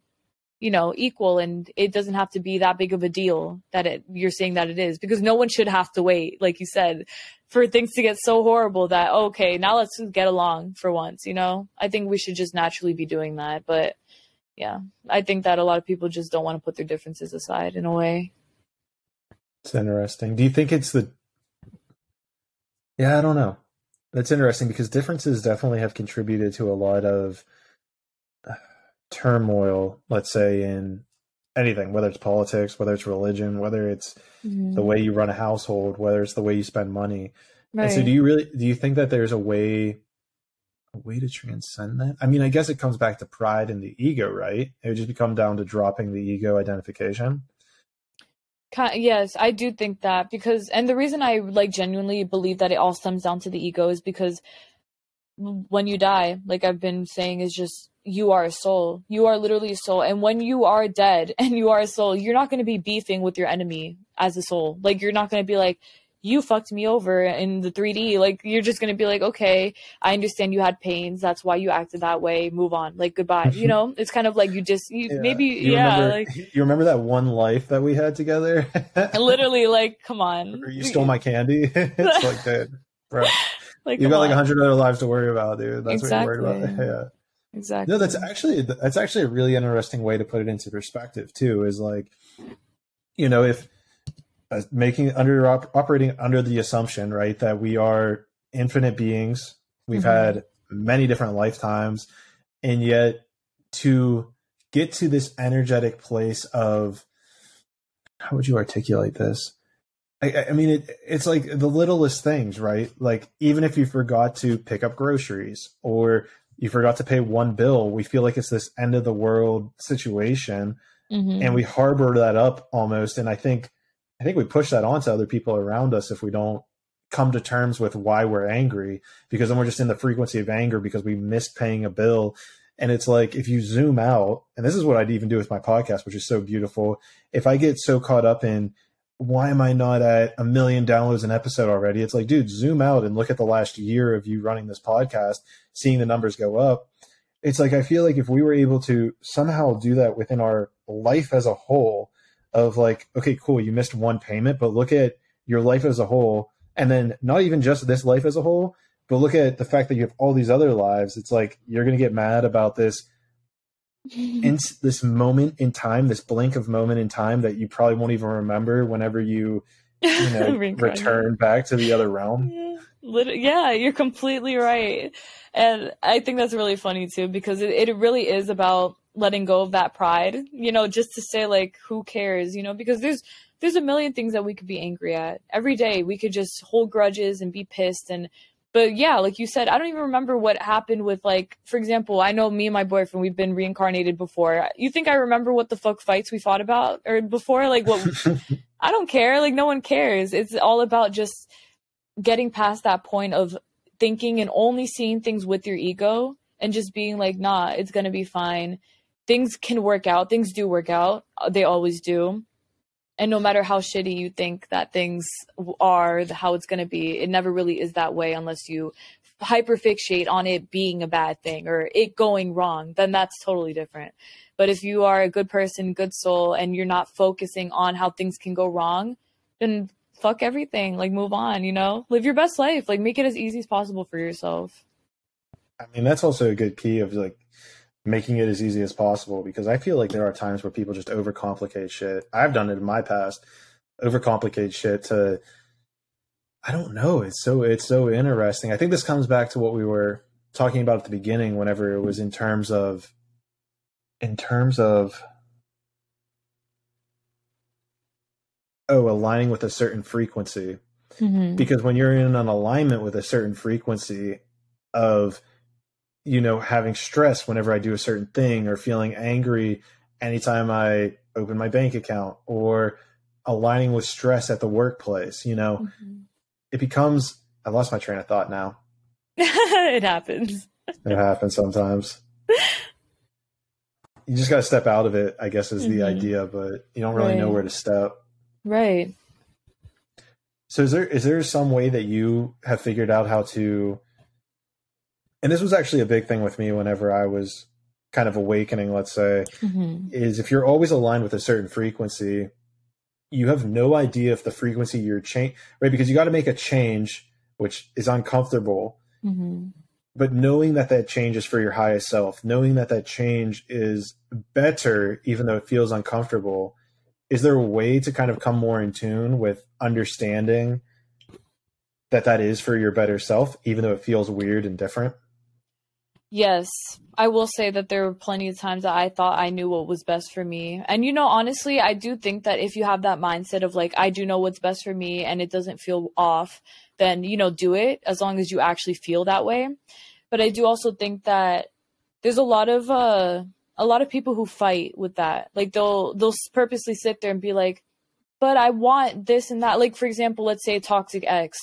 equal, and it doesn't have to be that big of a deal that you're saying that it is, because no one should have to wait, like you said, for things to get so horrible that, okay, now let's just get along for once, I think we should just naturally be doing that. But yeah, I think that a lot of people just don't want to put their differences aside in a way. It's interesting. Do you think it's I don't know. That's interesting because differences definitely have contributed to a lot of turmoil, let's say, in anything, whether it's politics, whether it's religion, whether it's the way you run a household, whether it's the way you spend money. Right. And so do you think that there's a way to transcend that? I mean, I guess it comes back to pride and the ego, right? It would just come down to dropping the ego identification. Yes, I do think that, because, and the reason I like genuinely believe that it all stems down to the ego is because when you die, like I've been saying, is just, you are a soul. You are literally a soul. And when you are dead and you are a soul, you're not going to be beefing with your enemy as a soul. Like, you're not going to be like, you fucked me over in the 3D. Like, you're just going to be like, okay, I understand you had pains. That's why you acted that way. Move on. Like, goodbye. You know, it's kind of like maybe, like, you remember that one life that we had together? literally, like, come on. You stole my candy. It's like, dude, bro, like, you got like 100 other lives to worry about, dude. That's exactly. what you're worried about. Yeah. Exactly. No, that's actually a really interesting way to put it into perspective too, is like, you know, if operating under the assumption, right, that we are infinite beings, we've had many different lifetimes, and yet to get to this energetic place of, how would you articulate this? I mean, it's like the littlest things, right? Like, even if you forgot to pick up groceries or you forgot to pay one bill, we feel like it's this end of the world situation, and we harbor that up almost. And I think we push that onto other people around us if we don't come to terms with why we're angry, because then we're just in the frequency of anger because we missed paying a bill. And it's like, if you zoom out, and this is what I'd even do with my podcast, which is so beautiful. If I get so caught up in, why am I not at 1 million downloads an episode already? It's like, dude, zoom out and look at the last year of you running this podcast, seeing the numbers go up. It's like, I feel like if we were able to somehow do that within our life as a whole, of like, okay, cool, you missed one payment, but look at your life as a whole. And then not even just this life as a whole, but look at the fact that you have all these other lives. It's like, you're going to get mad about this this moment in time, this blink of moment in time that you probably won't even remember whenever you know, return back to the other realm. Yeah, you're completely right. And I think that's really funny too, because it really is about letting go of that pride, you know, just to say, like, who cares, you know, because there's a million things that we could be angry at every day. We could just hold grudges and be pissed. But yeah, like you said, I don't even remember what happened with, like, for example, I know me and my boyfriend, we've been reincarnated before. You think I remember what the fuck fights we fought about or before? Like, what? I don't care. Like, no one cares. It's all about just getting past that point of thinking and only seeing things with your ego and just being like, nah, it's going to be fine. Things can work out. Things do work out. They always do. And no matter how shitty you think that things are, how it's going to be, it never really is that way unless you hyperfixate on it being a bad thing or it going wrong. Then that's totally different. But if you are a good person, good soul, and you're not focusing on how things can go wrong, then fuck everything. Like, move on, you know? Live your best life. Like, make it as easy as possible for yourself. I mean, that's also a good key of, like, making it as easy as possible, because I feel like there are times where people just overcomplicate shit. I've done it in my past, overcomplicate shit to, I don't know. It's so interesting. I think this comes back to what we were talking about at the beginning, whenever it was in terms of aligning with a certain frequency. Because when you're in an alignment with a certain frequency of, you know, having stress whenever I do a certain thing, or feeling angry anytime I open my bank account, or aligning with stress at the workplace, you know, it becomes, I lost my train of thought now. It happens. It happens sometimes. You just got to step out of it, I guess, is the idea, but you don't really know where to step. Right. So is there some way that you have figured out how to, and this was actually a big thing with me whenever I was kind of awakening, let's say, is if you're always aligned with a certain frequency, you have no idea if the frequency you're right? Because you got to make a change, which is uncomfortable, but knowing that change is for your highest self, knowing that change is better, even though it feels uncomfortable, is there a way to kind of come more in tune with understanding that is for your better self, even though it feels weird and different? Yes, I will say that there were plenty of times that I thought I knew what was best for me. And, you know, honestly, I do think that if you have that mindset of, like, I do know what's best for me and it doesn't feel off, then, you know, do it as long as you actually feel that way. But I do also think that there's a lot of people who fight with that. Like, they'll purposely sit there and be like, but I want this and that. Like, for example, let's say a toxic ex.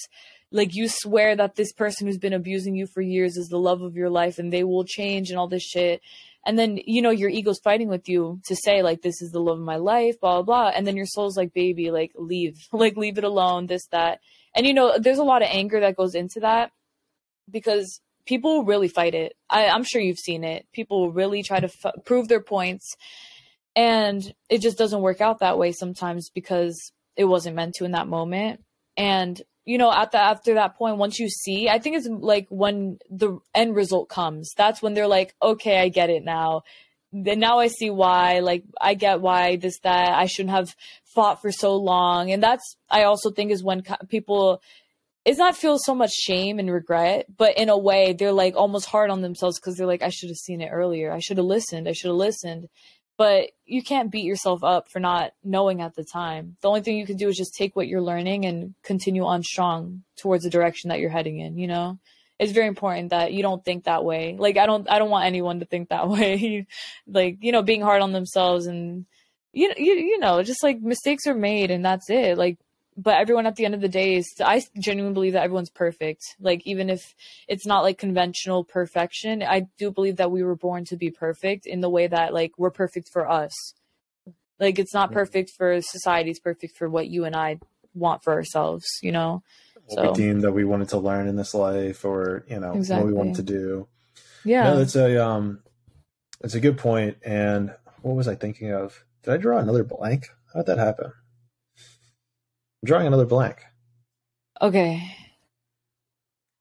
Like, you swear that this person who's been abusing you for years is the love of your life and they will change and all this shit. And then, you know, your ego's fighting with you to say, like, this is the love of my life, blah, blah, blah. And then your soul's like, baby, like, leave. Like, leave it alone, this, that. And, you know, there's a lot of anger that goes into that because people really fight it. I'm sure you've seen it. People really try to prove their points, and it just doesn't work out that way sometimes because it wasn't meant to in that moment. And, you know, after that point, once you see, I think it's like when the end result comes, that's when they're like, okay, I get it now. Then now I see why, like, I get why this, that I shouldn't have fought for so long. And that's, I also think is when people, it's not feel so much shame and regret, but in a way they're like almost hard on themselves because they're like, I should have seen it earlier. I should have listened. But you can't beat yourself up for not knowing at the time. The only thing you can do is just take what you're learning and continue on strong towards the direction that you're heading in, you know? It's very important that you don't think that way. Like, I don't want anyone to think that way. Like, you know, being hard on themselves and, you know, just like mistakes are made and that's it. Like, but everyone at the end of the day I genuinely believe that everyone's perfect. Like, even if it's not like conventional perfection, I do believe that we were born to be perfect in the way that like we're perfect for us. Like, it's not perfect for society. It's perfect for what you and I want for ourselves, you know? What we deemed that we wanted to learn in this life, or, you know, exactly. what we wanted to do. Yeah. No, that's a good point. And what was I thinking of? Did I draw another blank? How'd that happen? I'm drawing another blank. Okay.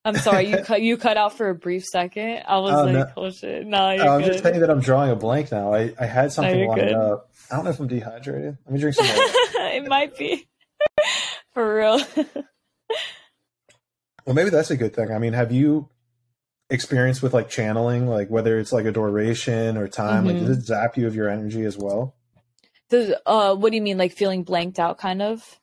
I'm sorry, you cut out for a brief second. I was like, no. oh shit. No, you're I'm good. just saying that I'm drawing a blank now. I had something lined good. up. I don't know if I'm dehydrated. Let me drink some water. It might be. For real. Well, maybe that's a good thing. I mean, have you experienced with like channeling, like whether it's like a duration or time, like does it zap you of your energy as well? What do you mean, like feeling blanked out kind of?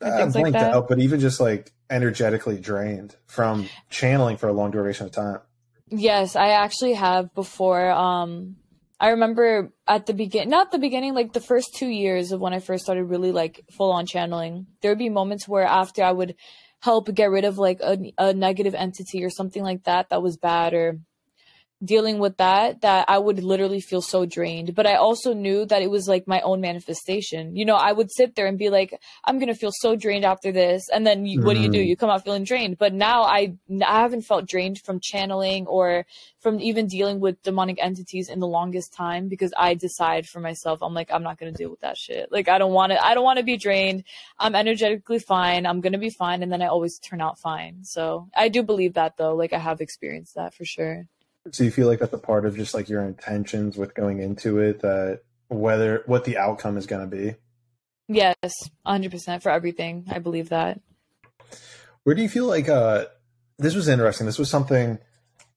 Blanked like out, but even just like energetically drained from channeling for a long duration of time. Yes, I actually have before. I remember at the beginning, like the first 2 years of when I first started really like full on channeling, there would be moments where after I would help get rid of like a negative entity or something like that was bad, or dealing with that I would literally feel so drained. But I also knew that it was like my own manifestation. You know, I would sit there and be like, I'm going to feel so drained after this. And then what do? You come out feeling drained. But now I haven't felt drained from channeling or from even dealing with demonic entities in the longest time, because I decide for myself, I'm like, I'm not going to deal with that shit. Like, I don't want to be drained. I'm energetically fine. I'm going to be fine. And then I always turn out fine. So I do believe that though. Like, I have experienced that for sure. So you feel like that's a part of just like your intentions with going into it, that what the outcome is going to be? Yes, 100% for everything. I believe that. Where do you feel like this was interesting? This was something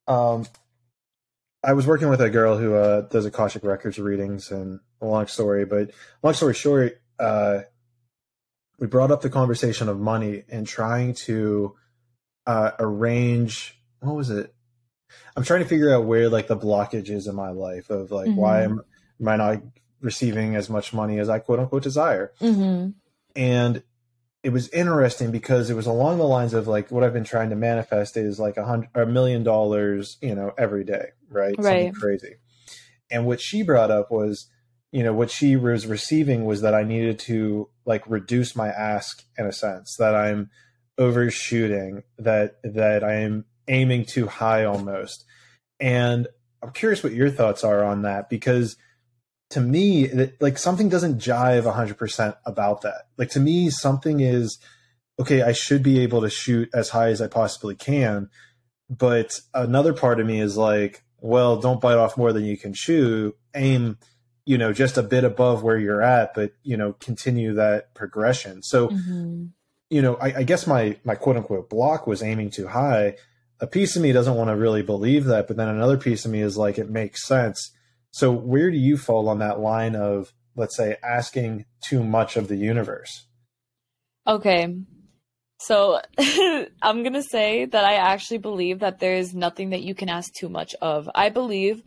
I was working with a girl who does Akashic Records readings, and long story short, we brought up the conversation of money and trying to arrange, what was it? I'm trying to figure out where like the blockage is in my life of like, why am I not receiving as much money as I quote unquote desire? And it was interesting because it was along the lines of like, what I've been trying to manifest is like $1 million, you know, every day, right? Something crazy. And what she brought up was, you know, what she was receiving was that I needed to like reduce my ask in a sense, that I'm overshooting, that I am aiming too high almost. And I'm curious what your thoughts are on that, because to me, like something doesn't jive 100% about that. Like to me, something is, okay, I should be able to shoot as high as I possibly can. But another part of me is like, well, don't bite off more than you can chew. Aim, you know, just a bit above where you're at, but, you know, continue that progression. So, you know, I guess my quote unquote block was aiming too high. A piece of me doesn't want to really believe that, but then another piece of me is like, it makes sense. So where do you fall on that line of, let's say, asking too much of the universe? Okay. So I'm going to say that I actually believe that there is nothing that you can ask too much of. I believe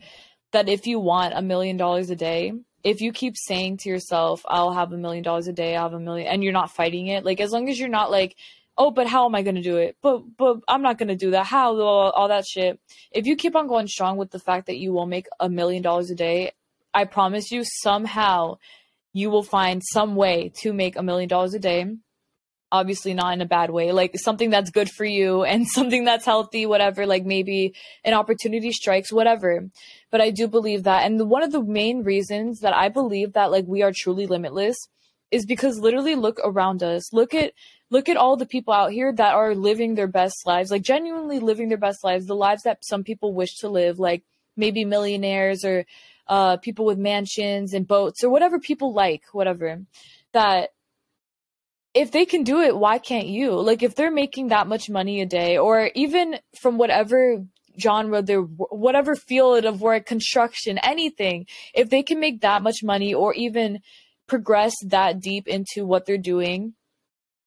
that if you want $1 million a day, if you keep saying to yourself, I'll have $1 million a day, I'll have $1 million, and you're not fighting it, like as long as you're not like, oh, but how am I going to do it? But I'm not going to do that. How? All that shit. If you keep on going strong with the fact that you will make $1 million a day, I promise you somehow you will find some way to make $1 million a day. obviously not in a bad way, like something that's good for you and something that's healthy, whatever, like maybe an opportunity strikes, whatever. But I do believe that. And one of the main reasons that I believe that like we are truly limitless is because literally look around us. Look at all the people out here that are living their best lives, like genuinely living their best lives, the lives that some people wish to live, like maybe millionaires or people with mansions and boats or whatever people like, whatever. That if they can do it, why can't you? Like if they're making that much money a day, or even from whatever genre, their whatever field of work, construction, anything, if they can make that much money or even progress that deep into what they're doing,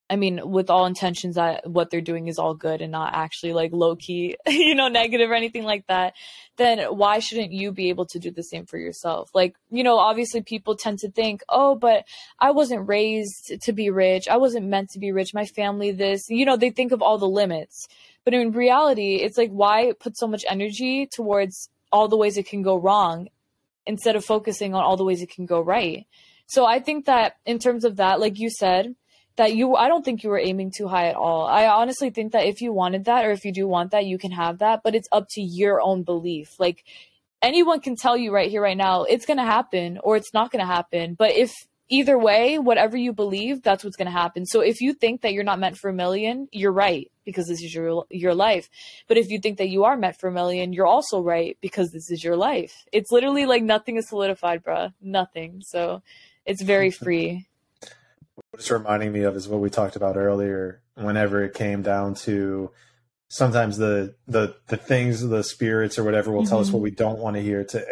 I mean, with all intentions that what they're doing is all good and not actually like low key, negative or anything like that, then why shouldn't you be able to do the same for yourself? Like, obviously people tend to think, oh, but I wasn't raised to be rich. I wasn't meant to be rich. My family, this, they think of all the limits. But in reality, it's like, why put so much energy towards all the ways it can go wrong instead of focusing on all the ways it can go right? So I think that in terms of that, like you said, I don't think you were aiming too high at all. I honestly think that if you wanted that, or if you do want that, you can have that, but it's up to your own belief. Like anyone can tell you right here, right now, it's going to happen or it's not going to happen. But if either way, whatever you believe, that's what's going to happen. So if you think that you're not meant for a million, you're right, because this is your life. But if you think that you are meant for a million, you're also right, because this is your life. It's literally like nothing is solidified, bruh. Nothing. So it's very free. What it's reminding me of is what we talked about earlier, whenever it came down to sometimes the things, the spirits or whatever will tell us what we don't want to hear to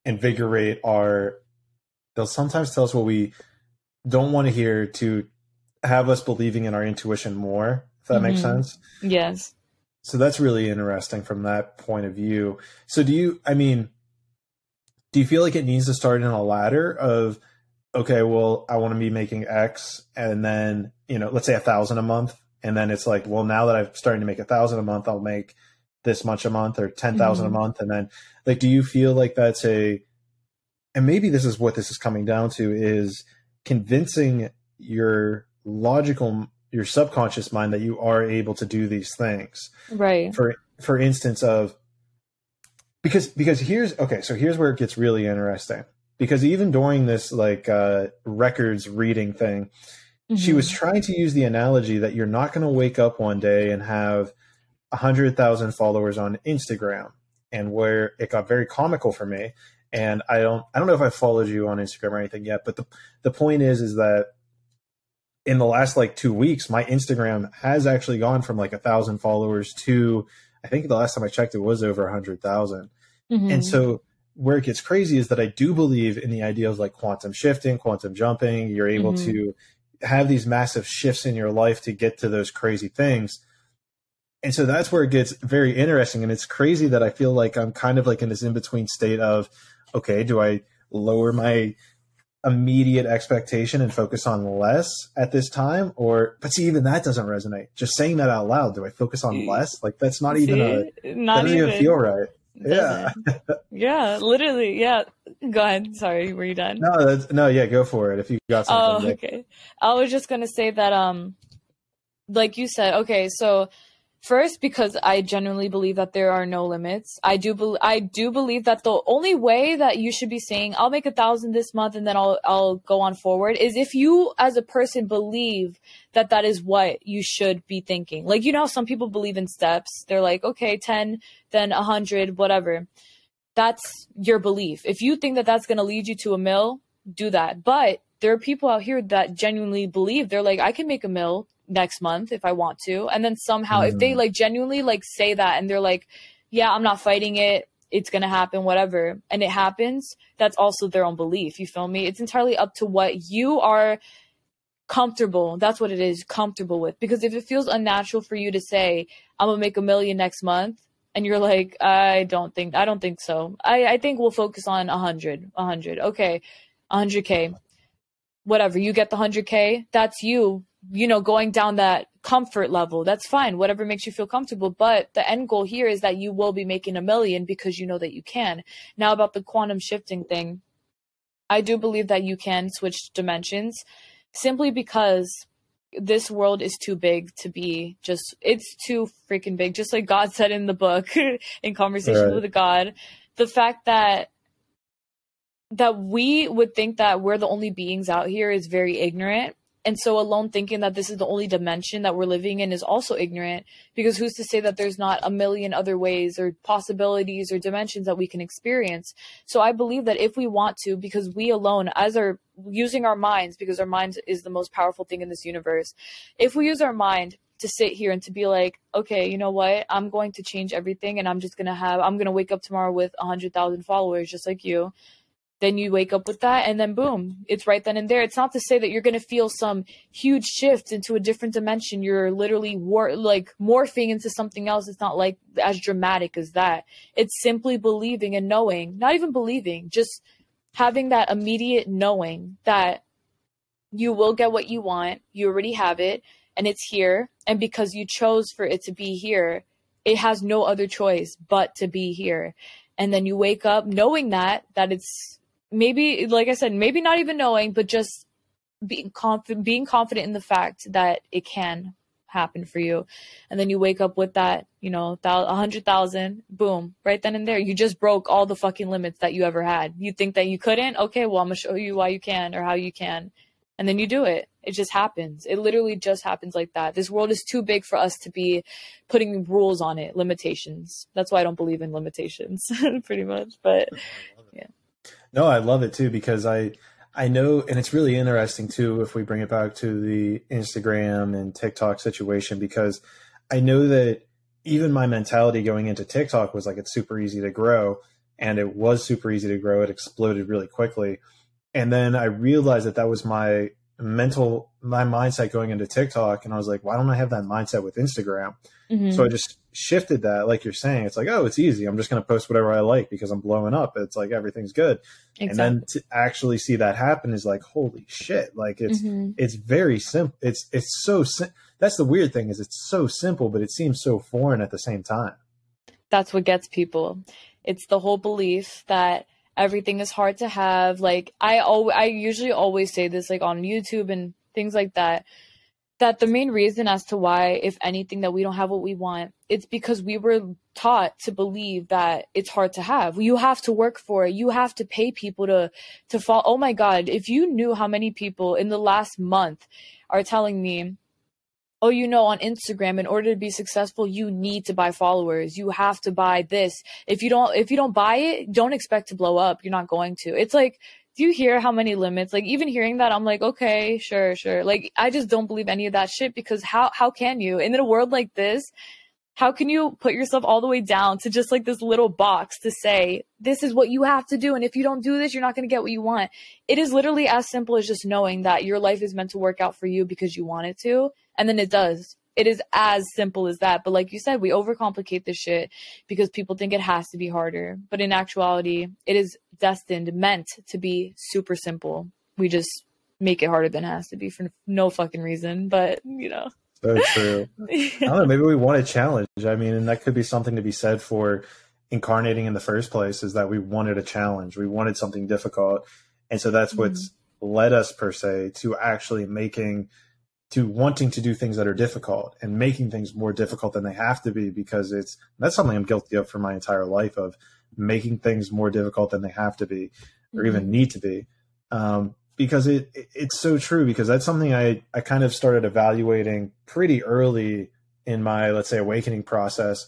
invigorate they'll sometimes tell us what we don't want to hear to have us believing in our intuition more, if that makes sense. Yes. So that's really interesting from that point of view. So do you feel like it needs to start in a ladder of, okay, well, I want to be making X, and then, let's say 1,000 a month. And then it's like, well, now that I'm starting to make 1,000 a month, I'll make this much a month, or 10,000 a month. And then like, do you feel like that's and maybe this is what this is coming down to, is convincing your subconscious mind that you are able to do these things. Right. For instance because here's where it gets really interesting. Because even during this records reading thing, she was trying to use the analogy that you're not going to wake up one day and have 100,000 followers on Instagram, and where it got very comical for me. And I don't know if I followed you on Instagram or anything yet, but the point is that in the last 2 weeks, my Instagram has actually gone from 1,000 followers to, I think the last time I checked, it was over 100,000. And so where it gets crazy is that I do believe in the idea of quantum shifting, quantum jumping. You're able to have these massive shifts in your life to get to those crazy things. And so that's where it gets very interesting. And it's crazy that I feel like I'm kind of in this in-between state of, okay, do I lower my immediate expectation and focus on less at this time? But see, even that doesn't resonate. Just saying that out loud, do I focus on less? That's not even that doesn't even feel right. Yeah. Yeah, literally. Yeah. Go ahead. Sorry, were you done? No, yeah, go for it. If you got something. Oh, okay. I was just going to say that, like you said, okay, so first, because I genuinely believe that there are no limits. I do believe that the only way that you should be saying, I'll make 1,000 this month and then I'll go on forward, is if you as a person believe that that is what you should be thinking. Like, how some people believe in steps. They're like, okay, 10, then 100, whatever. That's your belief. If you think that that's going to lead you to $1 million, do that. But there are people out here that genuinely believe, they're like, I can make $1 million next month if I want to. And then somehow if they genuinely say that, and they're like, yeah, I'm not fighting it, it's going to happen, whatever, and it happens, that's also their own belief. You feel me? It's entirely up to what you are comfortable. That's what it is, comfortable with. Because if it feels unnatural for you to say, I'm going to make $1 million next month, and you're like, I don't think so. I think we'll focus on 100. Okay. 100K, whatever. You get the 100K. That's you going down that comfort level. That's fine. Whatever makes you feel comfortable. But the end goal here is that you will be making $1 million because you know that you can. Now about the quantum shifting thing, I do believe that you can switch dimensions simply because this world is too big to be just, it's too freaking big. Just like God said in the book, in Conversation with God, the fact that we would think that we're the only beings out here is very ignorant. And so alone thinking that this is the only dimension that we're living in is also ignorant, because who's to say that there's not a million other ways or possibilities or dimensions that we can experience. So I believe that if we want to, because we alone, as our using our minds, because our mind is the most powerful thing in this universe, if we use our mind to sit here and to be like, okay, you know what, I'm going to change everything, and I'm going to wake up tomorrow with 100,000 followers just like you. Then you wake up with that, and then boom, it's right then and there. It's not to say that you're going to feel some huge shift into a different dimension. You're literally morphing into something else. It's not like as dramatic as that. It's simply believing and knowing, not even believing, just having that immediate knowing that you will get what you want. You already have it, and it's here. And because you chose for it to be here, it has no other choice but to be here. And then you wake up knowing that it's, maybe, like I said, maybe not even knowing, but just being confident in the fact that it can happen for you. And then you wake up with that, 100,000, boom, right then and there. You just broke all the fucking limits that you ever had. You think that you couldn't? Okay, well, I'm going to show you why you can, or how you can. And then you do it. It just happens. It literally just happens like that. This world is too big for us to be putting rules on it, limitations. That's why I don't believe in limitations, pretty much. But yeah. No, I love it too, because I know, and it's really interesting too, if we bring it back to the Instagram and TikTok situation, because I know that even my mentality going into TikTok was like, it's super easy to grow, and it was super easy to grow. It exploded really quickly. And then I realized that was my mindset going into TikTok. And I was like, why don't I have that mindset with Instagram? Mm-hmm. So I just shifted that. Like you're saying, it's like, oh, it's easy. I'm just going to post whatever I like because I'm blowing up. It's like, everything's good. Exactly. And then to actually see that happen is like, holy shit. Like it's very simple. It's so that's the weird thing, is it's so simple, but it seems so foreign at the same time. That's what gets people. It's the whole belief that everything is hard to have. Like I usually always say this, like on YouTube and things like that the main reason as to why, if anything, that we don't have what we want, it's because we were taught to believe that it's hard to have. You have to work for it. You have to pay people to fall. Oh my God. If you knew how many people in the last month are telling me, oh, on Instagram, in order to be successful, you need to buy followers. You have to buy this. If you don't buy it, don't expect to blow up. You're not going to. It's like, do you hear how many limits? Like, even hearing that, I'm like, okay, sure. Like, I just don't believe any of that shit, because how can you? And in a world like this, how can you put yourself all the way down to just like this little box to say, this is what you have to do, and if you don't do this, you're not going to get what you want? It is literally as simple as just knowing that your life is meant to work out for you because you want it to, and then it does. It is as simple as that. But like you said, we overcomplicate this shit because people think it has to be harder. But in actuality, it is meant to be super simple. We just make it harder than it has to be for no fucking reason. But, So true. I don't know, maybe we want a challenge. I mean, and that could be something to be said for incarnating in the first place, is that we wanted a challenge. We wanted something difficult. And so that's what's led us, per se, to actually wanting to do things that are difficult and making things more difficult than they have to be, because that's something I'm guilty of for my entire life, of making things more difficult than they have to be, or even need to be. Because it's so true, because that's something I kind of started evaluating pretty early in my, let's say, awakening process,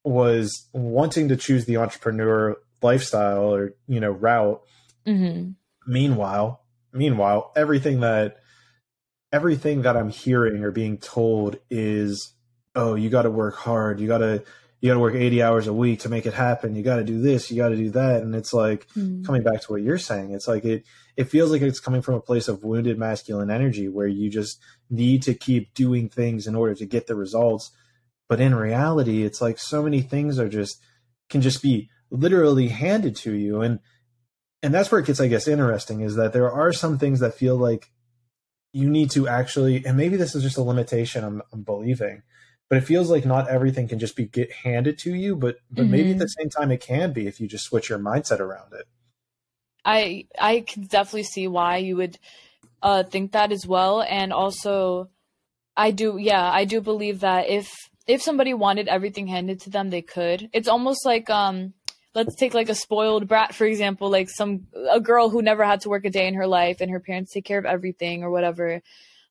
was wanting to choose the entrepreneur lifestyle or, route. Mm-hmm. Meanwhile, everything that I'm hearing or being told is, oh, you got to work hard. You got to work 80 hours a week to make it happen. You got to do this, you got to do that. And it's like, coming back to what you're saying, it's like, it feels like it's coming from a place of wounded masculine energy, where you just need to keep doing things in order to get the results. But in reality, it's like so many things can just be literally handed to you. And that's where it gets, I guess, interesting, is that there are some things that feel like you need to actually, and maybe this is just a limitation I'm believing, but it feels like not everything can just get handed to you, but maybe at the same time it can be, if you just switch your mindset around it. I can definitely see why you would think that as well. And also, I do, yeah, I do believe that if somebody wanted everything handed to them, they could. It's almost like let's take like a spoiled brat, for example, like a girl who never had to work a day in her life and her parents take care of everything or whatever.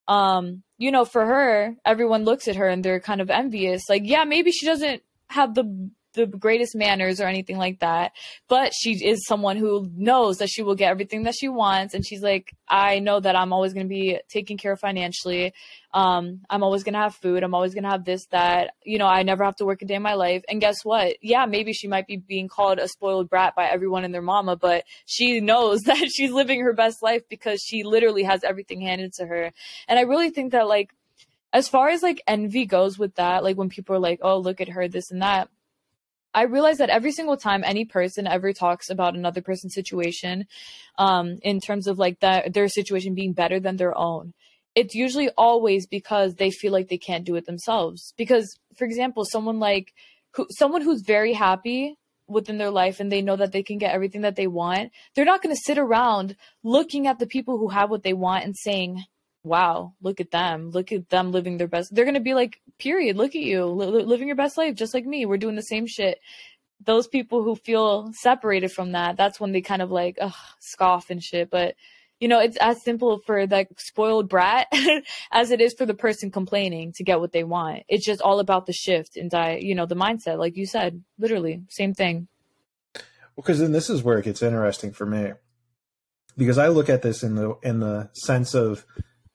You know, for her, everyone looks at her and they're kind of envious. Like, yeah, maybe she doesn't have the greatest manners or anything like that, but she is someone who knows that she will get everything that she wants. And she's like, I know that I'm always going to be taken care of financially. I'm always going to have food. I'm always going to have this, that, you know, I never have to work a day in my life. And guess what? Yeah, maybe she might be being called a spoiled brat by everyone and their mama, but she knows that she's living her best life because she literally has everything handed to her. And I really think that, like, as far as like envy goes with that, like when people are like, oh, look at her, this and that, I realize that every single time any person ever talks about another person's situation, in terms of like their situation being better than their own, it's usually always because they feel like they can't do it themselves. Because, for example, someone who's very happy within their life and they know that they can get everything that they want, they're not going to sit around looking at the people who have what they want and saying, wow, look at them living their best. They're going to be like, period, look at you living your best life just like me. We're doing the same shit. Those people who feel separated from that, that's when they kind of like scoff and shit. But, you know, it's as simple for that spoiled brat as it is for the person complaining to get what they want. It's just all about the shift and the mindset, like you said, literally same thing. Because then this is where it gets interesting for me, because I look at this in the sense of,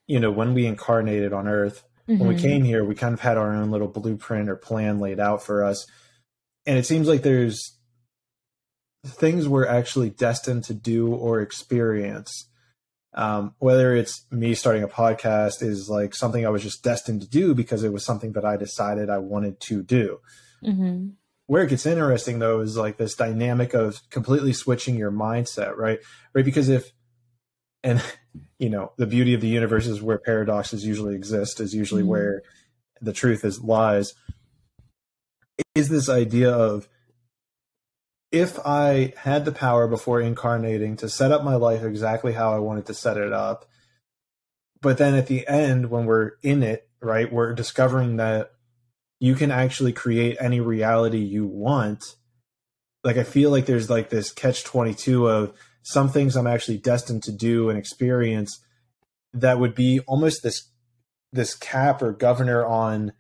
you know, when we incarnated on Earth, when we came here, we kind of had our own little blueprint or plan laid out for us. And it seems like there's things we're actually destined to do or experience. Whether it's me starting a podcast is like something I was just destined to do because it was something that I decided I wanted to do. Mm-hmm. Where it gets interesting, though, is like this dynamic of completely switching your mindset, right? Right, because and you know, the beauty of the universe is where paradoxes usually exist, is usually where the truth lies, is this idea of, if I had the power before incarnating to set up my life exactly how I wanted to set it up, but then at the end, when we're in it, right, we're discovering that you can actually create any reality you want. Like, I feel like there's like this catch-22 of some things I'm actually destined to do and experience that would be almost this cap or governor on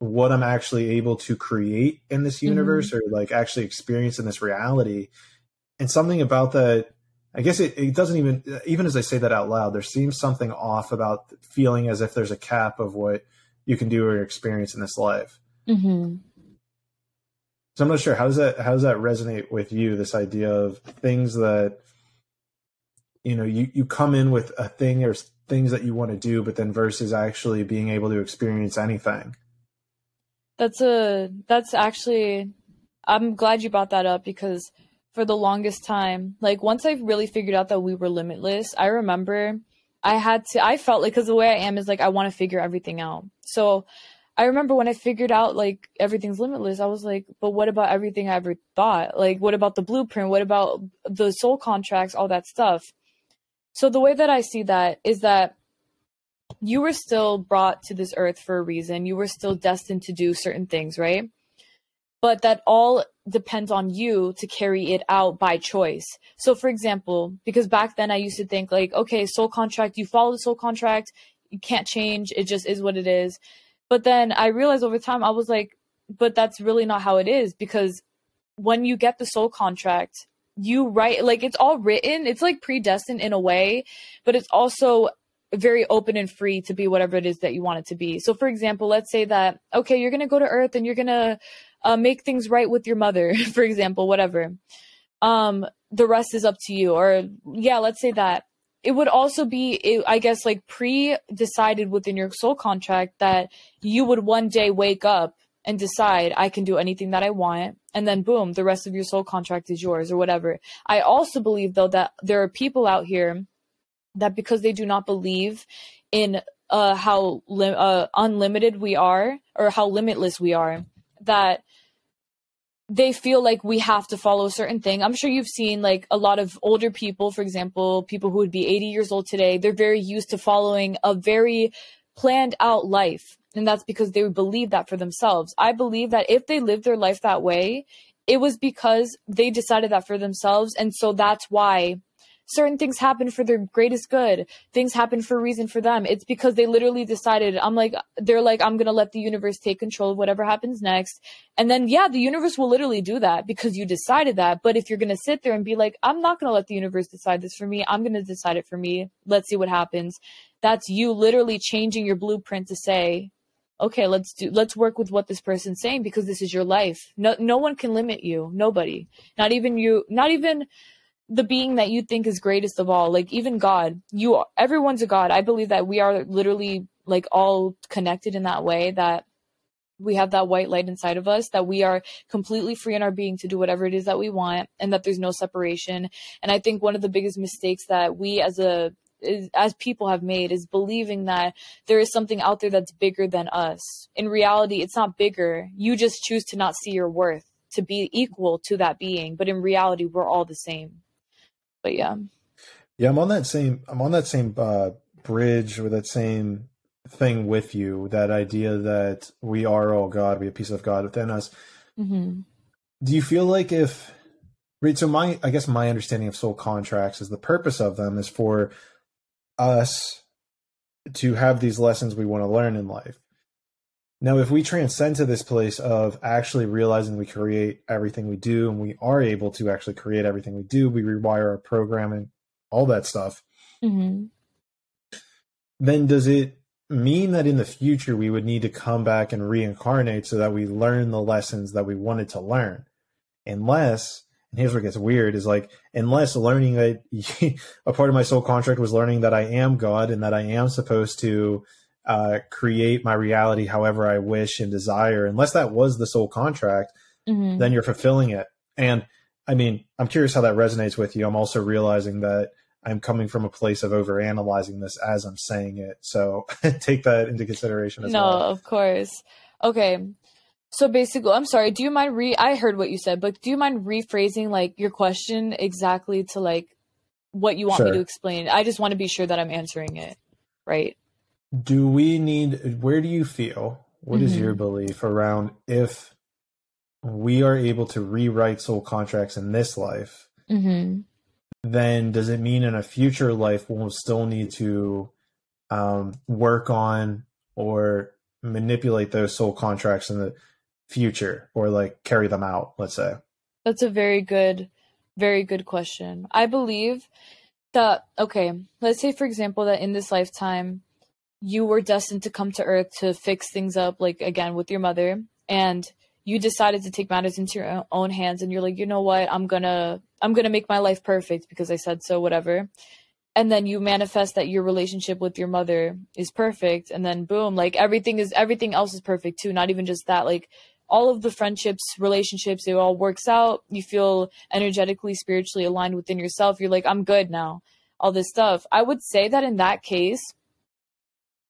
what I'm actually able to create in this universe, or like actually experience in this reality. And something about that, I guess it doesn't even as I say that out loud, there seems something off about feeling as if there's a cap of what you can do or experience in this life. Mm-hmm. So I'm not sure, how does that resonate with you, this idea of things that, you know, you come in with a thing or things that you want to do, but then versus actually being able to experience anything? That's actually, I'm glad you brought that up, because for the longest time, like once I really figured out that we were limitless, I remember I felt like, because the way I am is like, I want to figure everything out. So I remember when I figured out like everything's limitless, I was like, but what about everything I ever thought? Like, what about the blueprint? What about the soul contracts, all that stuff? So the way that I see that is that you were still brought to this earth for a reason. You were still destined to do certain things, right? But that all depends on you to carry it out by choice. So for example, because back then I used to think like, okay, soul contract, you follow the soul contract, you can't change. It just is what it is. But then I realized over time, I was like, but that's really not how it is, because when you get the soul contract, you write, like, it's all written. It's like predestined in a way, but it's also very open and free to be whatever it is that you want it to be. So for example, let's say that, okay, you're going to go to Earth and you're going to make things right with your mother, for example, whatever. The rest is up to you. Or yeah, let's say that. It would also be, I guess, like pre-decided within your soul contract that you would one day wake up and decide, I can do anything that I want. And then boom, the rest of your soul contract is yours or whatever. I also believe, though, that there are people out here that, because they do not believe in how unlimited we are, or how limitless we are, that they feel like we have to follow a certain thing. I'm sure you've seen like a lot of older people, for example, people who would be 80 years old today. They're very used to following a very planned out life. And that's because they believe that for themselves. I believe that if they lived their life that way, it was because they decided that for themselves. And so that's why certain things happen for their greatest good. Things happen for a reason for them. It's because they literally decided, they're like, I'm going to let the universe take control of whatever happens next. And then, yeah, the universe will literally do that because you decided that. But if you're going to sit there and be like, I'm not going to let the universe decide this for me, I'm going to decide it for me. Let's see what happens. That's you literally changing your blueprint to say, okay, let's work with what this person's saying because this is your life. No one can limit you. Nobody. Not even you, not even the being that you think is greatest of all, like even God. Everyone's a God. I believe that we are literally like all connected in that way, that we have that white light inside of us, that we are completely free in our being to do whatever it is that we want, and that there's no separation. And I think one of the biggest mistakes that we as people have made is believing that there is something out there that's bigger than us. In reality, it's not bigger. You just choose to not see your worth to be equal to that being. But in reality, we're all the same. But yeah. I'm on that same bridge, or that same thing with you, that idea that we are all God, we have a piece of God within us. Mm-hmm. Do you feel like I guess my understanding of soul contracts is the purpose of them is for us to have these lessons we want to learn in life. Now, if we transcend to this place of actually realizing we create everything we do, and we are able to actually create everything we do, we rewire our programming, all that stuff, mm-hmm. then does it mean that in the future we would need to come back and reincarnate so that we learn the lessons that we wanted to learn? Unless, and here's where it gets weird, is like, unless learning that a part of my soul contract was learning that I am God and that I am supposed to create my reality however I wish and desire, unless that was the soul contract, Mm-hmm. then you're fulfilling it. And I mean, I'm curious how that resonates with you. I'm also realizing that I'm coming from a place of overanalyzing this as I'm saying it. So take that into consideration as well. No, of course. Okay. So basically, I'm sorry, do you mind I heard what you said, but do you mind rephrasing like your question exactly to like what you want me to Sure. explain? I just want to be sure that I'm answering it right. Where do you feel, what is your Mm-hmm. belief around if we are able to rewrite soul contracts in this life, Mm-hmm. then does it mean in a future life we'll still need to work on or manipulate those soul contracts in the future, or like carry them out, let's say? That's a very good question. I believe that, okay, let's say for example that in this lifetime you were destined to come to Earth to fix things up, like again with your mother, and you decided to take matters into your own hands, and you're like, you know what, I'm gonna make my life perfect because I said so, whatever. And then you manifest that your relationship with your mother is perfect, and then boom, like everything else is perfect too. Not even just that, like all of the friendships, relationships, it all works out. You feel energetically, spiritually aligned within yourself. You're like, I'm good now. All this stuff. I would say that in that case,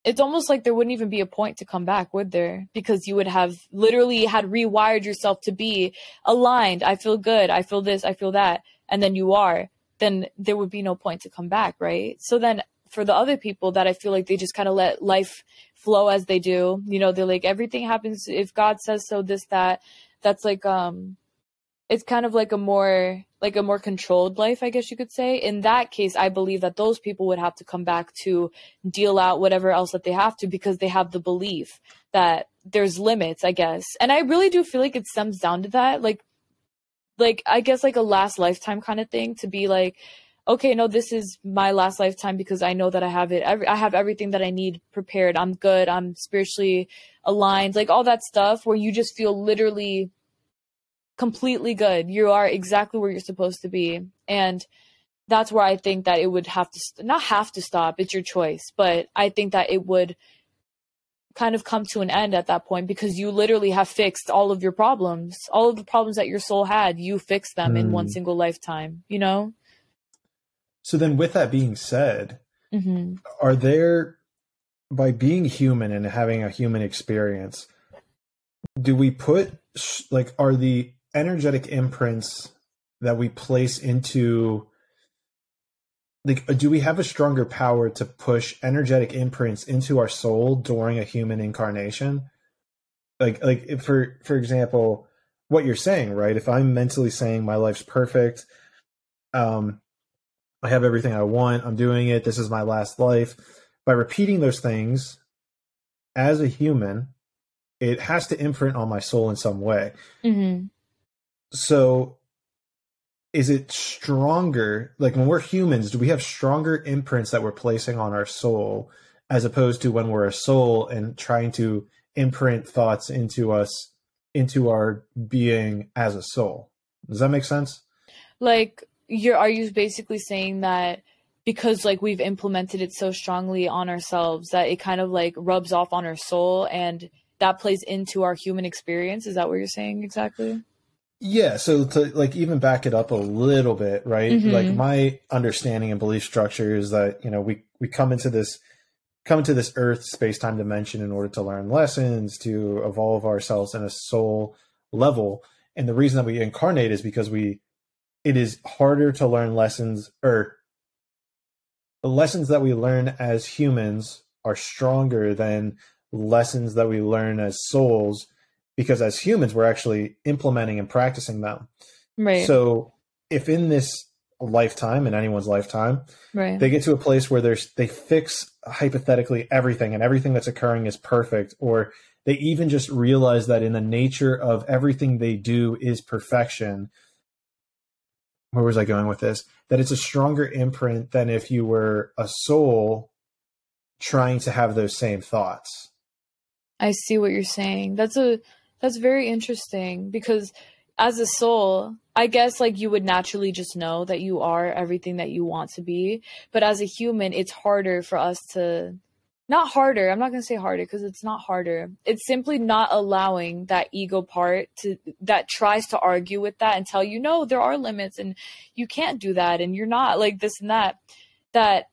it's almost like there wouldn't even be a point to come back, would there? Because you would have literally had rewired yourself to be aligned. I feel good. I feel this. I feel that. And then you are. Then there would be no point to come back, right? So then for the other people that I feel like they just kind of let life flow as they do, you know, they're like, everything happens if God says so, this, that. That's like, it's kind of like a more controlled life, I guess you could say. In that case, I believe that those people would have to come back to deal out whatever else that they have to, because they have the belief that there's limits, I guess. And I really do feel like it stems down to that, like I guess like a last lifetime kind of thing, to be like, okay, no, this is my last lifetime because I know that I have it. I have everything that I need prepared. I'm good. I'm spiritually aligned, like all that stuff where you just feel literally completely good. You are exactly where you're supposed to be. And that's where I think that it would have to not have to stop. It's your choice. But I think that it would kind of come to an end at that point, because you literally have fixed all of your problems. All of the problems that your soul had, you fixed them in one single lifetime, you know? So then with that being said, Mm-hmm. are there, by being human and having a human experience, do we put, like, are the energetic imprints that we place into like, do we have a stronger power to push energetic imprints into our soul during a human incarnation? Like if for example, what you're saying, right? If I'm mentally saying my life's perfect, I have everything I want, I'm doing it, this is my last life. By repeating those things as a human, it has to imprint on my soul in some way. Mm-hmm. So is it stronger, like when we're humans, do we have stronger imprints that we're placing on our soul as opposed to when we're a soul and trying to imprint thoughts into us, into our being as a soul? Does that make sense? Like, are you basically saying that because like we've implemented it so strongly on ourselves that it kind of like rubs off on our soul and that plays into our human experience? Is that what you're saying exactly? Yeah, so to like even back it up a little bit, right? Like Mm-hmm. my understanding and belief structure is that, we come into this earth space-time dimension in order to learn lessons, to evolve ourselves in a soul level. And the reason that we incarnate is because it is harder to learn lessons, or the lessons that we learn as humans are stronger than lessons that we learn as souls, because as humans, we're actually implementing and practicing them. Right. So if in this lifetime, in anyone's lifetime, Right. they get to a place where they fix hypothetically everything and everything that's occurring is perfect, or they even just realize that in the nature of everything they do is perfection. Where was I going with this? That it's a stronger imprint than if you were a soul trying to have those same thoughts. I see what you're saying. That's very interesting because as a soul, I guess like you would naturally just know that you are everything that you want to be, but as a human, it's harder for us to, not harder. I'm not going to say harder because it's not harder. It's simply not allowing that ego part that tries to argue with that and tell you, no, there are limits and you can't do that and you're not like this and that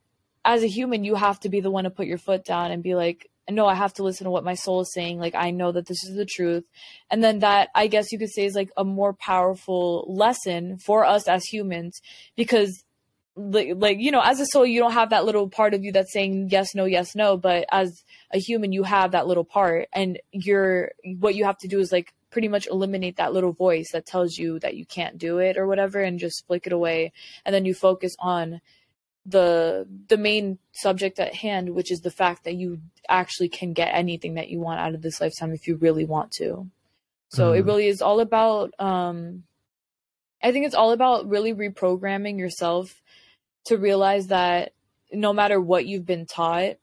as a human, you have to be the one to put your foot down and be like, no, I have to listen to what my soul is saying. Like, I know that this is the truth. And then that, I guess you could say, is like a more powerful lesson for us as humans, because as a soul, you don't have that little part of you that's saying yes, no. But as a human, you have that little part, and what you have to do is like pretty much eliminate that little voice that tells you that you can't do it or whatever, and just flick it away. And then you focus on the main subject at hand, which is the fact that you actually can get anything that you want out of this lifetime if you really want to. So it really is all about I think it's all about really reprogramming yourself to realize that no matter what you've been taught,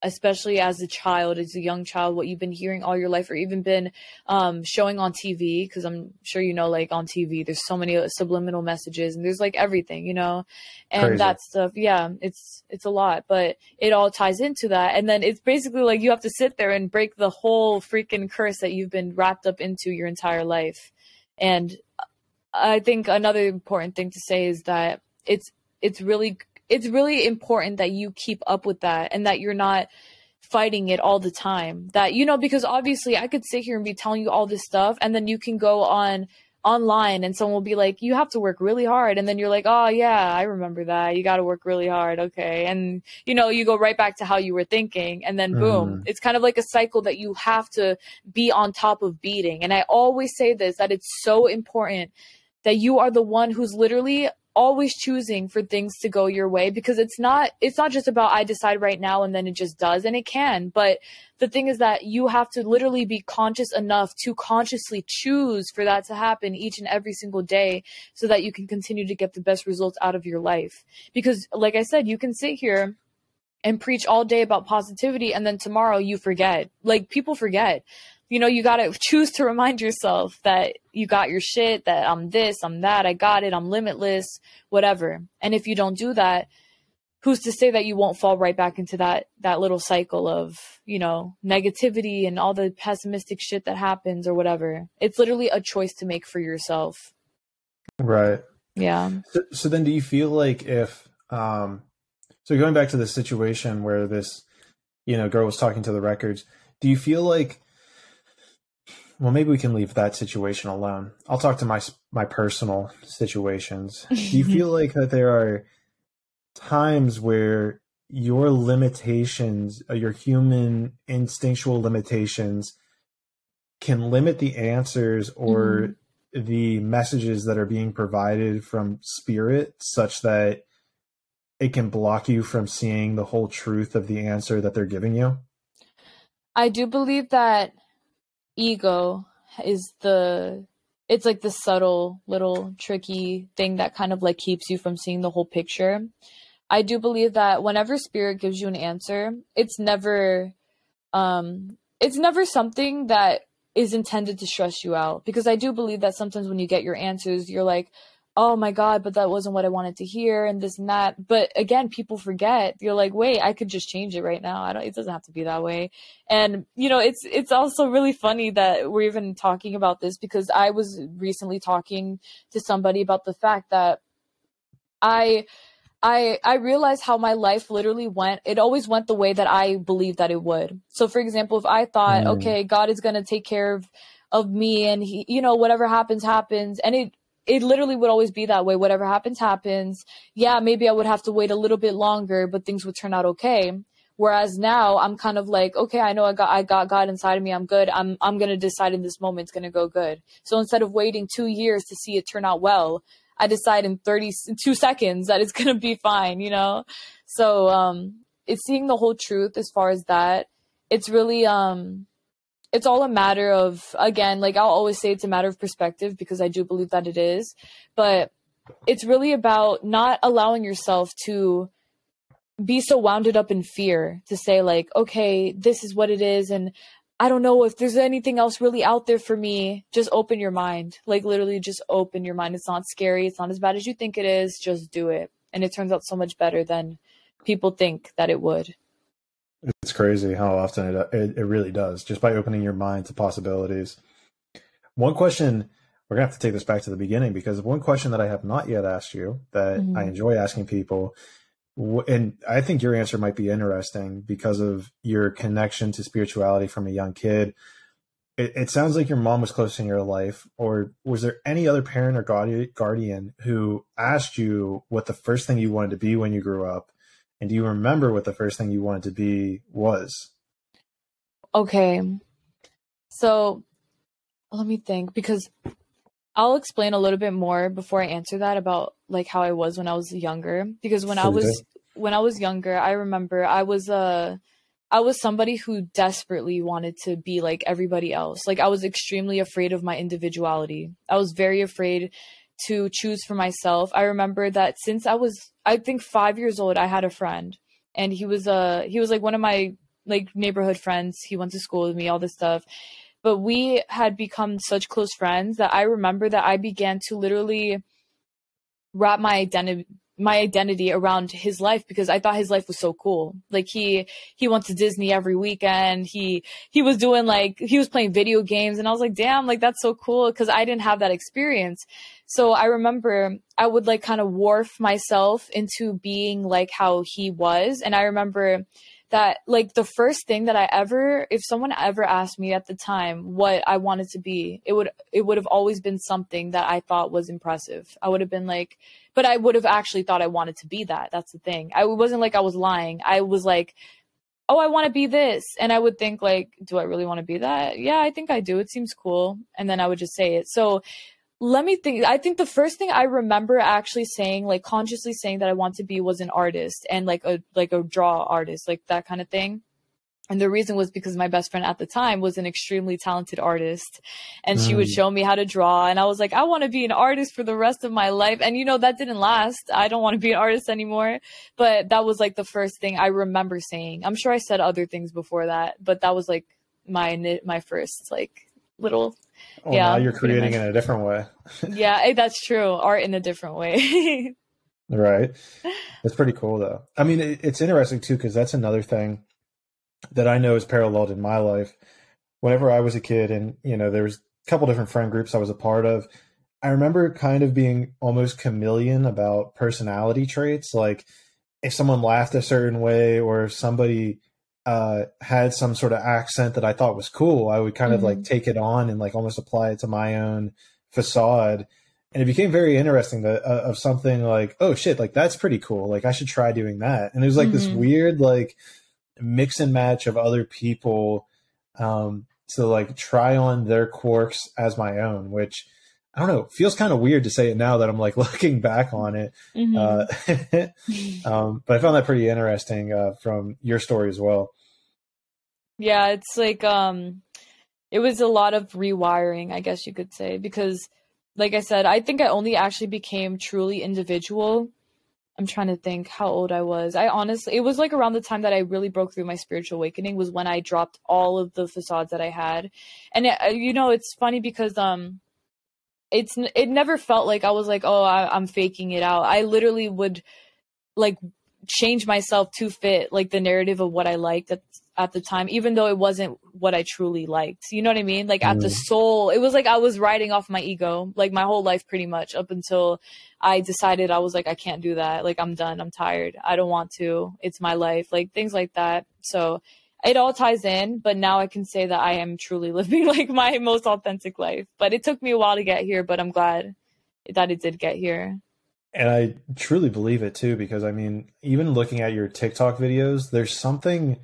especially as a child, as a young child, what you've been hearing all your life, or even been showing on TV, because I'm sure like on TV, there's so many subliminal messages, and there's like everything, and Crazy. that stuff. Yeah, it's a lot, but it all ties into that, and then it's basically like you have to sit there and break the whole freaking curse that you've been wrapped up into your entire life. And I think another important thing to say is that it's really important that you keep up with that and that you're not fighting it all the time. That, because obviously I could sit here and be telling you all this stuff, and then you can go online and someone will be like, you have to work really hard. And then you're like, oh yeah, I remember that. You got to work really hard. Okay. And you go right back to how you were thinking, and then boom, it's kind of like a cycle that you have to be on top of beating. And I always say this, that it's so important that you are the one who's literally always choosing for things to go your way, because it's not just about I decide right now and then it just does, and it can, but the thing is that you have to literally be conscious enough to consciously choose for that to happen each and every single day, so that you can continue to get the best results out of your life. Because like I said, you can sit here and preach all day about positivity, and then tomorrow you forget. Like, people forget. You got to choose to remind yourself that you got your shit, that I'm this, I'm that, I got it, I'm limitless, whatever. And if you don't do that, who's to say that you won't fall right back into that little cycle of, negativity and all the pessimistic shit that happens or whatever. It's literally a choice to make for yourself. Right. Yeah. So then do you feel like if, so going back to the situation where this, girl was talking to the records, do you feel like, well, maybe we can leave that situation alone. I'll talk to my personal situations. Do you feel like that there are times where your limitations, your human instinctual limitations, can limit the answers Mm-hmm. or the messages that are being provided from spirit, such that it can block you from seeing the whole truth of the answer that they're giving you? I do believe that ego is it's like the subtle little tricky thing that kind of like keeps you from seeing the whole picture. I do believe that whenever spirit gives you an answer, it's never something that is intended to stress you out, because I do believe that sometimes when you get your answers, you're like, oh my God, but that wasn't what I wanted to hear and this and that. But again, people forget. You're like, wait, I could just change it right now. It doesn't have to be that way. And it's also really funny that we're even talking about this, because I was recently talking to somebody about the fact that I I realized how my life literally went. It always went the way that I believed that it would. So for example, if I thought, Mm. okay, God is going to take care of me, and he, whatever happens, happens. And it literally would always be that way. Whatever happens, happens. Yeah, maybe I would have to wait a little bit longer, but things would turn out okay. Whereas now I'm kind of like, okay, I know I got God inside of me. I'm good. I'm going to decide in this moment it's going to go good. So instead of waiting 2 years to see it turn out well, I decide in 32 seconds that it's going to be fine, So, it's seeing the whole truth as far as that. It's really, it's all a matter of, again, like I'll always say it's a matter of perspective, because I do believe that it is, but it's really about not allowing yourself to be so wounded up in fear to say like, okay, this is what it is. And I don't know if there's anything else really out there for me. Just open your mind. Like literally just open your mind. It's not scary. It's not as bad as you think it is. Just do it. And it turns out so much better than people think that it would. It's crazy how often it really does, just by opening your mind to possibilities. One question, we're going to have to take this back to the beginning, because one question that I have not yet asked you that I Mm-hmm. enjoy asking people, and I think your answer might be interesting because of your connection to spirituality from a young kid. It sounds like your mom was close in your life, or was there any other parent or guardian who asked you what the first thing you wanted to be when you grew up? And do you remember what the first thing you wanted to be was? Okay. So let me think, because I'll explain a little bit more before I answer that about like how I was when I was younger. Because Please do. when I was younger, I remember I was somebody who desperately wanted to be like everybody else. Like I was extremely afraid of my individuality. I was very afraid to choose for myself. I remember that since I think 5 years old, I had a friend, and he was like one of my like neighborhood friends. He went to school with me, all this stuff. But we had become such close friends that I remember that I began to literally wrap my identity around his life, because I thought his life was so cool. Like he went to Disney every weekend. He was doing like he was playing video games, and I was like, damn, like that's so cool, because I didn't have that experience. So I remember I would like kind of warp myself into being like how he was. And I remember that like the first thing that if someone ever asked me at the time what I wanted to be, it would have always been something that I thought was impressive. I would have been like, but I would have actually thought I wanted to be that. That's the thing. I wasn't like I was lying. I was like, oh, I want to be this. And I would think like, do I really want to be that? Yeah, I think I do. It seems cool. And then I would just say it. So let me think. I think the first thing I remember actually saying, like consciously saying that I want to be, was an artist, and like a draw artist, like that kind of thing. And the reason was because my best friend at the time was an extremely talented artist, and she would Mm. show me how to draw. And I was like, I want to be an artist for the rest of my life. And that didn't last. I don't want to be an artist anymore. But that was like the first thing I remember saying. I'm sure I said other things before that, but that was like my first like little, Oh, now yeah, you're pretty creating much. in a different way. Yeah, that's true. Art in a different way. Right. That's pretty cool, though. I mean, it's interesting, too, because that's another thing that I know is paralleled in my life. Whenever I was a kid, and, there was a couple different friend groups I was a part of, I remember kind of being almost chameleon about personality traits. Like if someone laughed a certain way, or if somebody had some sort of accent that I thought was cool, I would kind of like Hmm. take it on and like almost apply it to my own facade. And it became very interesting that, of something like, oh shit, like that's pretty cool. Like I should try doing that. And it was like this weird, like mix and match of other people, to like try on their quirks as my own, which I don't know, feels kind of weird to say it now that I'm like looking back on it. But I found that pretty interesting, from your story as well. Yeah, it's like it was a lot of rewiring, I guess you could say, because like I said, I think I only actually became truly individual. I'm trying to think how old I was. I honestly, it was like around the time that I really broke through my spiritual awakening was when I dropped all of the facades that I had. And you know, it's funny because it never felt like I was like, oh, I'm faking it out. I literally would like change myself to fit like the narrative of what I liked at the time, even though it wasn't what I truly liked. You know what I mean? Like at the soul, it was like I was riding off my ego, like my whole life pretty much, up until I decided I was like, I can't do that. Like I'm done. I'm tired. I don't want to. It's my life. Like things like that. So it all ties in, but now I can say that I am truly living like my most authentic life. But it took me a while to get here, but I'm glad that it did get here. And I truly believe it too, because I mean, even looking at your TikTok videos, there's something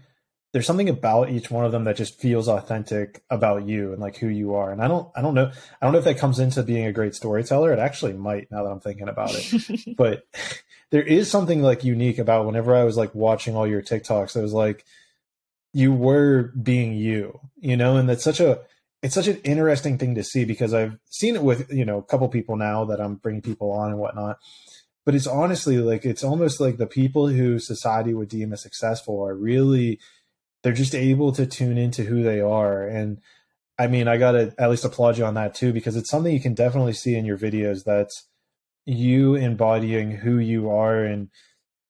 about each one of them that just feels authentic about you and like who you are. And I don't know if that comes into being a great storyteller. It actually might, now that I'm thinking about it. But there is something like unique about whenever I was like watching all your TikToks, it was like you were being you, you know, and it's such an interesting thing to see, because I've seen it with, you know, a couple people now that I'm bringing people on and whatnot. But it's honestly like, it's almost like the people who society would deem as successful are really, they're just able to tune into who they are. And I mean, I got to at least applaud you on that too, because it's something you can definitely see in your videos. That's you embodying who you are and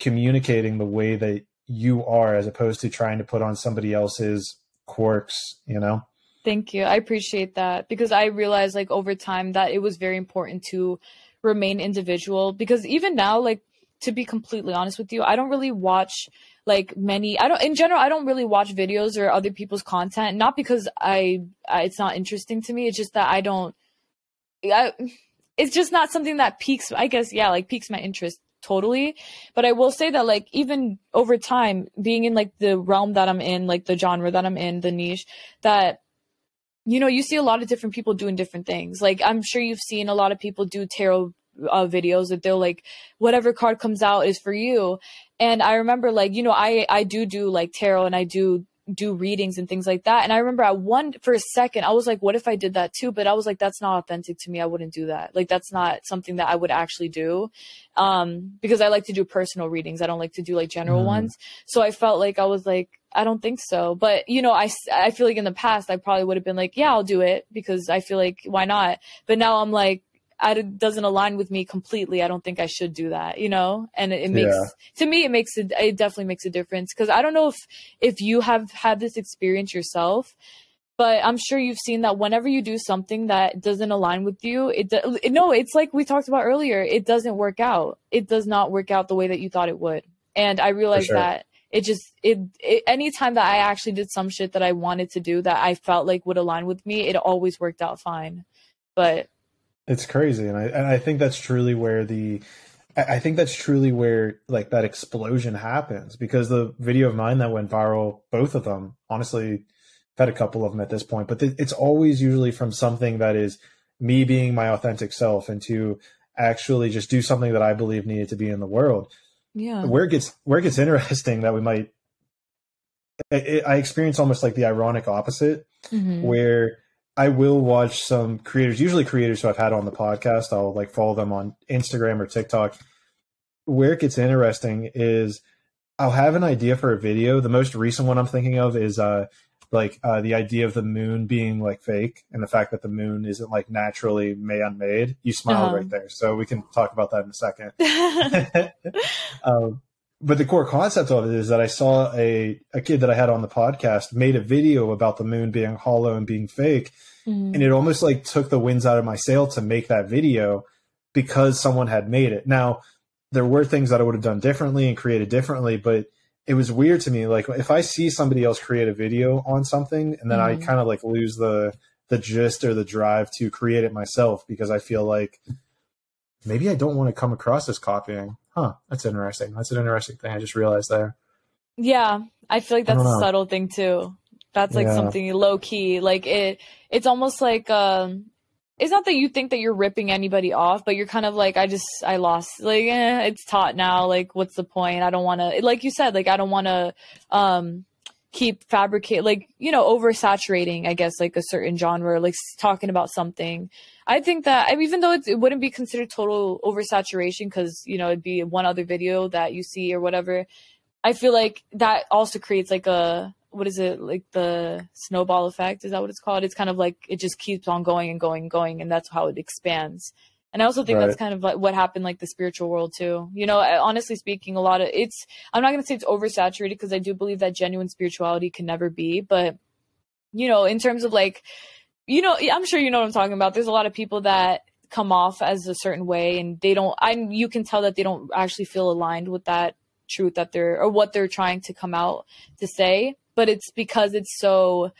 communicating the way that you are, as opposed to trying to put on somebody else's quirks, you know? Thank you. I appreciate that, because I realized like over time that it was very important to remain individual, because even now, like, to be completely honest with you, I don't really watch like in general, I don't really watch videos or other people's content, not because it's not interesting to me. It's just that it's just not something that piques, I guess, yeah, like piques my interest totally. But I will say that like even over time, being in like the realm that I'm in, like the genre that I'm in, the niche, that you know, you see a lot of different people doing different things. Like I'm sure you've seen a lot of people do tarot videos that they'll like, whatever card comes out is for you. And I remember like, you know, I do like tarot, and I do readings and things like that. And I remember for a second, I was like, what if I did that too? But I was like, that's not authentic to me. I wouldn't do that. Like, that's not something that I would actually do. Because I like to do personal readings. I don't like to do like general ones. So I felt like I was like, I don't think so. But, you know, I feel like in the past, I probably would have been like, yeah, I'll do it, because I feel like, why not? But now I'm like, it doesn't align with me completely. I don't think I should do that, you know? And it makes, to me, it definitely makes a difference. Cause I don't know if you have had this experience yourself, but I'm sure you've seen that whenever you do something that doesn't align with you, it's like we talked about earlier. It doesn't work out. It does not work out the way that you thought it would. And I realized that anytime that I actually did some shit that I wanted to do that I felt like would align with me, it always worked out fine. But it's crazy. And I think that's truly where like that explosion happens, because the video of mine that went viral, both of them, honestly, I've had a couple of them at this point, but it's always usually from something that is me being my authentic self, and to actually just do something that I believe needed to be in the world. Yeah. Where it gets interesting, that I experience almost like the ironic opposite, where I will watch some creators, usually creators who I've had on the podcast. I'll like follow them on Instagram or TikTok. Where it gets interesting is I'll have an idea for a video. The most recent one I'm thinking of is the idea of the moon being like fake, and the fact that the moon isn't like naturally man-made. You smiled right there, so we can talk about that in a second. But the core concept of it is that I saw a kid that I had on the podcast made a video about the moon being hollow and being fake. And it almost like took the winds out of my sail to make that video, because someone had made it. Now, there were things that I would have done differently and created differently, but it was weird to me. Like if I see somebody else create a video on something, and then I kind of like lose the gist or the drive to create it myself, because I feel like maybe I don't want to come across as copying. Huh, that's interesting. That's an interesting thing I just realized there. Yeah, I feel like I don't that's a know. subtle thing too. That's like Yeah. something low key. Like it's almost like it's not that you think that you're ripping anybody off, but you're kind of like, I lost. Like, it's taught now. Like, what's the point? I don't want to, like you said, like, I don't want to keep fabricate, like, oversaturating, I guess, like a certain genre, like talking about something. I think that, I mean, even though it wouldn't be considered total oversaturation because, it'd be one other video that you see or whatever, I feel like that also creates like what is it, like the snowball effect? Is that what it's called? It's kind of like it just keeps on going and going and going, and that's how it expands. And I also think that's Right. kind of like what happened, like the spiritual world too. Honestly speaking, a lot of I'm not going to say it's oversaturated because I do believe that genuine spirituality can never be. But, in terms of like, I'm sure you know what I'm talking about. There's a lot of people that come off as a certain way and you can tell that they don't actually feel aligned with that truth that or what they're trying to come out to say, but it's because it's so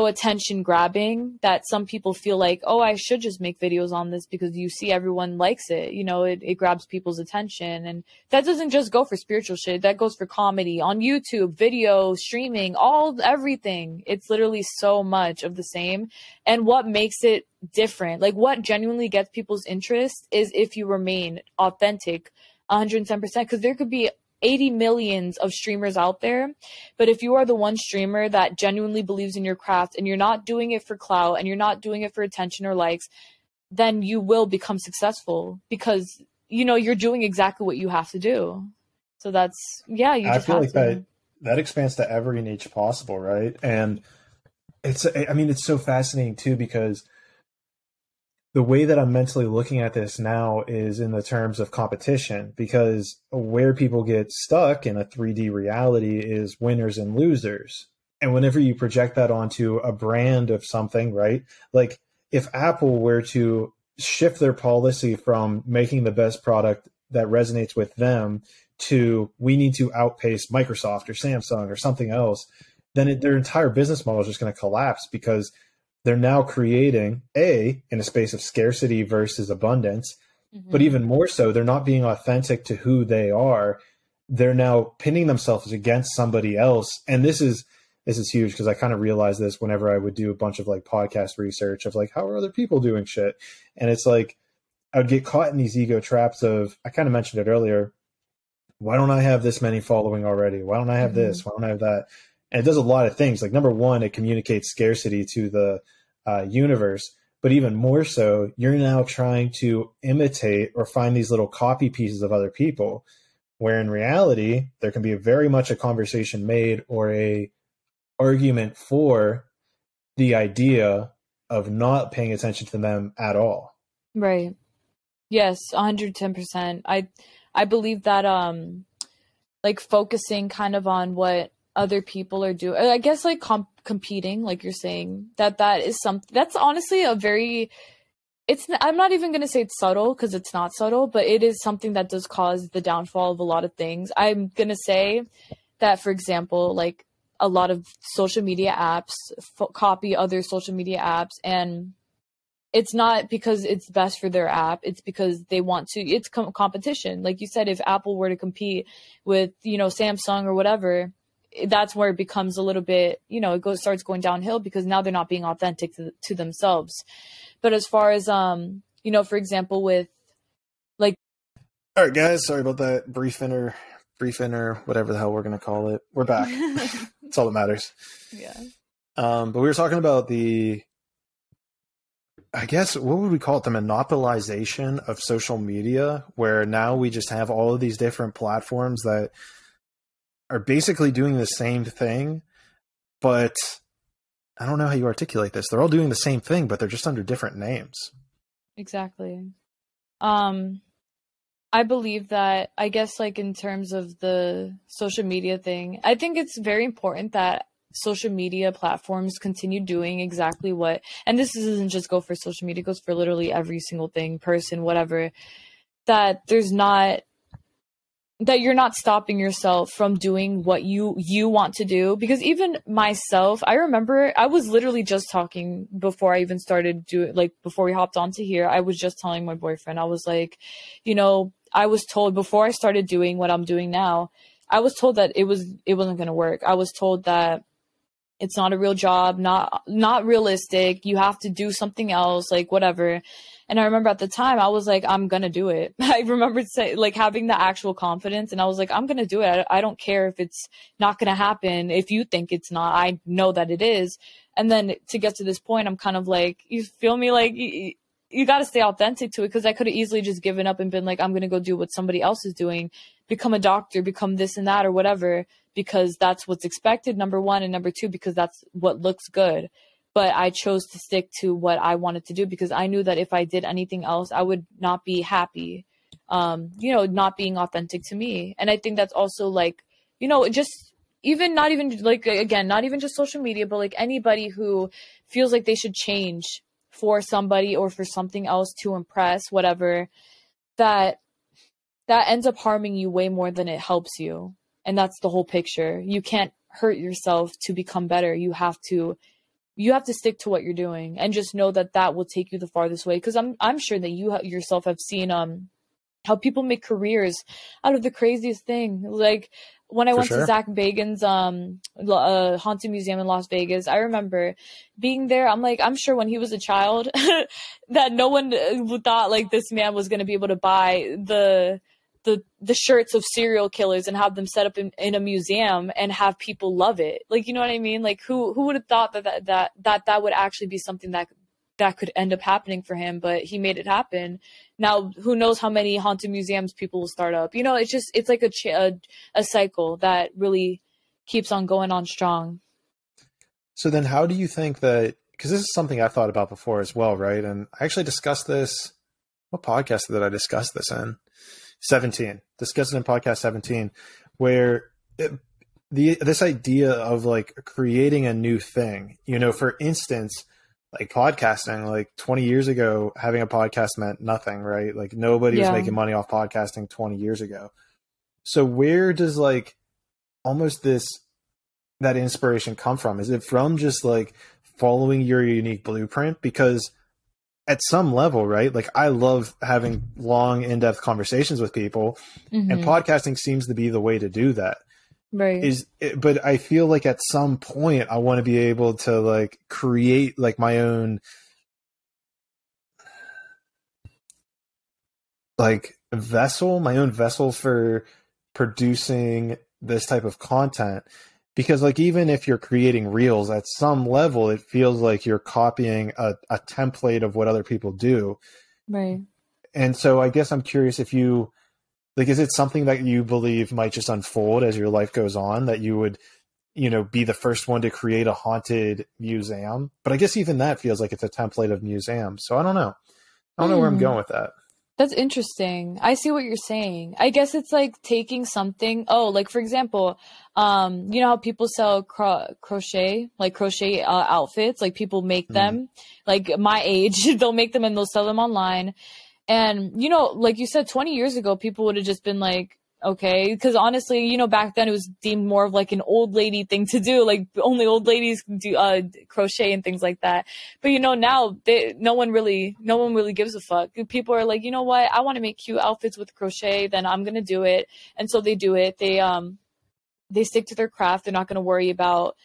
attention grabbing that some people feel like, oh, I should just make videos on this because you see everyone likes it. It grabs people's attention. And that doesn't just go for spiritual shit. That goes for comedy on YouTube, video, streaming, everything. It's literally so much of the same. And what makes it different, like what genuinely gets people's interest is if you remain authentic 110%, because there could be 80 millions of streamers out there. But if you are the one streamer that genuinely believes in your craft and you're not doing it for clout and you're not doing it for attention or likes, then you will become successful because, you're doing exactly what you have to do. So that's, yeah, you I just feel have like to. that expands to every niche possible, right? And it's so fascinating too because the way that I'm mentally looking at this now is in the terms of competition, because where people get stuck in a 3D reality is winners and losers. And whenever you project that onto a brand of something, right? Like if Apple were to shift their policy from making the best product that resonates with them to we need to outpace Microsoft or Samsung or something else, then their entire business model is just going to collapse because they're now creating in a space of scarcity versus abundance, but even more so, they're not being authentic to who they are. They're now pinning themselves against somebody else. And this is huge because I kind of realized this whenever I would do a bunch of like podcast research of like, how are other people doing shit? And it's like, I would get caught in these ego traps of, I kind of mentioned it earlier. Why don't I have this many following already? Why don't I have this? Why don't I have that? And it does a lot of things. Like number one, it communicates scarcity to the universe, but even more so, you're now trying to imitate or find these little copy pieces of other people, where in reality, there can be very much a conversation made or a argument for the idea of not paying attention to them at all. Right. Yes, 110%. I believe that like focusing kind of on what other people are doing, I guess like competing, like you're saying, that is something that's honestly I'm not even going to say it's subtle because it's not subtle, but it is something that does cause the downfall of a lot of things. I'm going to say that, for example, like a lot of social media apps copy other social media apps, and it's not because it's best for their app. It's because they want to. It's competition. Like you said, if Apple were to compete with, Samsung or whatever, that's where it becomes a little bit, starts going downhill because now they're not being authentic to themselves. But as far as, for example, with like. All right, guys, sorry about that brief inner, whatever the hell we're going to call it. We're back. That's all that matters. Yeah. But we were talking about I guess, what would we call it? The monopolization of social media, where now we just have all of these different platforms that are basically doing the same thing, but I don't know how you articulate this. They're all doing the same thing, but they're just under different names. Exactly. I believe that, I guess, like in terms of the social media thing, I think it's very important that social media platforms continue doing exactly what, and this doesn't just go for social media, it goes for literally every single thing, person, whatever, that there's not that you're not stopping yourself from doing what you want to do. Because even myself, I remember I was literally just talking before I even started doing, like, before we hopped onto here, I was just telling my boyfriend, I was like, you know, I was told before I started doing what I'm doing now, I was told that it wasn't going to work. I was told that it's not a real job, not realistic. You have to do something else, like whatever. And I remember at the time I was like, I'm going to do it. I remember like having the actual confidence, and I was like, I'm going to do it. I don't care if it's not going to happen. If you think it's not, I know that it is. And then to get to this point, I'm kind of like, you feel me? Like you got to stay authentic to it, because I could have easily just given up and been like, I'm going to go do what somebody else is doing, become a doctor, become this and that or whatever, because that's what's expected, number one, and number two, because that's what looks good. But I chose to stick to what I wanted to do, because I knew that if I did anything else, I would not be happy, you know, not being authentic to me. And I think that's also like, you know, just even not even like, again, not even just social media, but like anybody who feels like they should change for somebody or for something else to impress, whatever, that ends up harming you way more than it helps you. And that's the whole picture. You can't hurt yourself to become better. You have to stick to what you're doing, and just know that that will take you the farthest way. Because I'm sure that you yourself have seen how people make careers out of the craziest thing. Like when I went to Zach Bagans' haunted museum in Las Vegas, I remember being there. I'm like, I'm sure when he was a child that no one thought like this man was going to be able to buy the shirts of serial killers and have them set up in a museum and have people love it. Like, you know what I mean? Like who would have thought that would actually be something that could end up happening for him, but he made it happen. Now, who knows how many haunted museums people will start up. You know, it's like a cycle that really keeps on going on strong. So then how do you think that, because this is something I've thought about before as well, right? And I actually discussed this, what podcast did I discuss this in? 17, discussed it in podcast 17, where this idea of like creating a new thing, you know, for instance, like podcasting, like 20 years ago, having a podcast meant nothing, right? Like nobody was making money off podcasting 20 years ago. So where does like almost that inspiration come from? Is it from just like following your unique blueprint? Because at some level, right? Like I love having long, in-depth conversations with people, and podcasting seems to be the way to do that. Right. But I feel like at some point I want to be able to like create like my own like vessel for producing this type of content. Because like even if you're creating reels, at some level it feels like you're copying a template of what other people do. Right. And so I guess I'm curious if you like, is it something that you believe might just unfold as your life goes on, that you would, you know, be the first one to create a haunted museum? But I guess even that feels like it's a template of museum. So I don't know. I don't know where I'm going with that. That's interesting. I see what you're saying. I guess it's like taking something. Oh, like for example, you know how people sell crochet outfits? Like people make them, like my age, they'll make them and they'll sell them online. And, you know, like you said, 20 years ago, people would have just been like, okay, because honestly, you know, back then it was deemed more of like an old lady thing to do. Like only old ladies do crochet and things like that. But you know, now no one really gives a fuck. People are like, you know what? I want to make cute outfits with crochet. Then I'm gonna do it. And so they do it. They stick to their craft. They're not gonna worry about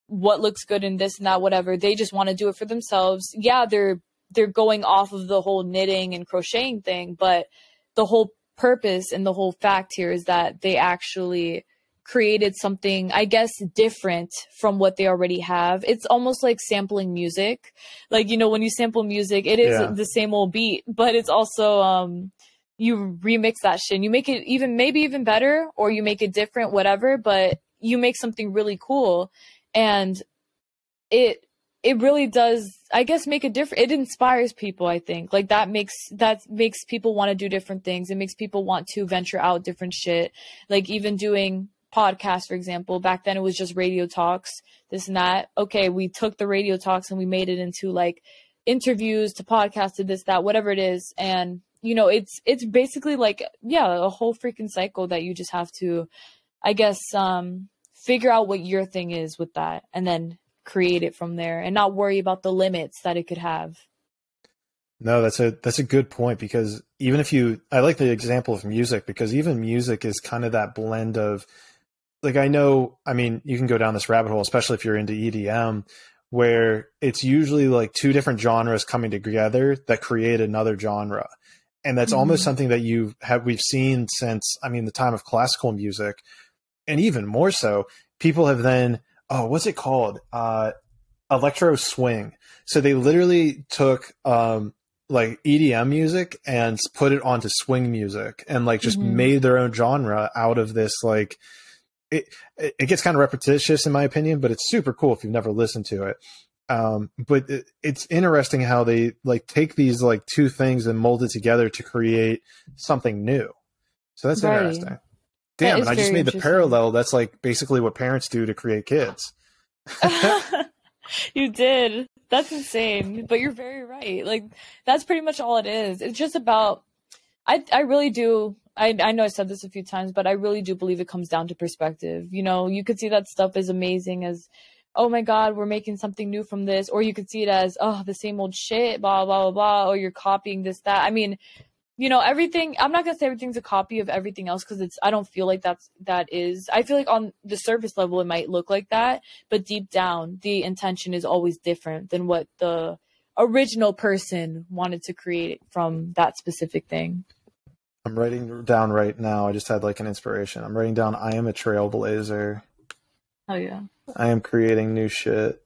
what looks good in this and that, whatever. They just want to do it for themselves. Yeah, they're going off of the whole knitting and crocheting thing, but the whole purpose and the whole fact here is that they actually created something, I guess, different from what they already have. It's almost like sampling music. Like, you know, when you sample music, it is the same old beat, but it's also, you remix that shit and you make it maybe even better, or you make it different, whatever, but you make something really cool. And it really does, I guess, make a difference. It inspires people, I think. Like that makes people want to do different things. It makes people want to venture out different shit. Like even doing podcasts, for example. Back then it was just radio talks, this and that. Okay, we took the radio talks and we made it into like interviews to podcasts to this, that, whatever it is. And you know, it's basically like, yeah, a whole freaking cycle that you just have to, I guess, figure out what your thing is with that, and then create it from there, and not worry about the limits that it could have. No, that's a good point, because even if I like the example of music, because even music is kind of that blend of, like, I mean, you can go down this rabbit hole, especially if you're into EDM, where it's usually like two different genres coming together that create another genre. And that's almost something that we've seen since, I mean, the time of classical music, and even more so, people have then, what's it called? Electro swing. So they literally took, like EDM music and put it onto swing music, and like just made their own genre out of this. Like it gets kind of repetitious in my opinion, but it's super cool if you've never listened to it. But it's interesting how they like take these like two things and mold it together to create something new. So that's interesting. Damn, and I just made the parallel. That's like basically what parents do to create kids. You did. That's insane. But you're very right. Like, that's pretty much all it is. It's just about, I really do. I know I said this a few times, but I really do believe it comes down to perspective. You know, you could see that stuff as amazing as, oh my God, we're making something new from this. Or you could see it as, oh, the same old shit, blah, blah, blah, blah. Or you're copying this, that. I mean, you know, everything, I'm not going to say everything's a copy of everything else, because I don't feel like that is, I feel like on the surface level, it might look like that, but deep down, the intention is always different than what the original person wanted to create from that specific thing. I'm writing down right now. I just had like an inspiration. I'm writing down, I am a trailblazer. Oh yeah. I am creating new shit.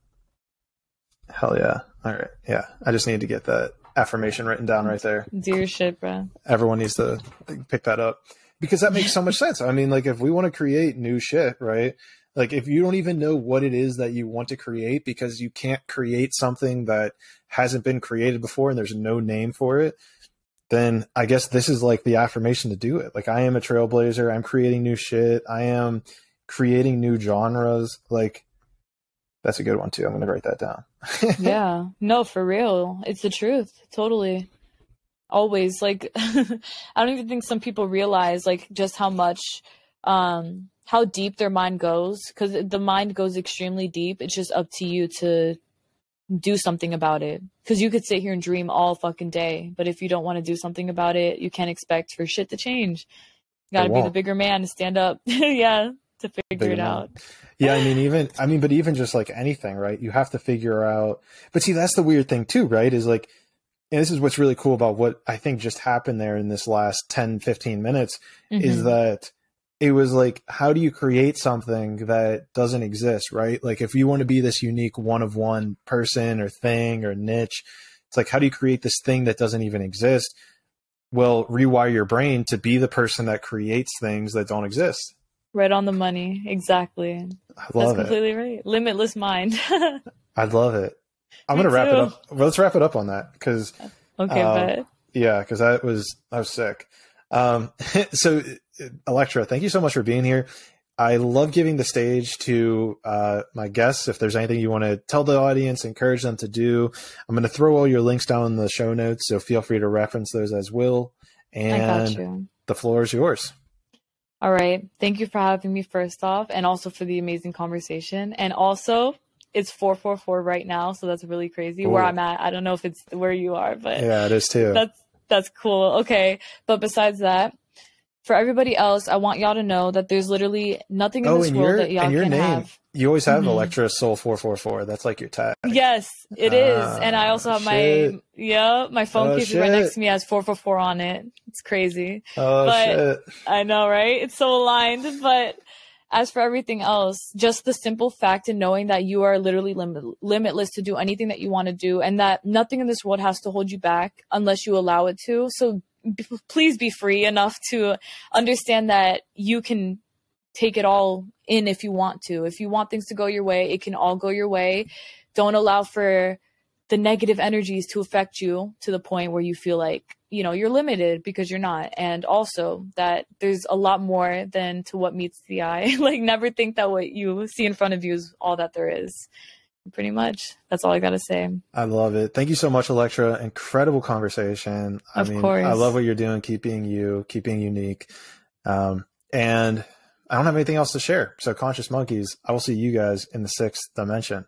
Hell yeah. All right. Yeah. I just need to get that affirmation written down right there. Do your shit, bro. Everyone needs to pick that up, because that makes so much sense. I mean, like, if we want to create new shit, right? Like, if you don't even know what it is that you want to create, because you can't create something that hasn't been created before and there's no name for it, then I guess this is like the affirmation to do it. Like, I am a trailblazer. I'm creating new shit. I am creating new genres. Like, that's a good one too. I'm going to write that down. Yeah, no, for real. It's the truth. Totally. Always. Like, I don't even think some people realize like just how much, how deep their mind goes, because the mind goes extremely deep. It's just up to you to do something about it, because you could sit here and dream all fucking day, but if you don't want to do something about it, you can't expect for shit to change. You gotta be the bigger man to stand up. Yeah, to figure it out. Yeah, but even just like anything, right? You have to figure out. But see, that's the weird thing too, right? Is like, and this is what's really cool about what I think just happened there in this last 10, 15 minutes, is that it was like, how do you create something that doesn't exist, right? Like, if you want to be this unique one of one person or thing or niche, it's like, how do you create this thing that doesn't even exist? Well, rewire your brain to be the person that creates things that don't exist. Right on the money. Exactly. That's completely right. Limitless mind. I love it. I'm going to wrap it up. Well, let's wrap it up on that, because okay, yeah, because I was sick. So Electra, thank you so much for being here. I love giving the stage to my guests. If there's anything you want to tell the audience, encourage them to do, I'm going to throw all your links down in the show notes, so feel free to reference those as well. And I got you. The floor is yours. All right. Thank you for having me first off, and also for the amazing conversation. And also, it's 444 right now, so that's really crazy. Ooh. Where I'm at. I don't know if it's where you are, but yeah, it is too. That's cool. Okay. But besides that, for everybody else, I want y'all to know that there's literally nothing in this world that y'all can have. You always have ElectraSoul 444. That's like your tag. Yes, it is. And I also have my phone case right next to me has 444 on it. It's crazy. Shit. I know, right? It's so aligned. But as for everything else, just the simple fact in knowing that you are literally limitless to do anything that you want to do, and that nothing in this world has to hold you back unless you allow it to. So please be free enough to understand that you can take it all in if you want to. If you want things to go your way, it can all go your way. Don't allow for the negative energies to affect you to the point where you feel like, you know, you're limited, because you're not. And also that there's a lot more than to what meets the eye. Like, never think that what you see in front of you is all that there is. Pretty much. That's all I got to say. I love it. Thank you so much, Electra. Incredible conversation. Of I course. love what you're doing, keeping unique. And I don't have anything else to share. So Conscious Monkeys, I will see you guys in the 6th dimension.